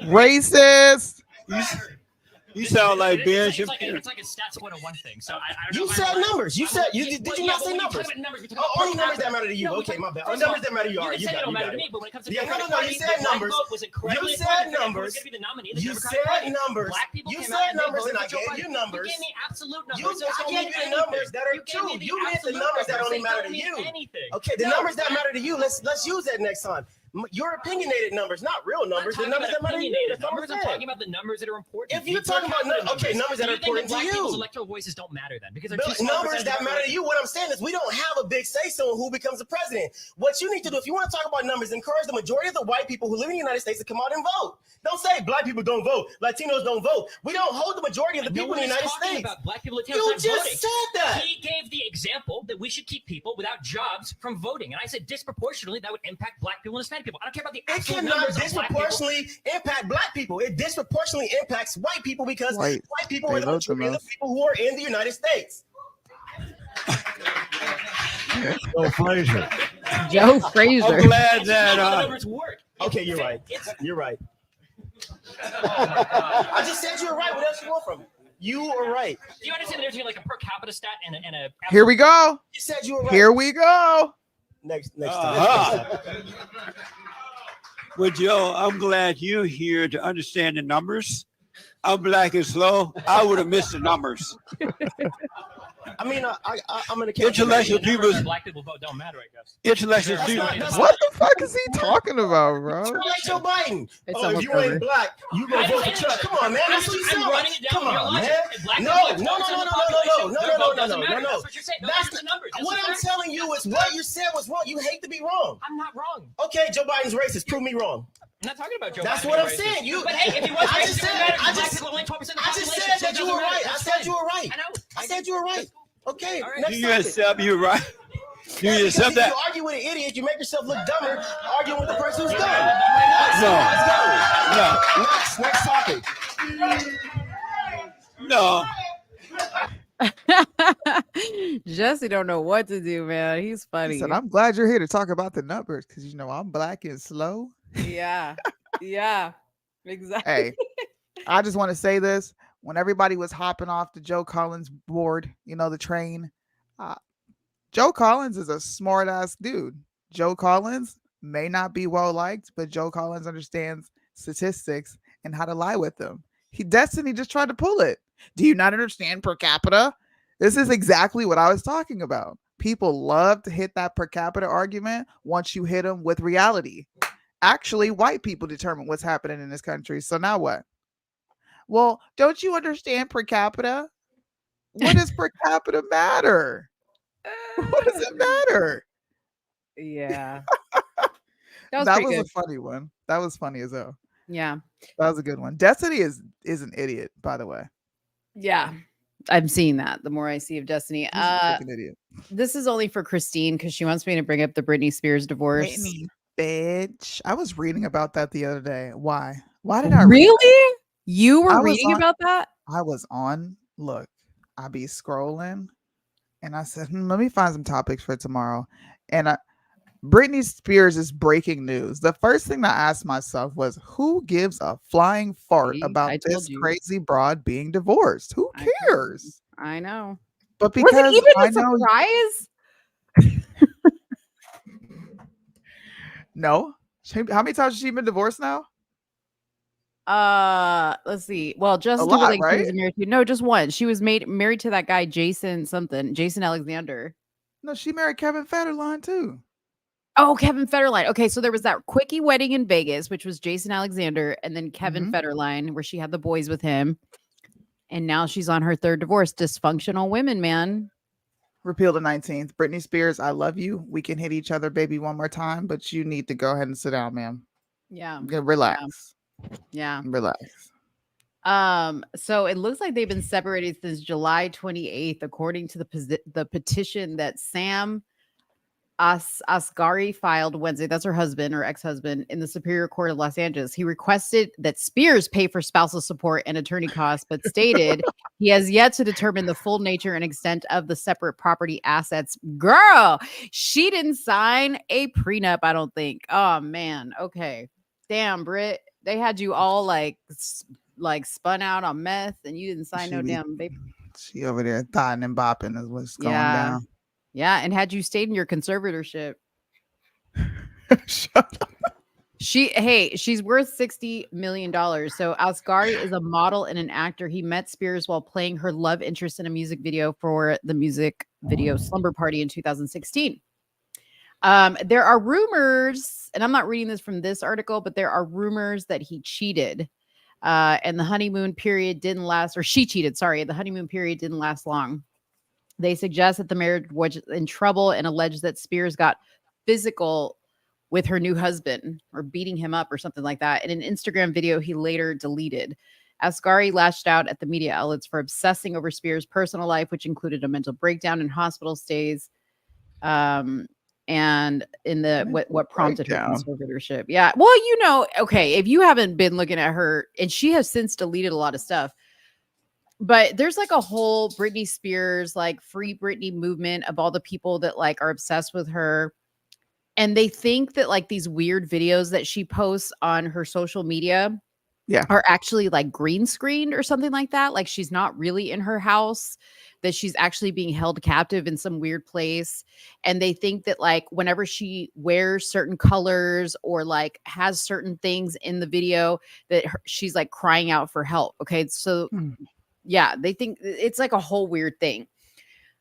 Racist. You sound like Ben It's Shapiro. like a stats 101 thing. So I don't You know. said numbers. You said you did you not say when we talk numbers? about numbers, we talk Oh, about only per numbers that capita. matter to you. No, Okay, my bad. first Oh, of numbers all, that matter to you. You All right, can you say got they it. don't You matter got to it. me, but when it comes to Yeah, no, Democratic no, Party, you the said black numbers. vote was incredibly You important said because numbers. It was going to be the nominee. The You Democratic said Party. numbers. Black people You came said out and they numbers, voted and I for Joe gave Biden. you numbers. You gave me absolute You, numbers. So I tell gave me you the anything. numbers that are You gave me true. the You meant the absolute numbers that numbers. only They matter don't to mean you. anything. Okay, the No, numbers that matter to you. Let's use that next time. Your opinionated numbers, not real numbers. The numbers that matter to you. Opinionated That's what I'm numbers. I'm saying. talking about the numbers that are important. If you're per talking about capita okay, numbers that Do are you think important to black people's you. electoral voices don't matter then because they're The too small numbers percentage that of matter to everyone? you. What I'm saying is we don't have a big say so in who becomes the president. What you need to do, if you want to talk about numbers, encourage the majority of the white people who live in the United States to come out and vote. Don't say black people don't vote, Latinos don't vote. We don't hold the majority of the No people one in the is United talking States. about black people Latinos You not just voting. said that. He gave the example that we should keep people without jobs from voting, and I said disproportionately that would impact black people and Hispanic people. I don't care about the It absolute cannot numbers of black people. disproportionately impact black people. It disproportionately impacts white people because white people They are the vote the majority of the most. people who are in the United States. Joe Frazier. Joe Frazier. I'm glad that How the numbers work. Okay, you're right. You're right. I just said you were right. What else you want from me? You are right. Do you understand that there's like a per capita stat and a Here we go. You said you were right. Here we go. Next time. Well, Joe, I'm glad you're here to understand the numbers. I'm black and slow. I would have missed the numbers. I mean, I'm gonna Intellectual people. Black people vote don't matter, I guess. Intellectual people. What the fuck is he talking about, bro? It's like Joe Biden. It's If almost you over. ain't black, you gonna vote for Trump. Come on, man. That's what you I'm sound running like. it down Come your on, logic. man. If black No, people no, are no, 12% of the no, population, no, their no, vote no, doesn't no, matter. no. That's what you're saying. No, That's that's the numbers. That's what the I'm facts. telling you is what you said was wrong. You hate to be wrong. I'm not wrong. Okay, Joe Biden's racist. Prove me wrong. I'm not talking about Joe That's Biden what I'm being saying. racist. You. But hey, if he was I racist, just it would said. matter I because black just. people are only 12% of the I just population. said so it that you doesn't were matter. right. I That's said fine. you were right. I know. I said you were right. Okay. All right. Next Do you topic. accept you're right? Do you Because accept if that? you argue with an idiot, you make yourself look dumber arguing with the person who's dumb. No. Let's go. No. Next topic. No. Jesse don't know what to do, man. He's He funny. said, I'm glad you're here to talk about the numbers because, you know, I'm black and slow. Yeah. Yeah. Exactly. Hey, I just want to say this. When everybody was hopping off the Joe Collins board, you know, the train, Joe Collins is a smart ass dude. Joe Collins may not be well liked, but Joe Collins understands statistics and how to lie with them. Destiny just tried to pull it. Do you not understand per capita? This is exactly what I was talking about. People love to hit that per capita argument once you hit them with reality. Actually, white people determine what's happening in this country. So now what? Well, don't you understand per capita? What does per capita matter? What does it matter? Yeah. That pretty was a good. funny one. That was funny as hell. Yeah. That was a good one. Destiny is an idiot, by the way. Yeah. I'm seeing that the more I see of Destiny. He's a freaking idiot. This is only for Christine because she wants me to bring up the Britney Spears divorce. Britney, bitch. I was reading about that the other day. Why? Why did I read Really? You were I was reading on- about that? I was on. Look, I be scrolling, and I said, let me find some topics for tomorrow. And Britney Spears is breaking news. The first thing I asked myself was, who gives a flying fart See, about I this told you. crazy broad being divorced? Who cares? I know. But Was because it even I a know surprise? no. How many times has she been divorced now? Let's see. Well, Justin lot, Timberlake she right? was married to. No, just one. She was married to that guy Jason Alexander. No, she married Kevin Federline too. Oh, Kevin Federline. Okay, so there was that quickie wedding in Vegas, which was Jason Alexander, and then Kevin Federline, where she had the boys with him. And now she's on her third divorce. Dysfunctional women, man. Repeal the 19th. Britney Spears, I love you. We can hit each other, baby, one more time, but you need to go ahead and sit down, ma'am. Yeah. Relax. Yeah. Relax. So it looks like they've been separated since July 28th, according to the petition that Sam Asghari filed Wednesday. That's her husband or ex-husband in the Superior Court of Los Angeles. He requested that Spears pay for spousal support and attorney costs, but stated he has yet to determine the full nature and extent of the separate property assets. Girl, she didn't sign a prenup, I don't think. Oh man. Okay. Damn, Britt. They had you all like spun out on meth and you didn't sign no damn paper. She over there thotting and bopping is what's going Yeah. down. Yeah, and had you stayed in your conservatorship. She's worth $60 million. So Asghari is a model and an actor. He met Spears while playing her love interest in a music video for the music video Slumber Party in 2016. There are rumors, and I'm not reading this from this article, but there are rumors that he cheated. And the honeymoon period didn't last, or she cheated, sorry. The honeymoon period didn't last long. They suggest that the marriage was in trouble and allege that Spears got physical with her new husband or beating him up or something like that. In an Instagram video he later deleted. Asghari lashed out at the media outlets for obsessing over Spears' personal life, which included a mental breakdown and hospital stays. And in the what prompted her conservatorship. Yeah. Well, okay, if you haven't been looking at her, and she has since deleted a lot of stuff. But there's like a whole Britney Spears, like free Britney movement of all the people that like are obsessed with her. And they think that like these weird videos that she posts on her social media are actually like green screened or something like that. Like she's not really in her house, that she's actually being held captive in some weird place. And they think that like whenever she wears certain colors or like has certain things in the video that she's like crying out for help. Okay. So yeah, they think it's like a whole weird thing.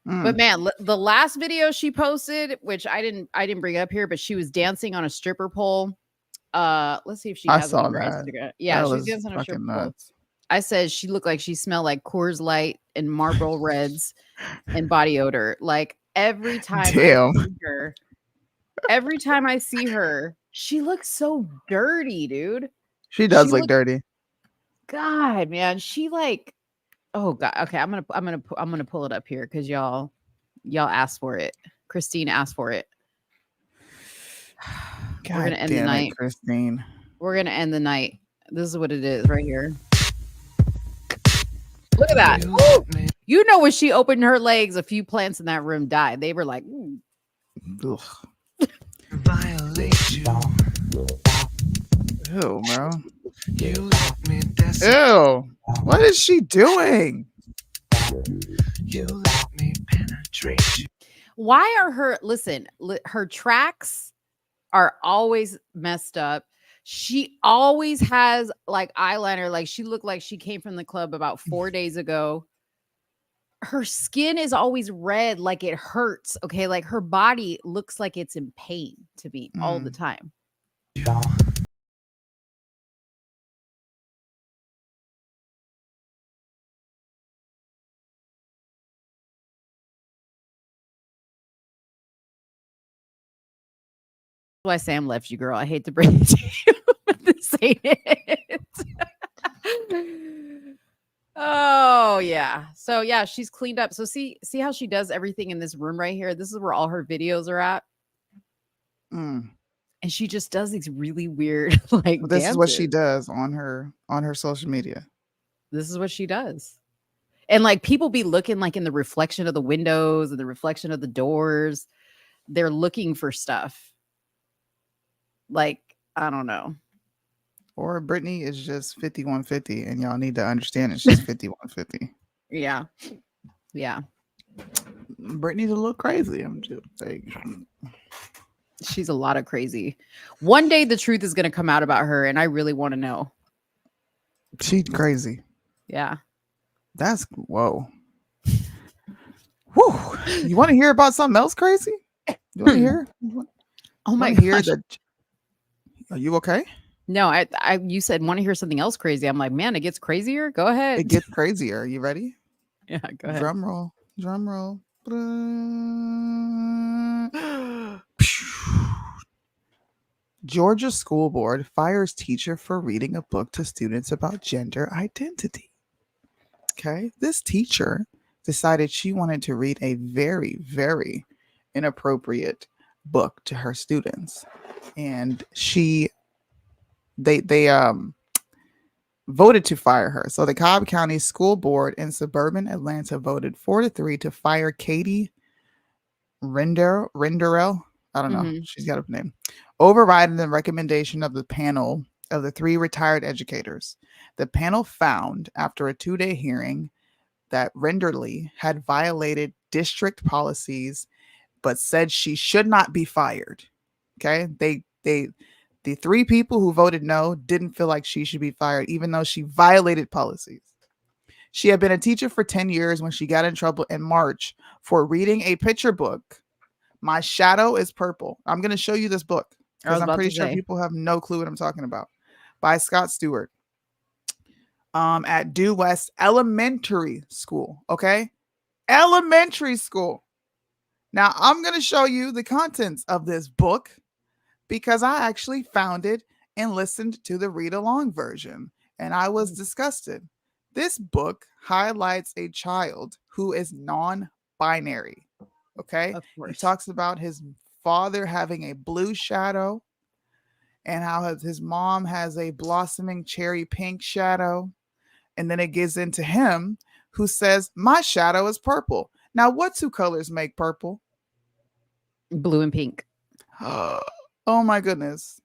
But man, the last video she posted, which I didn't bring up here, but she was dancing on a stripper pole. Let's see if she has it on her Instagram. Yeah, she's dancing on a stripper pole. I said she looked like she smelled like Coors Light and Marlboro Reds and body odor. Like every time I see her, she looks so dirty, dude. She does look dirty. God, man, she like. Oh God. Okay, I'm gonna pull it up here because y'all asked for it. Christine asked for it. God, we're gonna end the night, Christine. We're gonna end the night. This is what it is right here. Look at that. Ooh. You know when she opened her legs, a few plants in that room died. They were like, Ew, bro. Ew. What is she doing? You let me penetrate you. Why are her tracks are always messed up. She always has like eyeliner. Like she looked like she came from the club about 4 days ago. Her skin is always red, like it hurts. Okay. Like her body looks like it's in pain to me all the time. Why Sam left you, girl. I hate to bring it to you. This ain't it. Oh yeah. So yeah, she's cleaned up. So see how she does everything in this room right here. This is where all her videos are at. Mm. And she just does these really weird like This is what she dances. does on her social media. This is what she does. And like people be looking like in the reflection of the windows and the reflection of the doors. They're looking for stuff. Like, I don't know. Or Brittany is just 5150, and y'all need to understand it's just 5150. Yeah. Yeah. Brittany's a little crazy. I'm just like, She's a lot of crazy. One day the truth is going to come out about her, and I really want to know. she's crazy. Yeah. That's whoa. Whew. You want to hear about something else crazy? You want to hear? Oh my hear gosh. that? Are you okay? No, you said want to hear something else crazy. I'm like, man, it gets crazier. Go ahead. It gets crazier. Are you ready? Yeah, go ahead. Drum roll. Drum roll. Georgia School Board fires teacher for reading a book to students about gender identity. Okay. This teacher decided she wanted to read a very, very inappropriate book to her students. And they voted to fire her. So the Cobb County School Board in suburban Atlanta voted 4-3 to fire Katie Renderell. I don't know. She's got a name. Overriding the recommendation of the panel of the 3 retired educators. The panel found after a 2-day hearing that Renderly had violated district policies, but said she should not be fired. Okay. The 3 people who voted no didn't feel like she should be fired, even though she violated policies. She had been a teacher for 10 years when she got in trouble in March for reading a picture book. My Shadow is Purple. I'm going to show you this book because I'm pretty sure people have no clue what I'm talking about. By Scott Stewart. At Due West Elementary School. Okay. Elementary school. Now I'm going to show you the contents of this book because I actually found it and listened to the read along version, and I was disgusted. This book highlights a child who is non-binary. Okay. He talks about his father having a blue shadow and how his mom has a blossoming cherry pink shadow. And then it gets into him who says, my shadow is purple. Now, what 2 colors make purple? Blue and pink. Oh my goodness.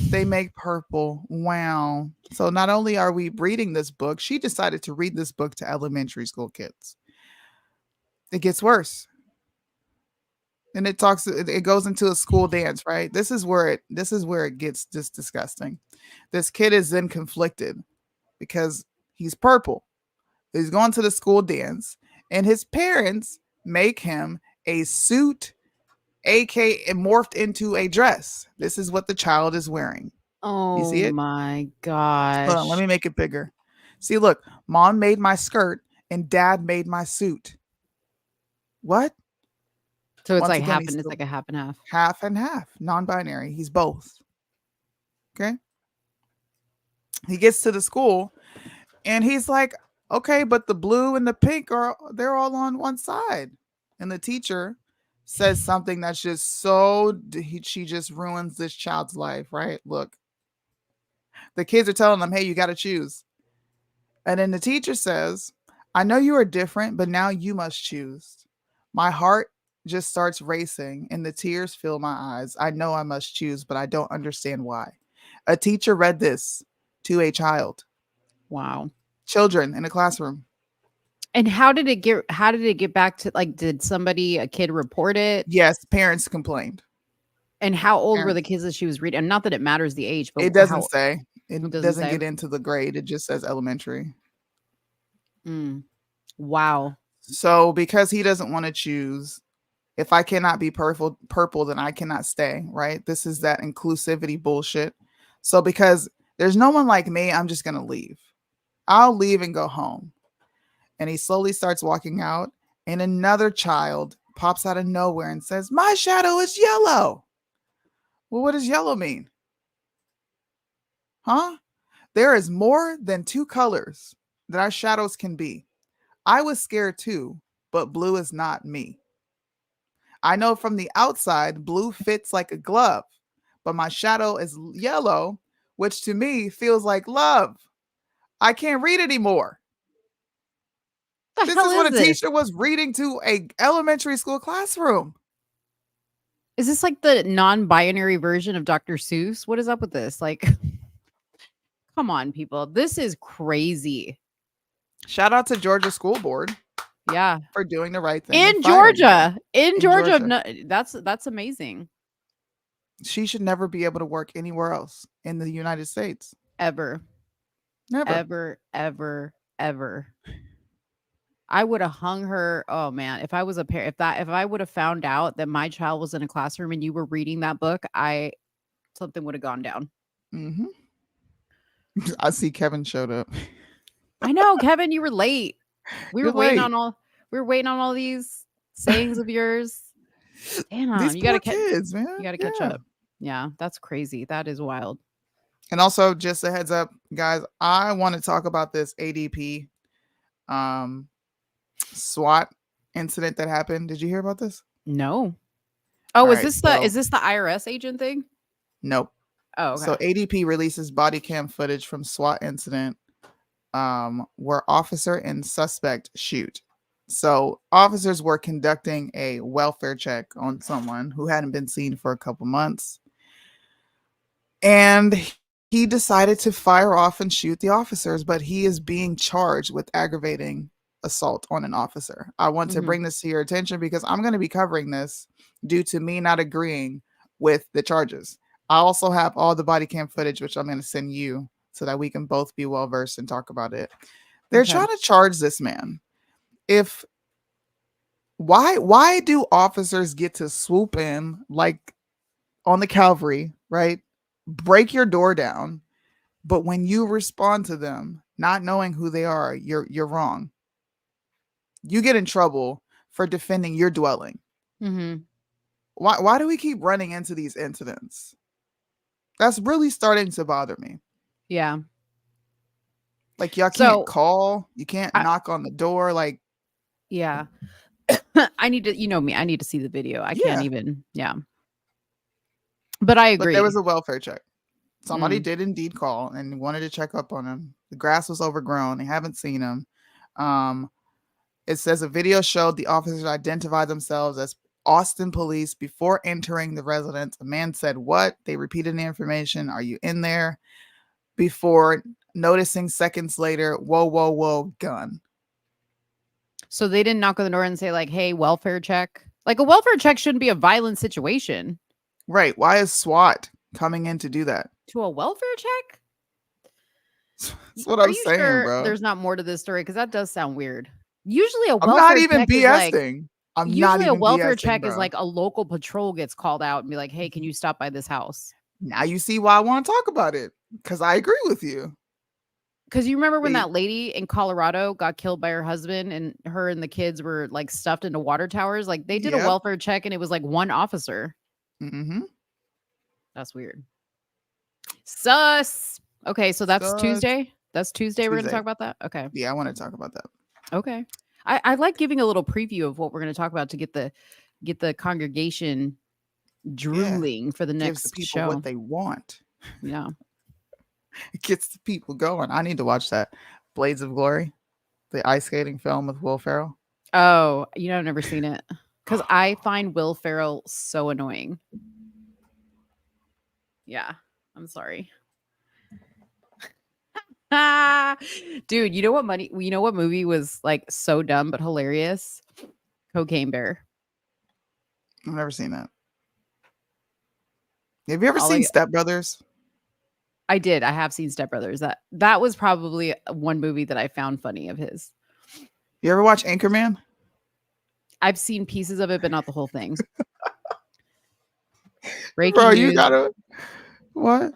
They make purple. Wow. So not only are we reading this book, she decided to read this book to elementary school kids. It gets worse. And it goes into a school dance, right? This is where it gets just disgusting. This kid is then conflicted because he's purple. He's going to the school dance, and his parents make him a suit, aka morphed into a dress. This is what the child is wearing. You see Oh it? my gosh. Hold on, let me make it bigger. See, look, mom made my skirt and dad made my suit. What? So it's Once like again, half and it's like a half and half. Half and half, non-binary. He's both. Okay. He gets to the school and he's like, okay, but the blue and the pink they're all on one side. And the teacher says something that's just she just ruins this child's life, right? Look, the kids are telling them, hey, you got to choose. And then the teacher says, I know you are different, but now you must choose. My heart just starts racing and the tears fill my eyes. I know I must choose, but I don't understand why. A teacher read this to a child. Wow. Children in a classroom. And how did it get back to, like, did a kid report it? Yes, parents complained. And how old were the kids that she was reading? And not that it matters the age, but it doesn't say. It doesn't say? get into the grade. It just says elementary. Wow. So because he doesn't want to choose, if I cannot be purple, then I cannot stay, right? This is that inclusivity bullshit. So because there's no one like me, I'm just going to leave. I'll leave and go home. And he slowly starts walking out, and another child pops out of nowhere and says, my shadow is yellow. Well, what does yellow mean? Huh? There is more than 2 colors that our shadows can be. I was scared too, but blue is not me. I know from the outside, blue fits like a glove, but my shadow is yellow, which to me feels like love. I can't read anymore. The This hell is what is a this? teacher was reading to a elementary school classroom. Is this like the non-binary version of Dr. Seuss? What is up with this? Like, come on, people. This is crazy. Shout out to Georgia School Board. Yeah. For doing the right thing. In and firing her. Georgia. In Georgia. That's amazing. She should never be able to work anywhere else in the United States. Ever. Never. Ever. I would have hung her. Oh man, if I was a parent, if I would have found out that my child was in a classroom and you were reading that book, something would have gone down. Mm-hmm. I see Kevin showed up. I know, Kevin, you were late. We were You're waiting late. on all these sayings of yours. Damn, These you poor gotta kids, man. You gotta catch up. Yeah, that's crazy. That is wild. And also, just a heads up, guys, I want to talk about this ADP SWAT incident that happened. Did you hear about this? No. Oh, All is right, this the IRS agent thing? Nope. Oh, okay. So ADP releases body cam footage from SWAT incident where officer and suspect shoot. So officers were conducting a welfare check on someone who hadn't been seen for a couple months. And he decided to fire off and shoot the officers, but he is being charged with aggravating assault on an officer. I want to bring this to your attention because I'm going to be covering this due to me not agreeing with the charges. I also have all the body cam footage, which I'm going to send you so that we can both be well versed and talk about it. They're trying to charge this man. Why do officers get to swoop in like on the cavalry, right? Break your door down, but when you respond to them, not knowing who they are, you're wrong. You get in trouble for defending your dwelling. Mm-hmm. Why do we keep running into these incidents? That's really starting to bother me. Yeah. Like y'all can't call, you can't knock on the door. Like, yeah. I need to, you know me, I need to see the video. I can't even, But I agree. But there was a welfare check. Somebody did indeed call and wanted to check up on him. The grass was overgrown. They haven't seen him. It says a video showed the officers identify themselves as Austin police before entering the residence. A man said, "What?" They repeated the information. "Are you in there?" Before noticing seconds later, "Whoa, whoa, whoa, gun." So they didn't knock on the door and say like, "Hey, welfare check." Like a welfare check shouldn't be a violent situation. Right. Why is SWAT coming in to do that? To a welfare check? That's what I'm saying, bro. There's not more to this story because that does sound weird. Usually a I'm welfare not even check is like, BSing. I'm not usually a even welfare BSing, check is bro. like a local patrol gets called out and be like, "Hey, can you stop by this house?" Now you see why I want to talk about it because I agree with you. Because you remember when that lady in Colorado got killed by her husband and her and the kids were like stuffed into water towers? Like they did a welfare check and it was like one officer. Mm-hmm. That's weird. Sus. Okay, so that's Tuesday. That's Tuesday. We're going to talk about that. Okay. Yeah, I want to talk about that. Okay. I like giving a little preview of what we're going to talk about to get the congregation drooling for the next Gives the people show. what they want. Yeah. It gets the people going. I need to watch that. Blades of Glory, the ice skating film with Will Ferrell. Oh, I've never seen it because I find Will Ferrell so annoying. Yeah, I'm sorry. Dude, you know what movie was like so dumb but hilarious? Cocaine Bear. I've never seen that. Have you ever seen Step Brothers? I did. I have seen Step Brothers. That was probably one movie that I found funny of his. You ever watch Anchorman? I've seen pieces of it, but not the whole thing. Breaking Bro, news. you gotta what?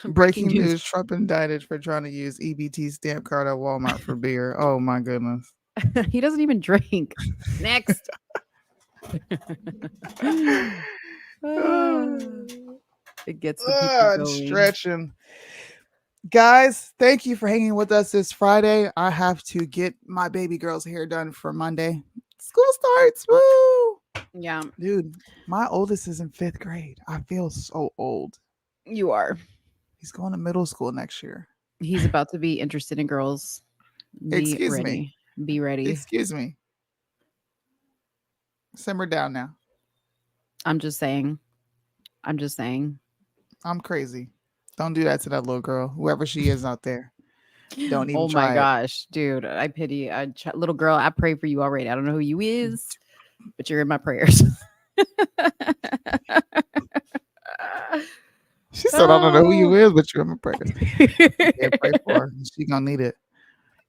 Breaking news. news. Trump indicted for trying to use EBT stamp card at Walmart for beer. Oh my goodness. He doesn't even drink. Next. It gets the people going. Stretching. Guys, thank you for hanging with us this Friday. I have to get my baby girl's hair done for Monday. School starts. Woo! Yeah. Dude, my oldest is in 5th grade. I feel so old. You are. He's going to middle school next year. He's about to be interested in girls. Be Excuse ready. me. Be ready. Excuse me. Simmer down now. I'm just saying. I'm crazy. Don't do that to that little girl, whoever she is out there. Don't even Oh try my it. gosh, dude. I pity little girl. I pray for you already. I don't know who you is, but you're in my prayers. She said, I don't know who you is, but you're in my prayers. Yeah, pray for her. She gonna need it.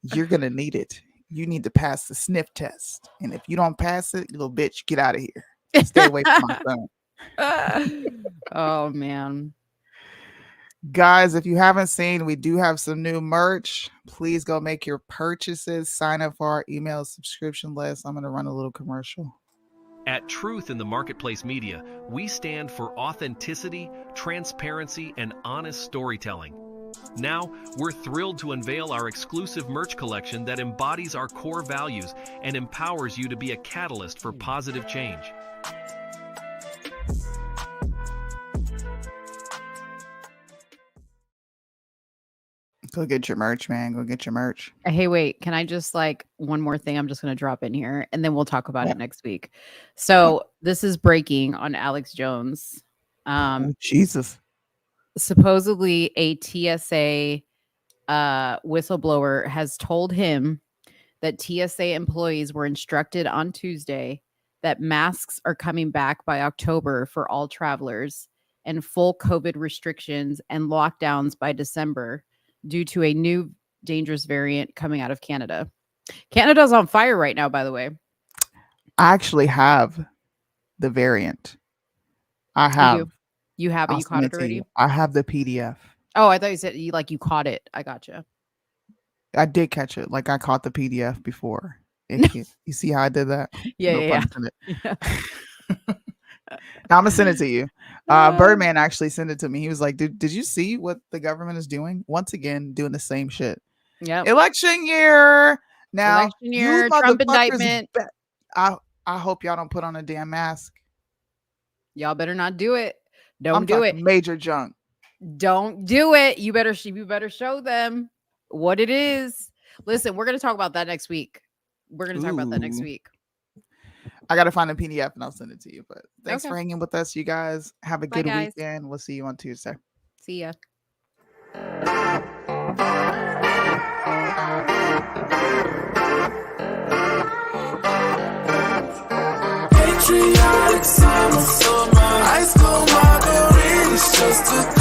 You're gonna need it. You need to pass the sniff test. And if you don't pass it, you little bitch, get out of here. Stay away from my son. Oh man. Guys, if you haven't seen, we do have some new merch. Please go make your purchases. Sign up for our email subscription list. I'm going to run a little commercial. At Truth in the Marketplace Media, we stand for authenticity, transparency, and honest storytelling. Now, we're thrilled to unveil our exclusive merch collection that embodies our core values and empowers you to be a catalyst for positive change. Go get your merch, man. Go get your merch. Hey, wait, can I just one more thing I'm just going to drop in here and then we'll talk about it next week. So this is breaking on Alex Jones. Jesus. Supposedly a TSA whistleblower has told him that TSA employees were instructed on Tuesday that masks are coming back by October for all travelers and full COVID restrictions and lockdowns by December due to a new dangerous variant coming out of Canada. Canada's on fire right now, by the way. I actually have the variant. I have. You have it? You caught it already? I have the PDF. Oh, I thought you said you caught it. I gotcha. I did catch it. I caught the PDF before. You see how I did that? Yeah. Now I'm gonna send it to you. Birdman actually sent it to me. He was like, did you see what the government is doing? Once again, doing the same shit. Yeah. Election year. Now, election year, Trump indictment. I hope y'all don't put on a damn mask. Y'all better not do it. Don't I'm do it. Major junk. Don't do it. You better show them what it is. Listen, we're gonna talk about that next week. I gotta find a PDF and I'll send it to you. But thanks for hanging with us, you guys. Have a good weekend. We'll see you on Tuesday. See ya. Patriotic summer, high school margarine is just a